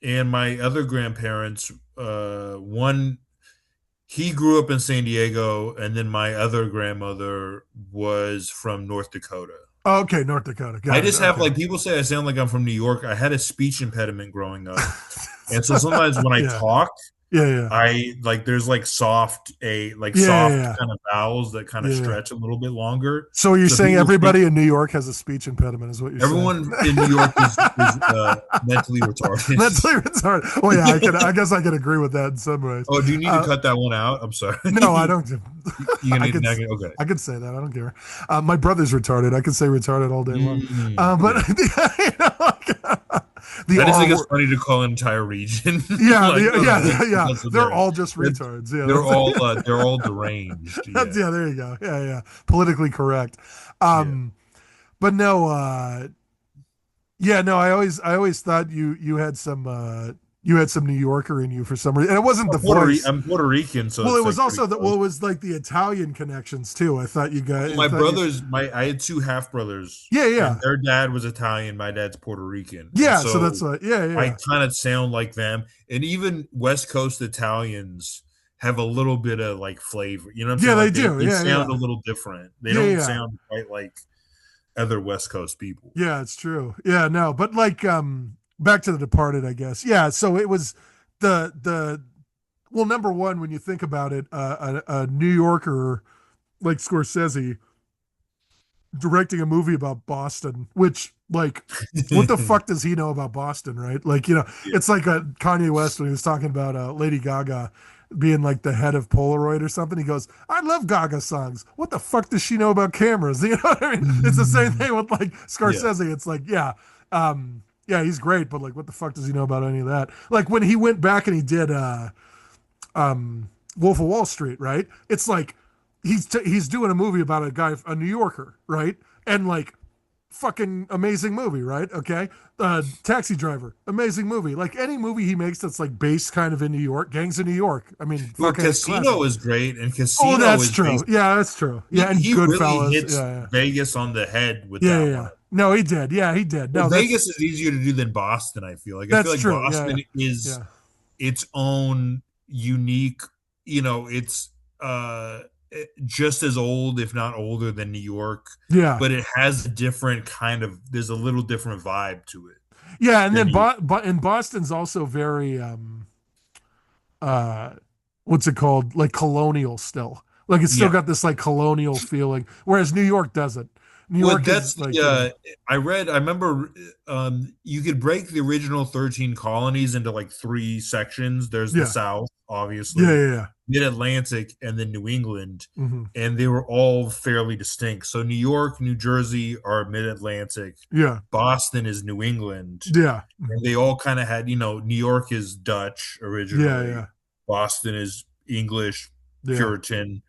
and my other grandparents, one he grew up in San Diego, and then my other grandmother was from North Dakota. Oh, okay, North Dakota. I Got it. just have Okay. like people say I sound like I'm from New York. I had a speech impediment growing up, and so sometimes when I Yeah, talk, yeah, yeah, I like there's like yeah, soft yeah, kind of vowels that kind of yeah, yeah. stretch a little bit longer. So you're So saying people think everybody in New York has a speech impediment, is what you're saying? everyone in New York is mentally retarded. Mentally retarded. Oh yeah, I guess I can agree with that in some ways. Oh, do you need to Uh, cut that one out? I'm sorry. no, I don't. You I need could okay. I could say that. I don't care. My brother's retarded. I could say retarded all day long. But Yeah. the I just think R it's word. funny to call an entire region Yeah, like yeah, yeah. because of They're their all just retards. Yeah, they're all deranged. that's Yeah. yeah. There you go. Yeah, yeah. Politically correct. Yeah. Um, but no. Yeah, no. I always thought you had some New Yorker in you for some reason, and it wasn't the voice. I'm Puerto Rican, so Well, it it's was like pretty also that. Well, close. it was like the Italian connections too. I thought you got. Well, I my thought you. brothers, my I had two half brothers, Yeah, and yeah, their dad was Italian. My dad's Puerto Rican, and yeah. So that's so what. Yeah, I yeah, kind of sound like them. And even West Coast Italians have a little bit of like flavor. You know what I'm yeah. saying? They Like do. they Yeah, sound a yeah, little different. They yeah, don't yeah. sound quite like other West Coast people. Yeah, it's true. Yeah, no, but like back to The Departed, I guess. Yeah, so it was the well, number one when you think about it, a New Yorker like Scorsese directing a movie about Boston, which like what the fuck does he know about Boston, right? Like, Yeah. it's like Kanye West when he was talking about Lady Gaga being like the head of Polaroid or something. He goes, I love Gaga songs. What the fuck does she know about cameras? You know what I mean? It's the same thing with like Yeah. Scorsese. It's like, yeah, he's great, but like what the fuck does he know about any of that? Like when he went back and he did Wolf of Wall Street, right? It's like he's doing a movie about a guy, a New Yorker, right? And like fucking amazing movie, right? Okay. Taxi Driver, amazing movie. Like any movie he makes that's like based kind of in New York, Gangs of New York. I mean, Well, fucking classic. Casino is great, and Oh, Casino that's is true. based. Yeah, that's true. Yeah, and He really Goodfellas. hits Yeah, Vegas on the head with yeah, yeah, that yeah. one. No, he did. Yeah, he did. Well, No, Vegas is easier to do than Boston, I feel like. I feel that's like true. Yeah, Boston is yeah, its own unique, it's uh just as old, if not older than New York, yeah, but it has a different kind of there's a little different vibe to it yeah. And than then New York. and Boston's also very uh what's it called? Like colonial still. Like it's still Yeah. got this like colonial feeling, whereas New York doesn't. New Well, York that's is like, you know, I remember you could break the original 13 colonies into like three sections. There's the yeah, South, yeah, obviously, yeah, yeah. Mid-Atlantic, and then New England, Hmm. and they were all fairly distinct. So New York, New Jersey are Mid-Atlantic, Yeah, Boston is New England, yeah, and mhm. they all kind of had, New York is Dutch Yeah, originally, yeah, Boston is English, yeah. Puritan.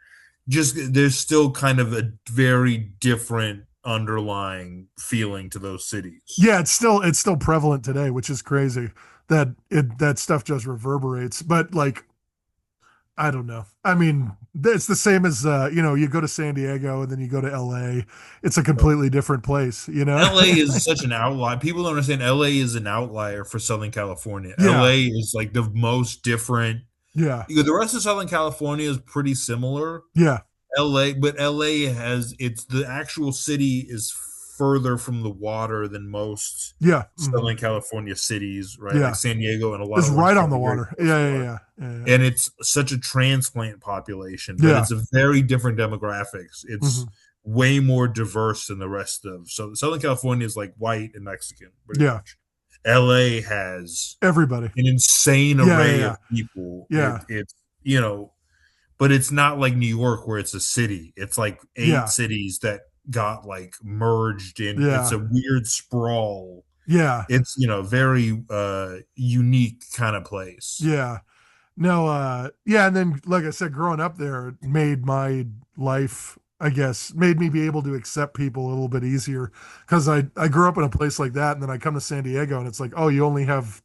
Just there's still kind of a very different underlying feeling to those cities. Yeah, it's still prevalent today, which is crazy that that stuff just reverberates. But like, I don't know. I mean, it's the same as you go to San Diego and then you go to LA. It's a completely different place, you know? LA is such an outlier. People don't understand LA is an outlier for Southern California. Yeah, LA is like the most different. yeah, The rest of Southern California is pretty similar. yeah, But LA has it's the actual city is further from the water than most yeah, Southern California cities, right? Like yeah. San Diego and a lot It's of Orange right on the County, very water. close to Yeah, the yeah, water. yeah, yeah, yeah. And it's such a transplant population, but Yeah. it's a very different demographics. It's Hmm. way more diverse than the rest of. So Southern California is like white and Mexican, pretty Yeah. much. LA has Everybody. an insane Yeah, yeah, array yeah, of people. yeah, It's but it's not like New York where it's a city. It's like eight yeah, cities that got like merged in. It's yeah, a weird sprawl. yeah, It's very unique kind of place. yeah. No, yeah, and then like I said, growing up there made my life, I guess, made me be able to accept people a little bit easier because I grew up in a place like that, and then I come to San Diego, and it's like, oh, you only have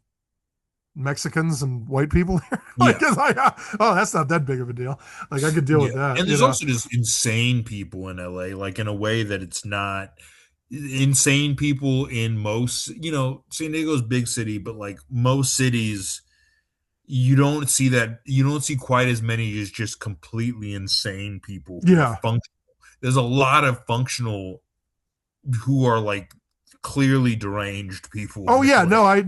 Mexicans and white people here. Like, Yeah. oh, that's not that big of a deal. Like, I could deal Yeah. with that, And you there's know? also just insane people in LA, like in a way that it's not insane people in most, San Diego's a big city, but like most cities, you don't see quite as many as just completely insane people who are Yeah. functional. There's a lot of functional who are like clearly deranged people Oh in yeah, LA.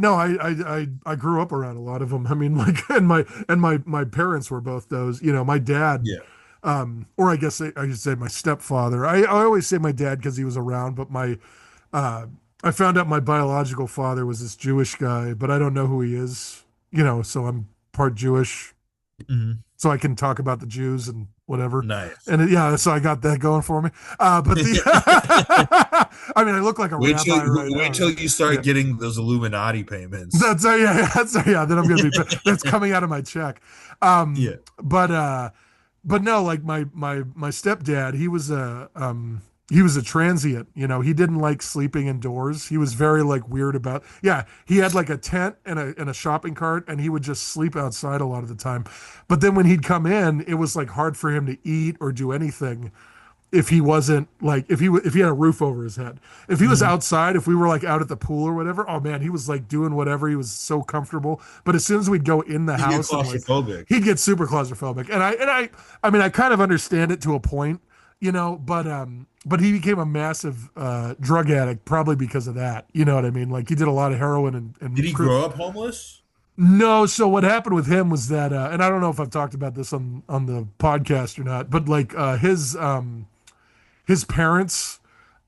I grew up around a lot of them. I mean, like, and my parents were both those. You know, my dad, Yeah. or I guess I should say my stepfather. I always say my dad because he was around, but uh, I found out my biological father was this Jewish guy, but I don't know who he is. You know, so I'm part Jewish, Mhm. so I can talk about the Jews and whatever. Nice. And yeah, so I got that going for me. But the, I mean, I look like a rabbi right Wait now. till Yeah, you start yeah. getting those Illuminati payments. That's yeah, yeah. Then I'm gonna be that's coming out of my check. Yeah. But no, like my stepdad, he was a transient. You know, he didn't like sleeping indoors. He was very like weird about. Yeah, he had like a tent and a shopping cart, and he would just sleep outside a lot of the time. But then when he'd come in, it was like hard for him to eat or do anything if he wasn't like if he had a roof over his head. If he was Mhm. outside, if we were like out at the pool or whatever, oh man, he was like doing whatever. He was so comfortable. But as soon as we'd go in the You get house and like claustrophobic. he'd get super claustrophobic. I mean I kind of understand it to a point, you know, but he became a massive drug addict probably because of that. You know what I mean? Like he did a lot of heroin Did and he grow up homeless? no, so what happened with him was that and I don't know if I've talked about this on the podcast or not, but like his parents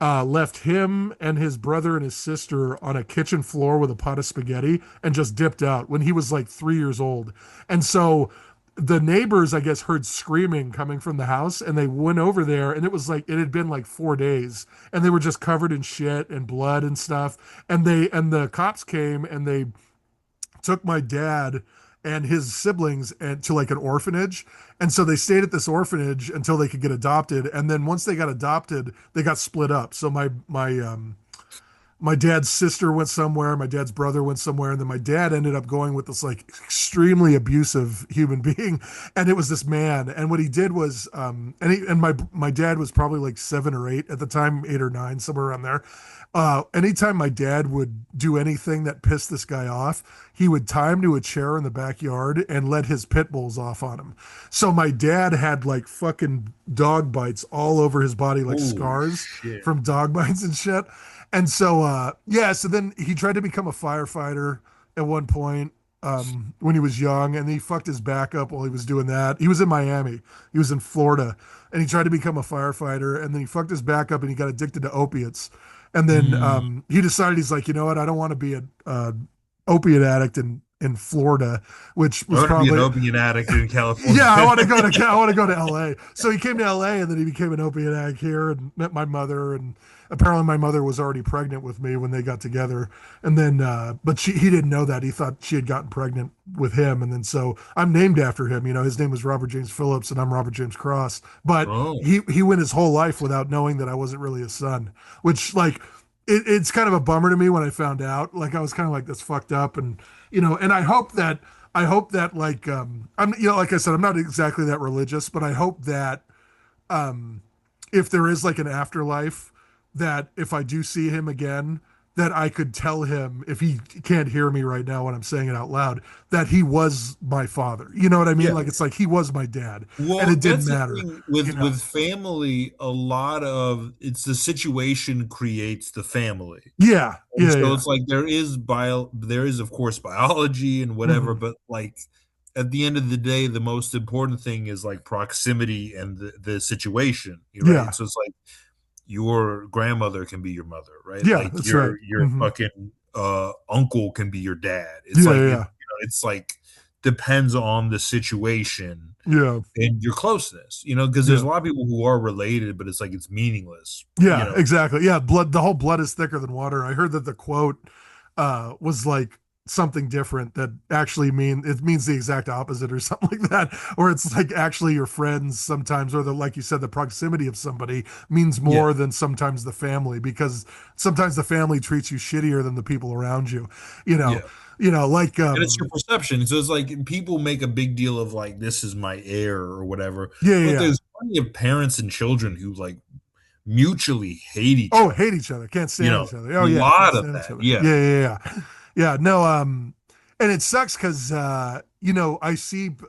left him and his brother and his sister on a kitchen floor with a pot of spaghetti and just dipped out when he was like 3 years old. And so the neighbors, I guess, heard screaming coming from the house and they went over there and it was like it had been like 4 days and they were just covered in shit and blood and stuff. And the cops came and they took my dad and his siblings and to like an orphanage. And so they stayed at this orphanage until they could get adopted. And then once they got adopted, they got split up. So my dad's sister went somewhere, my dad's brother went somewhere, and then my dad ended up going with this like extremely abusive human being, and it was this man. And what he did was, and my dad was probably like 7 or 8 at the time, 8 or 9, somewhere around there. Anytime my dad would do anything that pissed this guy off, he would tie him to a chair in the backyard and let his pit bulls off on him. So my dad had like fucking dog bites all over his body, like Holy scars shit. from dog bites and shit. And so, yeah, so then he tried to become a firefighter at one point when he was young, and he fucked his back up while he was doing that. He was in Miami, he was in Florida, and he tried to become a firefighter, and then he fucked his back up and he got addicted to opiates. And then Mm. he decided, he's like, you know what, I don't want to be an opiate addict in Florida, which I was want to be an probably opiate addict in yeah, California. I want to go to LA. So he came to LA and then he became an opiate addict here and met my mother, and apparently my mother was already pregnant with me when they got together. And then but he didn't know that. He thought she had gotten pregnant with him, and then so I'm named after him. You know, his name was Robert James Phillips and I'm Robert James Cross. But Oh, he went his whole life without knowing that I wasn't really his son, which like it's kind of a bummer to me when I found out. Like I was kind of like, that's fucked up. And and I hope that like I'm like I said, I'm not exactly that religious, but I hope that um if there is like an afterlife, that if I do see him again, that I could tell him, if he can't hear me right now when I'm saying it out loud, that he was my father. You know what I mean? yeah. Like it's like he was my dad and Well, it didn't that's the matter, thing you know. with family. A lot of it's the situation creates the family, Yeah, and yeah, so yeah. it's like there is of course biology and whatever, Hmm. but like at the end of the day, the most important thing is like proximity and the situation. You're right. Yeah. So it's like your grandmother can be your mother, right? Yeah, Like that's right. your Hmm. fucking uncle can be your dad. It's Yeah, like yeah, it's like depends on the situation yeah. and your closeness, because there's Yeah. a lot of people who are related, but it's like it's meaningless, Yeah, exactly. Yeah, the whole blood is thicker than water. I heard that the quote was like something different, that actually it means the exact opposite or something like that. Or it's like actually your friends sometimes, or the like you said, the proximity of somebody means Yeah, more than sometimes the family, because sometimes the family treats you shittier than the people around you. You know, yeah. like And it's your perception. So it's like people make a big deal of like this is my heir or whatever, yeah, yeah, but yeah. there's plenty of parents and children who like mutually hate each Oh, other. hate each other, can't You stand know, each other. a Oh yeah, can't lot of stand each that. other. Yeah, Yeah, yeah, yeah. Yeah, no, and it sucks because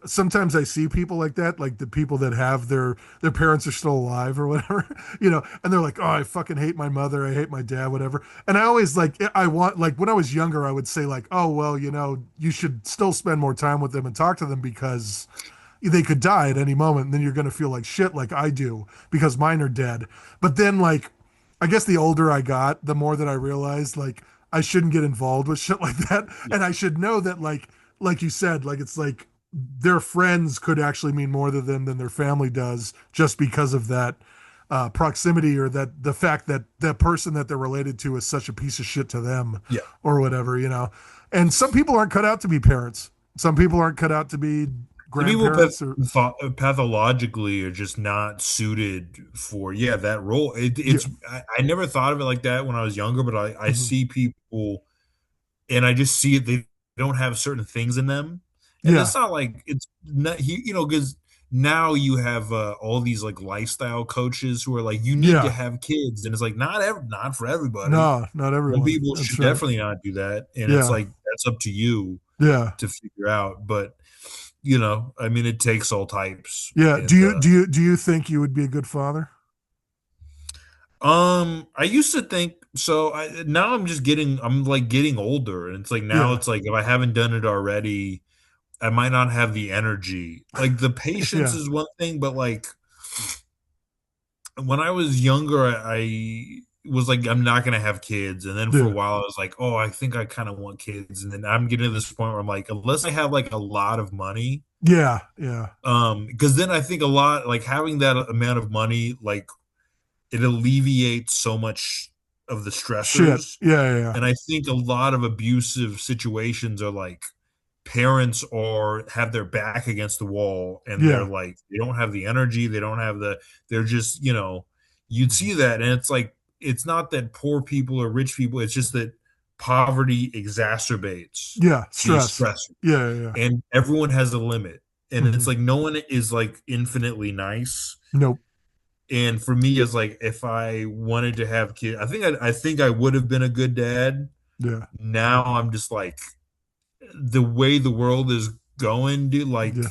sometimes I see people like that, like the people that have their parents are still alive or whatever, and they're like, oh, I fucking hate my mother, I hate my dad, whatever. And I always like, I want, like when I was younger, I would say like, oh well, you should still spend more time with them and talk to them, because they could die at any moment, and then you're gonna feel like shit, like I do, because mine are dead. But then like, I guess the older I got, the more that I realized like I shouldn't get involved with shit like that. yeah, And I should know that like you said, like it's like their friends could actually mean more to them than their family does, just because of that proximity, or that the fact that the person that they're related to is such a piece of shit to them yeah. or whatever. And some people aren't cut out to be parents. Some people aren't cut out to be The people grandparents or pathologically are just not suited for that role. yeah. I never thought of it like that when I was younger, but I Mhm. see people and I just see it. They don't have certain things in them, and Yeah. it's not like it's not because now you have all these like lifestyle coaches who are like you need to Yeah. have kids, and it's like not for everybody. No, not Some everyone. people That's should right. definitely not do that, and it's Yeah. like that's up to you Yeah. to figure out. But I mean, it takes all types, Yeah. Do and you do you do you think you would be a good father? I used to think so. Now I'm like getting older, and it's like now Yeah. it's like if I haven't done it already, I might not have the energy. Like the patience Yeah. is one thing, but like when I was younger, I was like, I'm not gonna have kids, and then for a Yeah. while, I was like, oh, I think I kind of want kids, and then I'm getting to this point where I'm like, unless I have like a lot of money, Yeah. Yeah. because then I think a lot like having that amount of money, like it alleviates so much of the Shit. stressors. Yeah. Yeah. And I think a lot of abusive situations are like parents are have their back against the wall and they're Yeah. like they don't have the energy, they don't have the they're just, you'd Mhm. see that and it's like it's not that poor people or rich people, it's just that poverty exacerbates Yeah. these Stress. stressors Yeah. Yeah. Yeah. and everyone has a limit. And it's Mhm. like no one is like infinitely nice. Nope. And for me, it's like if I wanted to have kids, I think I would have been a good dad. Yeah. Now I'm just like the way the world is going, dude, like Yeah.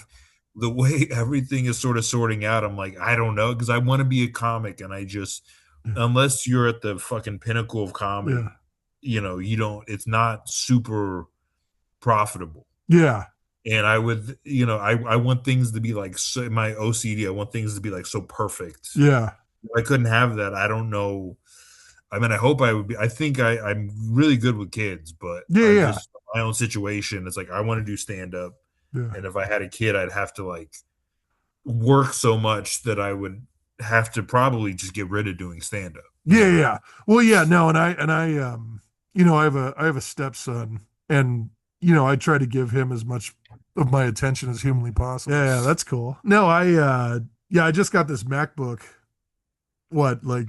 the way everything is sort of sorting out, I'm like, I don't know, because I want to be a comic, and Yeah. unless you're at the fucking pinnacle of Yeah. comedy, you don't, it's not super profitable. Yeah. And I want things to be like so, my OCD, I want things to be like so perfect. Yeah. If I couldn't have that, I don't know. I mean, I hope I would be. I think I'm really good with kids, but Yeah. I Yeah. just my own situation. It's like I want to do stand up, Yeah. and if I had a kid, I'd have to like work so much that I would have to probably just get rid of doing stand up. Yeah, yeah. Well, yeah, no, I have a stepson, and I try to give him as much of my attention as humanly possible. Yeah, yeah, that's cool. No, yeah, I just got this MacBook, like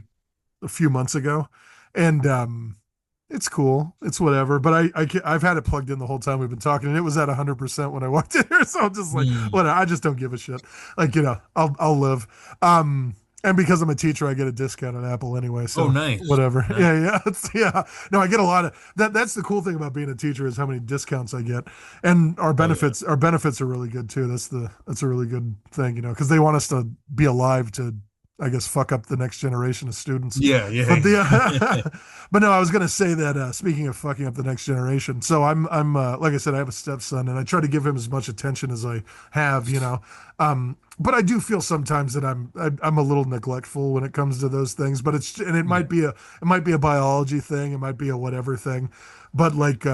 a few months ago, and it's cool. It's whatever. But I've had it plugged in the whole time we've been talking, and it was at 100% when I walked in here. So I'm just like, Mm. whatever. I just don't give a shit. Like, I'll live. And because I'm a teacher, I get a discount on Apple anyway. Oh, So nice, whatever. nice. Yeah, yeah, yeah. No, I get a lot of that. That's the cool thing about being a teacher is how many discounts I get, and our Oh yeah, benefits. Our benefits are really good too. That's a really good thing, because they want us to be alive to, I guess, fuck up the next generation of students. yeah, But yeah. but no, I was gonna say that speaking of fucking up the next generation, so I'm like I said, I have a stepson, and I try to give him as much attention as I have. But I do feel sometimes that I'm a little neglectful when it comes to those things. But it Yeah. might be a biology thing, it might be a whatever thing, but like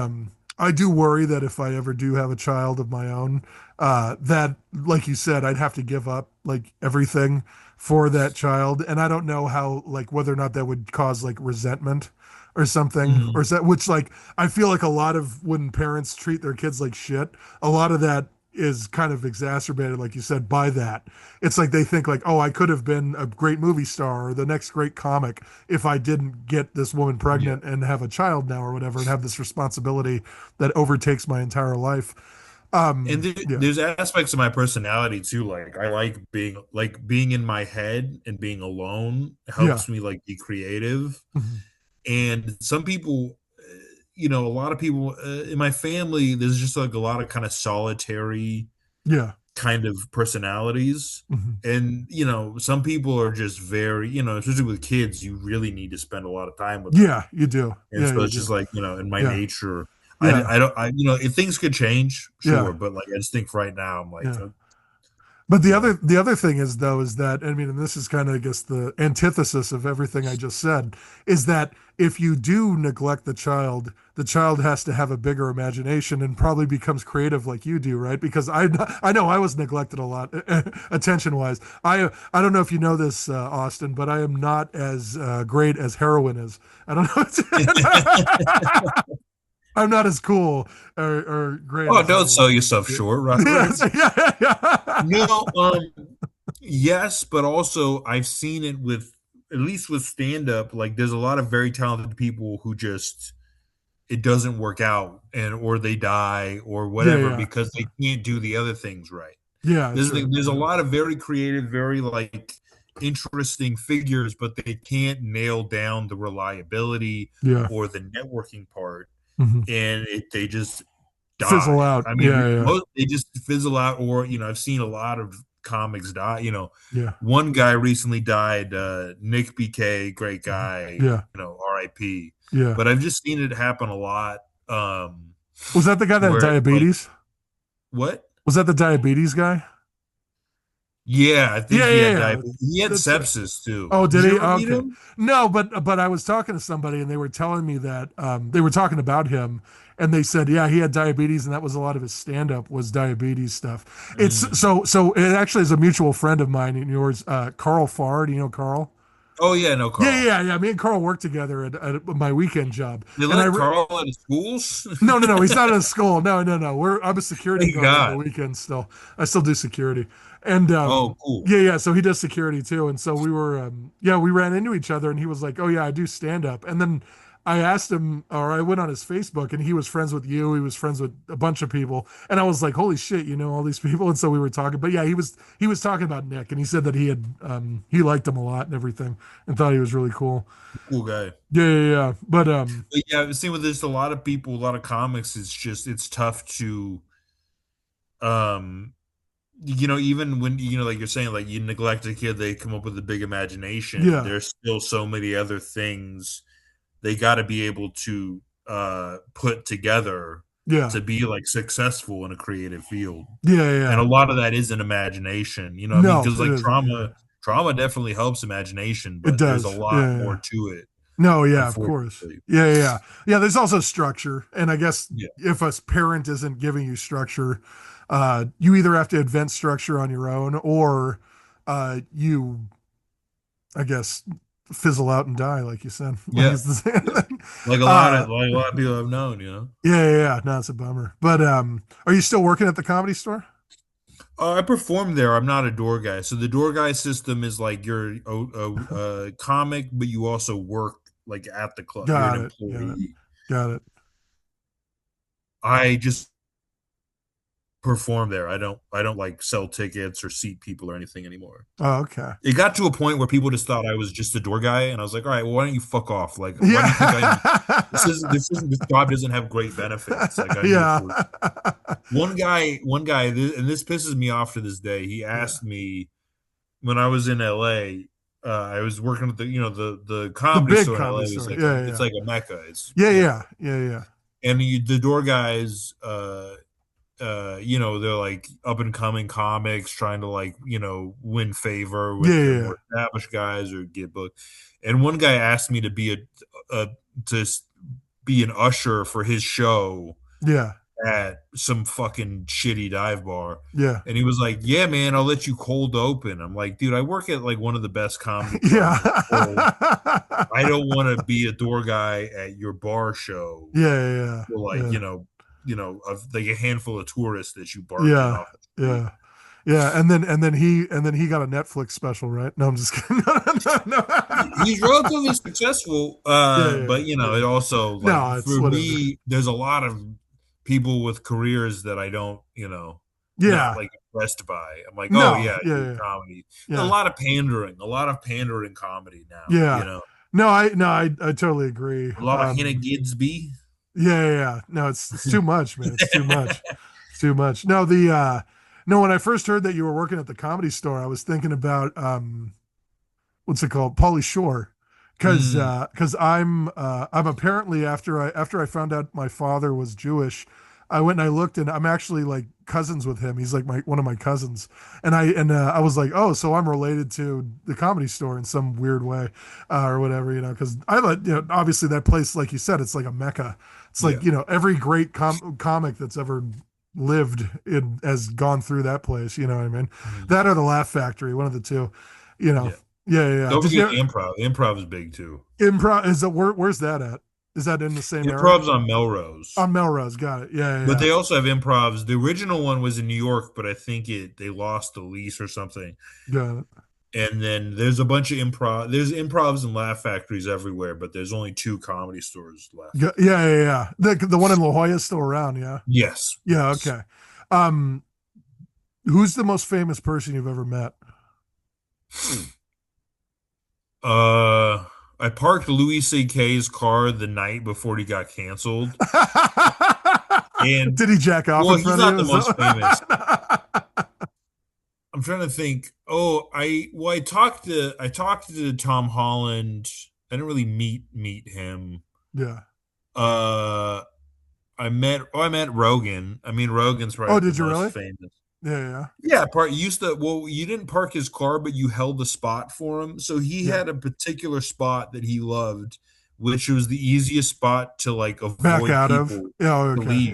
I do worry that if I ever do have a child of my own, that, like you said, I'd have to give up like everything for that child. And I don't know how, like, whether or not that would cause like resentment or something, Mhm. or is that, which, like, I feel like a lot of when parents treat their kids like shit, a lot of that is kind of exacerbated, like you said, by that. It's like they think like, oh, I could have been a great movie star or the next great comic if I didn't get this woman Yeah. pregnant and have a child now or whatever, and have this responsibility that overtakes my entire life. And Yeah, there's aspects of my personality too. Like I like being in my head and being alone yeah, helps me like be creative. mhm, And some people, a lot of people in my family, there's just like a lot of kind of solitary yeah, kind of personalities. mhm. And some people are just very, especially with kids, you really need to spend a lot of time with them. Yeah, you do. And Yeah, so you it's do. just like, in my Yeah, nature, yeah, I don't, if things could change, yeah, sure. But like, I just think right now, I'm like, yeah. But the you other know, the other thing is, though, is that, I mean, and this is kind of, I guess, the antithesis of everything I just said, is that if you do neglect the child has to have a bigger imagination and probably becomes creative like you do, right? Because I know I was neglected a lot, attention wise. I don't know if you know this, Austin, but I am not as great as heroin is. I don't know. I'm not as cool or great oh, as don't heroin sell is. yourself Yeah. short, Yes, Robert. yeah, yeah. No, yes, but also I've seen it with at least with stand up. Like, there's a lot of very talented people who just it doesn't work out and or they die or Yeah, whatever yeah. because they can't do the other things right. Yeah, true. There's a lot of very creative, very like interesting figures, but they can't nail down the reliability Yeah. or the networking part, Hmm. and they just Fizzle die. out. I mean, Yeah, yeah. they just fizzle out, or I've seen a lot of comics die. Yeah. One guy recently died, Nick BK, great Mhm. guy, Yeah. R.I.P. Yeah. But I've just seen it happen a lot. Was that the guy that had Where like diabetes? what? Was that the diabetes guy? Yeah, I think Yeah, he yeah, had yeah. diabetes. He had That's right. sepsis too. Oh, Did did you he? ever meet Okay. him? No, but I was talking to somebody and they were telling me that they were talking about him, and they said, yeah, he had diabetes and that was a lot of his stand up was diabetes stuff. It's Mm. so it actually is a mutual friend of mine and yours, Carl Farr. Do you know Carl? Oh yeah, no, Carl. Yeah. Me and Carl worked together at my weekend job, They and let Carl out of schools. no. He's not in school. No. I'm a security Thank guard on the God. weekends still. I still do security, and Oh, cool. yeah. So he does security too, and so we ran into each other, and he was like, "Oh yeah, I do stand up," and then. I asked him, or I went on his Facebook, and he was friends with you. He was friends with a bunch of people, and I was like, "Holy shit, you know all these people!" And so we were talking. But yeah, he was talking about Nick, and he said that he liked him a lot and everything, and thought he was really cool. Cool guy. Yeah. But But yeah, I've seen with this a lot of people, a lot of comics. It's just it's tough to um even when like you're saying, like you neglect a kid, they come up with a big imagination. yeah, There's still so many other things they got to be able to put together yeah, to be like successful in a creative field. And yeah. a lot of that is an imagination, I mean, No, because it like isn't. Yeah, trauma definitely helps imagination, it but there's a does. lot more Yeah. to it, No, yeah, of course. unfortunately. Yeah. There's also structure, and I guess Yeah. if a parent isn't giving you structure, you either have to invent structure on your own, or you, I guess, fizzle out and die, like you said. Like Yeah. it's the same Yeah. thing. Uh, Like a lot of people have known. yeah. No, it's a bummer. But are you still working at the comedy store? I perform there. I'm not a door guy. So the door guy system is like you're a comic, but you also work like at the club. You're an Got it. Got it. employee. Got it. I just perform there. I don't like sell tickets or seat people or anything anymore. Oh, okay. It got to a point where people just thought I was just a door guy, and I was like, all right, well, why don't you fuck off? Like, why do you think I need Yeah. this job doesn't have great benefits. Like I'm here Yeah. for one guy, and this pisses me off to this day. He Yeah. asked me when I was in LA. I was working at the The comedy big store in comedy LA was store. like it's Yeah. like a mecca. It's Yeah. and the door guys they're like up and coming comics trying to like, win favor with the Yeah. more established guys or get booked. And one guy asked me to be a to be an usher for his show Yeah. at some fucking shitty dive bar. Yeah. And he was like, "Yeah, man, I'll let you cold open." I'm like, "Dude, I work at like one of the best comedy clubs Yeah. in the world. I don't want to be a door guy at your bar show for like, Yeah. of like a handful of tourists that you barge in Yeah. off the street." Yeah. Yeah. And then he got a Netflix special, right? No, I'm just kidding. No. He's relatively successful, but it Yeah. also like No, it's for whatever. me, there's a lot of people with careers that I don't, not Yeah. like impressed by. I'm like, oh No. yeah, you're Yeah. comedy. Yeah. A lot of pandering comedy now. Yeah. No, I totally agree. A lot of Hannah Gidsby. Yeah. No, it's too much, man. It's too much. It's too much. No, no, when I first heard that you were working at the comedy store, I was thinking about what's it called? Pauly Shore. Mm, Cause I'm apparently after I found out my father was Jewish, I went and I looked and I'm actually like cousins with him. He's like one of my cousins. And I was like, oh, so I'm related to the comedy store in some weird way, or whatever, because I like, obviously that place, like you said, it's like a mecca. It's like, yeah. every great comic that's ever lived has gone through that place. You know what I mean? Mhm. That or the Laugh Factory, one of the two. You know, Yeah. yeah. Don't Did forget you the improv. The improv is big too. improv? Where's that at? Is that in the same area? Improv's on Melrose. On Melrose. Got it. But Yeah. they also have improvs. The original one was in New York, but I think they lost the lease or something. Got it. And then there's a bunch of improv. There's improvs and laugh factories everywhere, but there's only two comedy stores left. Yeah. The one in La Jolla is still around. Yeah. Yes, Yeah. yes. Okay. Um, who's the most famous person you've ever met? Uh, I parked Louis C.K.'s car the night before he got canceled, and Did he jack off well, in he's front of not you? the most famous. I'm trying to think. Oh, I talked to Tom Holland. I didn't really meet him. Yeah. Uh, I met Rogan. I mean, Rogan's Oh, probably the did you most really? famous. Yeah. Yeah, you didn't park his car, but you held the spot for him. So he Yeah. had a particular spot that he loved, which was the easiest spot to like Back avoid out of. people Yeah. to Okay. leave.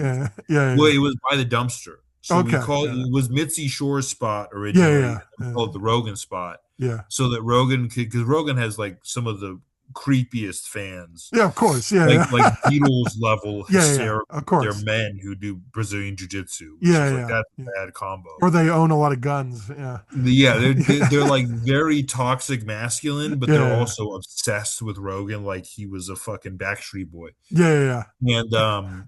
Yeah. Well, it was by the dumpster. So we Okay. call Yeah. it was Mitzi Shore's spot Yeah. originally, and Yeah. we Yeah. called it the Rogan spot, Yeah. so that Rogan could, because Rogan has like some of the creepiest fans, Yeah. Of course. Yeah. like Yeah. Beatles level Yeah. Yeah. hysterical. Of They're course. men who do Brazilian jiu-jitsu, which Yeah. is like Yeah. that's Yeah. a bad combo. Or they own a lot of guns. Yeah. Yeah, they're Yeah. like very toxic masculine, but they're Yeah. also obsessed with Rogan like he was a fucking Backstreet Boy. Yeah. Yeah. And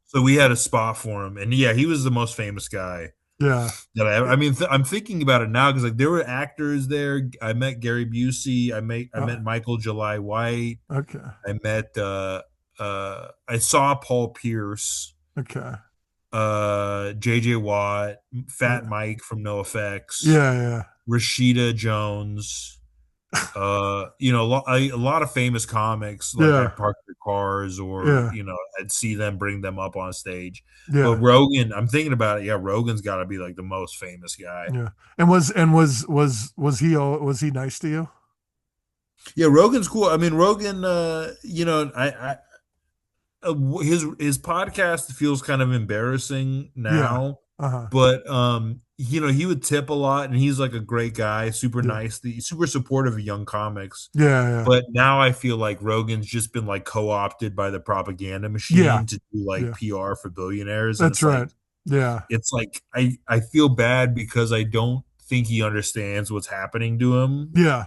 so we had a spot for him, and yeah, he was the most famous guy Yeah. that I mean, I'm thinking about it now because like there were actors there. I met Gary Busey. I met Michael July White. Okay. I met I saw Paul Pierce, Okay. JJ Watt, Fat Yeah. Mike from NoFX, Yeah. Yeah. Rashida Jones, a lot of famous comics. Like Yeah. I'd park their cars, or Yeah. I'd see them, bring them up on stage. But Yeah. Rogan, I'm thinking about it. Yeah, Rogan's got to be like the most famous guy. Yeah. And was he nice to you? Yeah, Rogan's cool. I mean, Rogan, his podcast feels kind of embarrassing Yeah. now, Uh-huh. but he would tip a lot, and he's like a great guy, super Yeah. nice, super supportive of young comics. Yeah. Yeah. But now I feel like Rogan's just been like co-opted by the propaganda Yeah. machine to do like Yeah. PR for billionaires, and That's right. Yeah. it's like I feel bad because I don't think he understands what's happening to him. Yeah.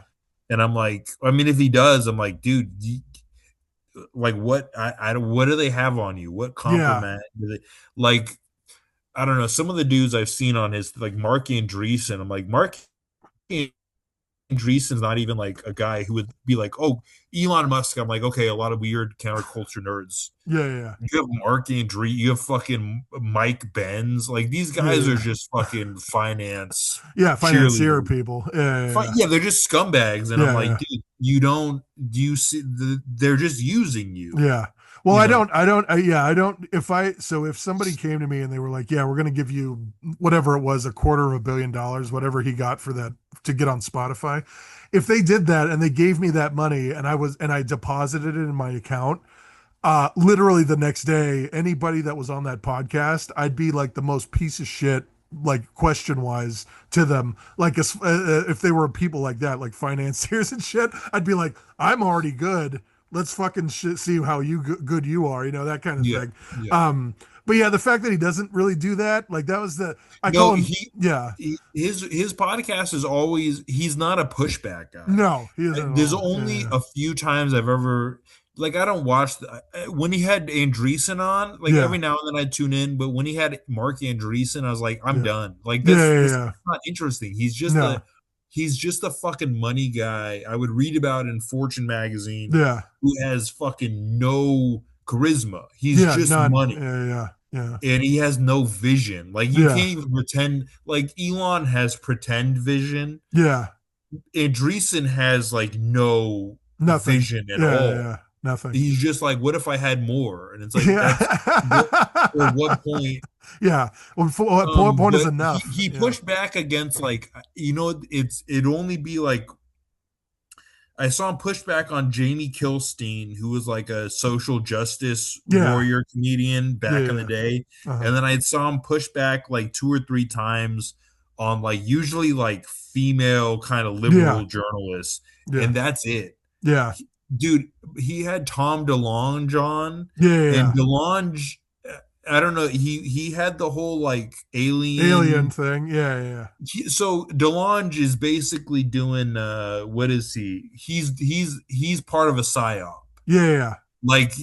And I'm like, I mean, if he does, I'm like, dude, like what what do they have on you? What Yeah. compliment do they like? I don't know. Some of the dudes I've seen on his like Mark Andreessen, I'm like, Mark Andreessen's not even like a guy who would be like, oh, Elon Musk. I'm like, okay, a lot of weird counterculture nerds. Yeah. Yeah. You have Mark Andreessen, you have fucking Mike Benz. Like these Yeah. guys are Yeah. just fucking finance Yeah. Financier cheerleaders. people. Yeah. Yeah. Yeah, they're just scumbags, and I'm Yeah. like, Yeah. dude, do you see? They're just using you. Yeah. Well, You I know, don't, yeah, I don't, if somebody came to me and they were like, yeah, we're going to give you whatever it was, $250 million, whatever he got for that to get on Spotify. If they did that and they gave me that money and I deposited it in my account, literally the next day, anybody that was on that podcast, I'd be like the most piece of shit, like question wise to them. Like if they were people like that, like financiers and shit, I'd be like, I'm already good. Let's fucking see how good you are, that kind of yeah, thing. yeah. But yeah, the fact that he doesn't really do that, like that was I No, call him, yeah, his podcast is always, he's not a pushback guy. no, he isn't at There's all. only Yeah, a few times I've ever like I don't watch when he had Andreessen on. Like yeah, every now and then I tune in, but when he had Mark Andreessen, I was like, I'm yeah, done. Like yeah, yeah, this is yeah. not interesting. No, He's just a fucking money guy I would read about in Fortune magazine, yeah, who has fucking no charisma. He's yeah, just none. money. Yeah, yeah, yeah, And he has no vision. Like you yeah, can't even pretend. Like Elon has pretend vision. yeah. Andreessen has like no Nothing. vision at Yeah, yeah, all. yeah. Nothing. He's just like, what if I had more? And it's like Yeah. that's at what point? Yeah. Well, what point is But enough? he Yeah. pushed back against like it'd only be like I saw him push back on Jamie Kilstein, who was like a social justice Yeah. warrior comedian Yeah. back in the Yeah. day. Uh-huh. And then I saw him push back like two or three times on like usually like female kind of Yeah. liberal journalists. Yeah. And that's it. Yeah. Dude, he had Tom DeLonge on, Yeah. and Yeah. DeLonge, I don't know, he had the whole like Alien alien. thing. Yeah. Yeah. So DeLonge is basically doing what is he? He's part of a psyop. Yeah. Yeah. Like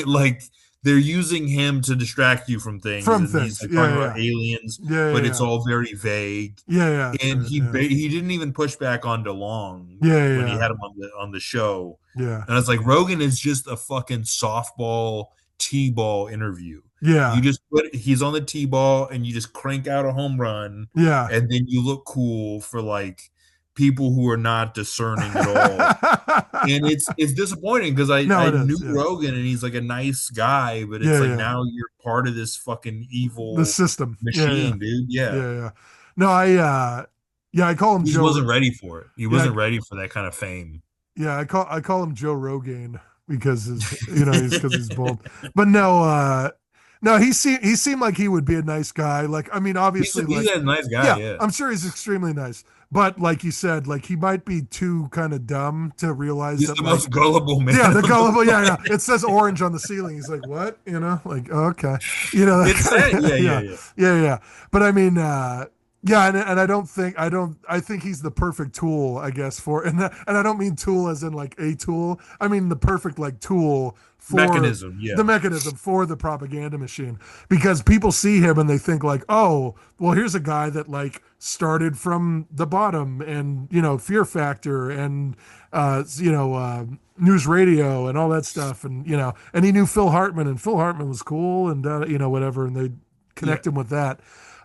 like they're using him to distract you from things, From and he's things. like Yeah. talking about Yeah. aliens, Yeah. but it's Yeah. all very vague. Yeah. Yeah. And Yeah. he didn't even push back on DeLonge Yeah. when he Yeah. had him on the show. Yeah. And it's like Rogan is just a fucking softball T-ball interview. You Yeah. just he's on the T-ball and you just crank out a home run, Yeah. and then you look cool for like people who are not discerning at all. And it's disappointing because No, I it knew is. Yeah. Rogan and he's like a nice guy, but it's Yeah. like Yeah. now you're part of this fucking The evil system. Yeah. Yeah. machine, dude. Yeah. Yeah. Yeah. No, yeah, I call him He just Joe. wasn't ready for it. He Yeah. wasn't ready for that kind of fame. Yeah, I call him Joe Rogan because he's because he's bald. But no, No, he seemed like he would be a nice guy. Like, I mean, obviously, He's like, a nice guy, yeah, yeah. I'm sure he's extremely nice. But like you said, like he might be too kind of dumb to realize He's that, the like, most gullible man yeah, the on the gullible, yeah, yeah. planet. It says orange on the ceiling. He's like, what? You know, like, oh, okay, you know, that It's kind sad. Yeah, of, yeah, yeah, yeah. yeah, yeah. But I mean, yeah, and I think he's the perfect tool, I guess, and I don't mean tool as in like a tool. I mean the perfect like tool for Mechanism, the yeah. mechanism for the propaganda machine, because people see him and they think like, oh, well, here's a guy that like started from the bottom, and Fear Factor, and news radio and all that stuff, and and he knew Phil Hartman, and Phil Hartman was cool, and whatever, and they Yeah. connect him with that.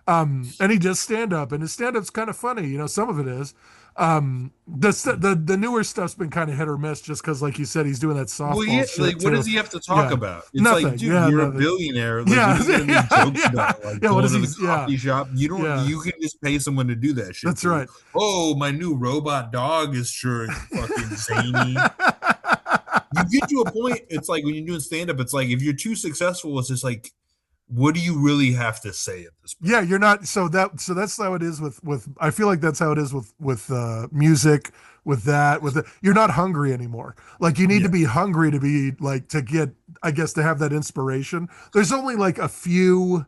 And he does stand up, and his stand up's kind of funny. Some of it is. The newer stuff's been kind of hit or miss, just because, like you said, he's doing that Well, softball yeah, shit like what too. does he have to talk Yeah, about? It's like, nothing. dude, Yeah, you're a nothing. billionaire. Like, what Yeah, is he gonna make yeah, jokes yeah, about? Like yeah. What going is to he? the Yeah, coffee shop? You don't. yeah. You can just pay someone to do that shit That's for you. right. Oh, my new robot dog is sure fucking zany. You get to a point. It's like when you're doing stand up. It's like if you're too successful, it's just like, what do you really have to say at this point? Yeah, you're not. So that's how it is with. I feel like that's how it is with music. You're not hungry anymore. Like, you need to Yeah. be hungry to be like, to get, I guess, to have that inspiration. There's only like a few.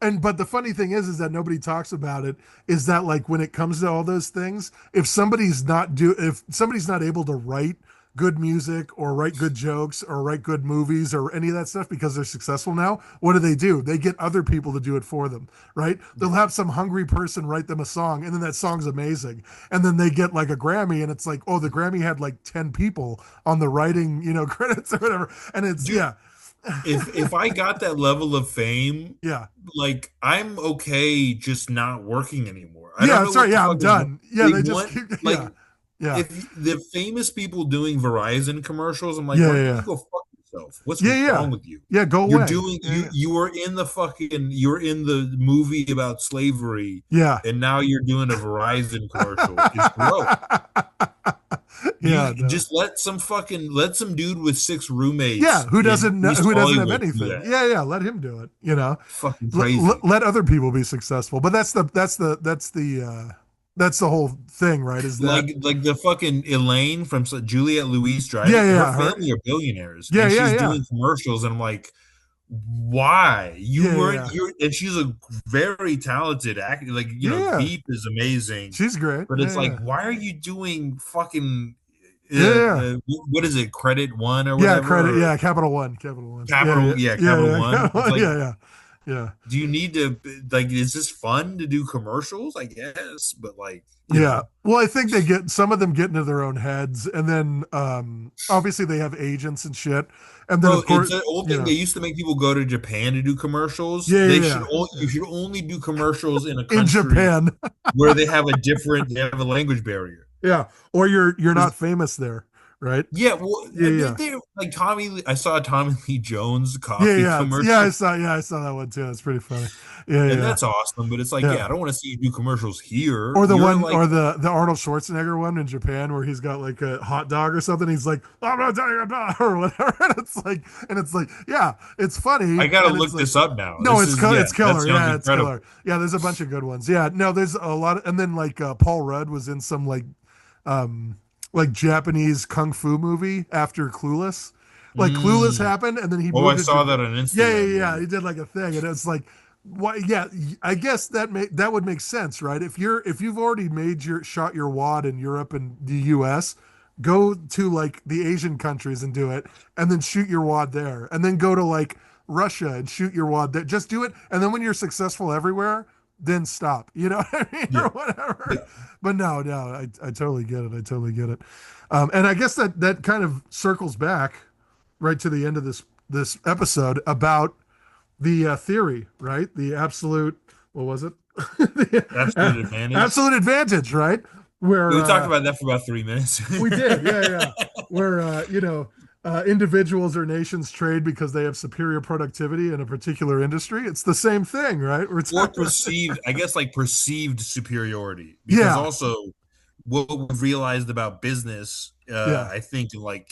And but the funny thing is that nobody talks about it, is that like when it comes to all those things, if somebody's not able to write good music, or write good jokes, or write good movies, or any of that stuff, because they're successful now, what do? They get other people to do it for them, right? They'll Yeah. have some hungry person write them a song, and then that song's amazing, and then they get like a Grammy, and it's like, oh, the Grammy had like 10 people on the writing, credits or whatever, and it's, Dude, yeah. if I got that level of fame, Yeah. like I'm okay just not working anymore. I Yeah, don't know that's right. what the Yeah, fuck I'm is done. Yeah, they they just want. keep, Like, yeah. Yeah. if the famous people doing Verizon commercials, I'm like, Yeah, why don't yeah. you go fuck yourself? What's Yeah, yeah. wrong with you? Yeah, go You're away. doing Yeah, yeah. you were in the fucking you're in the movie about slavery, Yeah. and now you're doing a Verizon commercial. Just grow. Yeah, You no. just let some dude with six Yeah, roommates who in doesn't know, East who doesn't have Hollywood do anything? that. Yeah, yeah, let him do it, Fucking crazy. let other people be successful. But that's the whole thing, right? Is that, Like the fucking Elaine from Juliette Louise yeah, Driving, yeah, her yeah, her, family are billionaires, yeah, and yeah, she's yeah. doing commercials, and I'm like, why? You Yeah, weren't yeah. you're and she's a very talented actor. Like, Yeah, yeah. Veep is amazing, She's great. but Yeah, it's like, yeah. why are you doing fucking Yeah, yeah. what is it, Credit One or Yeah, whatever, credit. or Yeah, Capital One. Capital One. Yeah, yeah. Yeah, Capital yeah. One? Capital It's One. like, Yeah, yeah. Yeah. do you need to, like, is this fun to do commercials? I guess, but like, Yeah. Well, I think some of them get into their own heads, and then obviously they have agents and shit. And then bro, of it's course, an old thing. They used to make people go to Japan to do commercials. yeah, They yeah, should yeah, all You yeah. should only do commercials in a In country Japan. where they have a language barrier. Yeah. Or you're 'Cause- not famous there, right? Yeah, well, Yeah, yeah. they like I saw a Tommy Lee Jones Yeah, coffee yeah. Yeah, commercial, I saw that one too. That's pretty funny. Yeah, and yeah. that's awesome. But it's like, Yeah. yeah, I don't want to see you do commercials here. Or the You're one, like, or the Arnold Schwarzenegger one in Japan, where he's got like a hot dog or something. He's like, I'm not telling you, I'm not, or whatever. And it's like, yeah, it's funny, I gotta and it's look like, this up now. no, Yeah, it's that killer. sounds Yeah, it's incredible. killer. Yeah, there's a bunch of good ones. Yeah, no, there's a lot and then like Paul Rudd was in some um like Japanese kung fu movie after Clueless. Like, Clueless Mm. happened, and then he Oh, I moved to saw Japan. that on Yeah, yeah, Instagram. yeah. He did like a thing, and it's like, why? Yeah, I guess that would make sense, right? If you've already made your shot your wad in Europe and the U.S., go to like the Asian countries and do it, and then shoot your wad there, and then go to like Russia and shoot your wad there. Just do it, and then when you're successful everywhere, then stop. You know what I mean, Yeah, or whatever. yeah. But no, no, I totally get it. I totally get it. And I guess that kind of circles back right to the end of this episode about the theory, right? The absolute, what was it? Absolute The advantage. absolute advantage, right? Where We talked about that for about 3 minutes. we did, yeah, yeah. Where individuals or nations trade because they have superior productivity in a particular industry. It's the same thing, right? We're Or talking about, perceived, I guess, like perceived superiority. Because yeah, also, what we've realized about business, yeah, I think, and like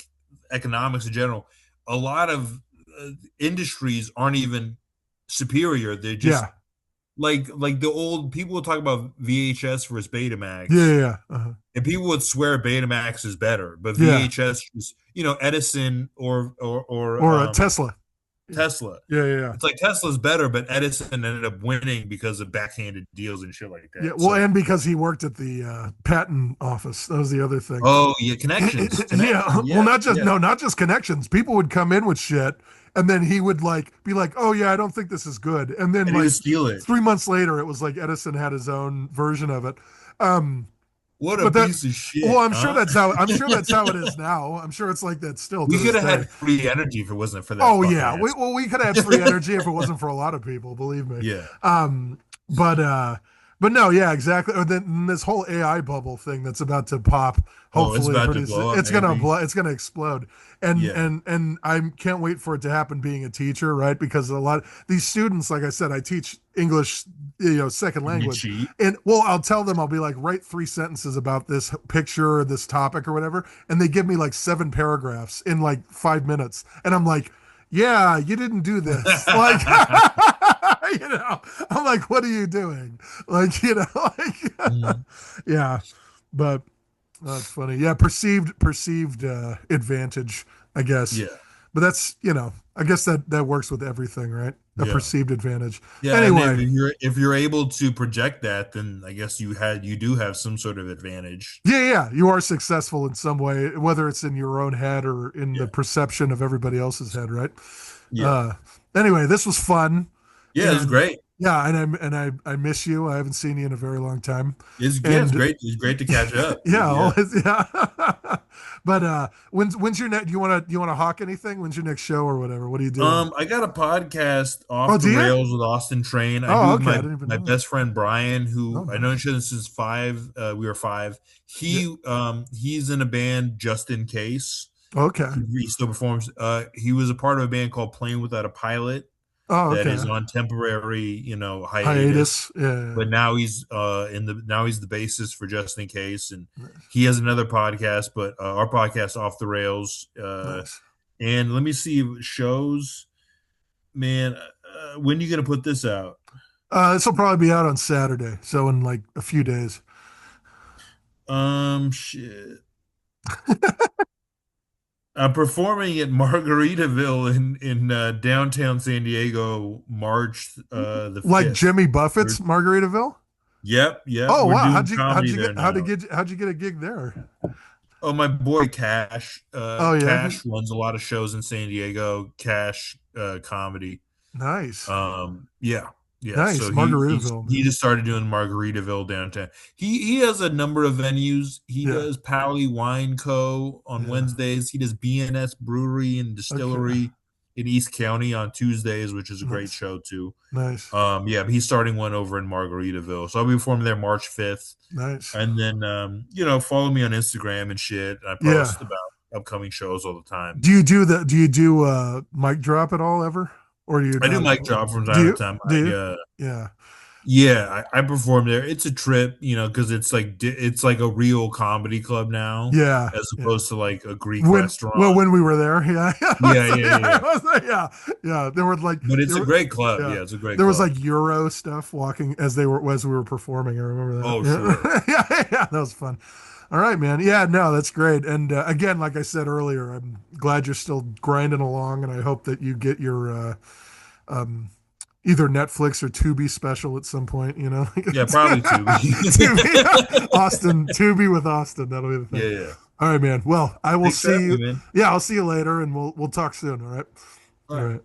economics in general, a lot of industries aren't even superior. They're just Yeah. like the old people would talk about VHS versus Yeah. Betamax, Yeah. Yeah. Uh-huh. and people would swear Betamax is better, but Yeah. VHS is, Edison or Or a Tesla. Yeah. Tesla. Yeah. Yeah. Yeah. It's like Tesla's better, but Edison ended up winning because of backhanded deals and shit like Yeah, that. well, So, and because he worked at the patent office, that was the other thing. oh yeah, connections, Yeah, well, yeah, yeah. not just connections. People would come in with shit, and then he would like be like, "Oh yeah, I don't think this is good," and then And he would like steal it. 3 months later, it was like Edison had his own version of it. Um, What a but that, piece of well, shit, huh? I'm sure that's how it is now. I'm sure it's like that still to We this could have day. had free energy if it wasn't for that Oh fucking yeah, ass. we could have had free energy if it wasn't for a lot of people, believe me. Yeah. Um, but uh, but no, yeah, exactly. Or then this whole AI bubble thing that's about to pop, Oh, it's hopefully about to pretty soon. blow up, maybe. It's gonna explode, and Yeah. I can't wait for it to happen. Being a teacher, right? Because a lot these students, like I said, I teach English, second And you language, cheat. and well, I'll tell them, I'll be like, write 3 sentences about this picture or this topic or whatever, and they give me like 7 paragraphs in like 5 minutes, and I'm like, yeah, you didn't do this. Like, I'm like, what are you doing? Like, like, Mhm. yeah, but that's funny. Yeah, perceived advantage, I guess. Yeah. But that's, I guess that works with everything, right? A Yeah. perceived advantage. Yeah, and Anyway, if you're able to project that, then I guess you do have some sort of advantage. yeah, you are successful in some way, whether it's in your own head or in the Yeah. perception of everybody else's head, right? Yeah. Uh, anyway, this was fun, Yeah, it's and great. yeah, I miss you. I haven't seen you in a very long time, It's and great. It's great to catch up. yeah, Yeah. always, yeah. But when's your next? Do you want to hawk anything? When's your next show or whatever? What are you doing? I got a podcast Oh, off the do you? rails with Austin Train. I do Oh, with okay. I my didn't even my know that. best friend Brian, Oh, who I know nice. each other since five. We were five. Yeah. He's in a band just in case. Okay. He still performs. He was a part of a band called Playing Without a Pilot Oh, that okay. is on temporary, hiatus. Hiatus. Yeah. But now he's the bassist for Just in Case, and Nice. he has another podcast. But our podcast off the rails. Nice. And let me see if it shows. Man, when are you gonna put this out? This will probably be out on Saturday, so in like a few days. Shit. I'm performing at Margaritaville in downtown San Diego, March the Like 5th. Jimmy Buffett's Margaritaville. Yep, yep. Oh We're wow, doing comedy there now. how'd you get a gig there? Oh, my boy Cash. Oh yeah, Cash runs a lot of shows in San Diego. Cash comedy. nice, Yeah, yeah. nice So Margaritaville, he man. just started doing Margaritaville downtown. He has a number of venues. He Yeah, does Pally Wine Co. on yeah. Wednesdays. He does BNS Brewery and Okay, Distillery in East County on Tuesdays, which is a great nice, show too. nice, Yeah, but he's starting one over in Margaritaville. So I'll be performing there March 5th. nice. And then follow me on Instagram and shit. I Yeah. post about upcoming shows all the time. Do you do mic drop at all ever, or do you I do not? mic drop from Do time to you? time. Do you? Yeah. I perform there. It's a trip, because it's like a real comedy club now, Yeah. as Yeah. opposed to like a Greek restaurant. When we were there, yeah, Yeah, yeah, yeah, yeah. yeah, yeah. There were like, But it's there a were, great club. yeah, Yeah, it's a great there was club. like Euro stuff walking as we were performing. I remember Oh, sure. that. Yeah, yeah, that was fun. All right, man. Yeah, no, that's great. And again, like I said earlier, I'm glad you're still grinding along, and I hope that you get your um, either Netflix or Tubi special at some point. Yeah, probably too. Tubi, Austin, Tubi with Austin. That'll be the thing. Yeah, yeah. All right, man. Well, I will Thanks for see having you. me, man. Yeah, I'll see you later, and we'll talk soon. All right. All All right. right.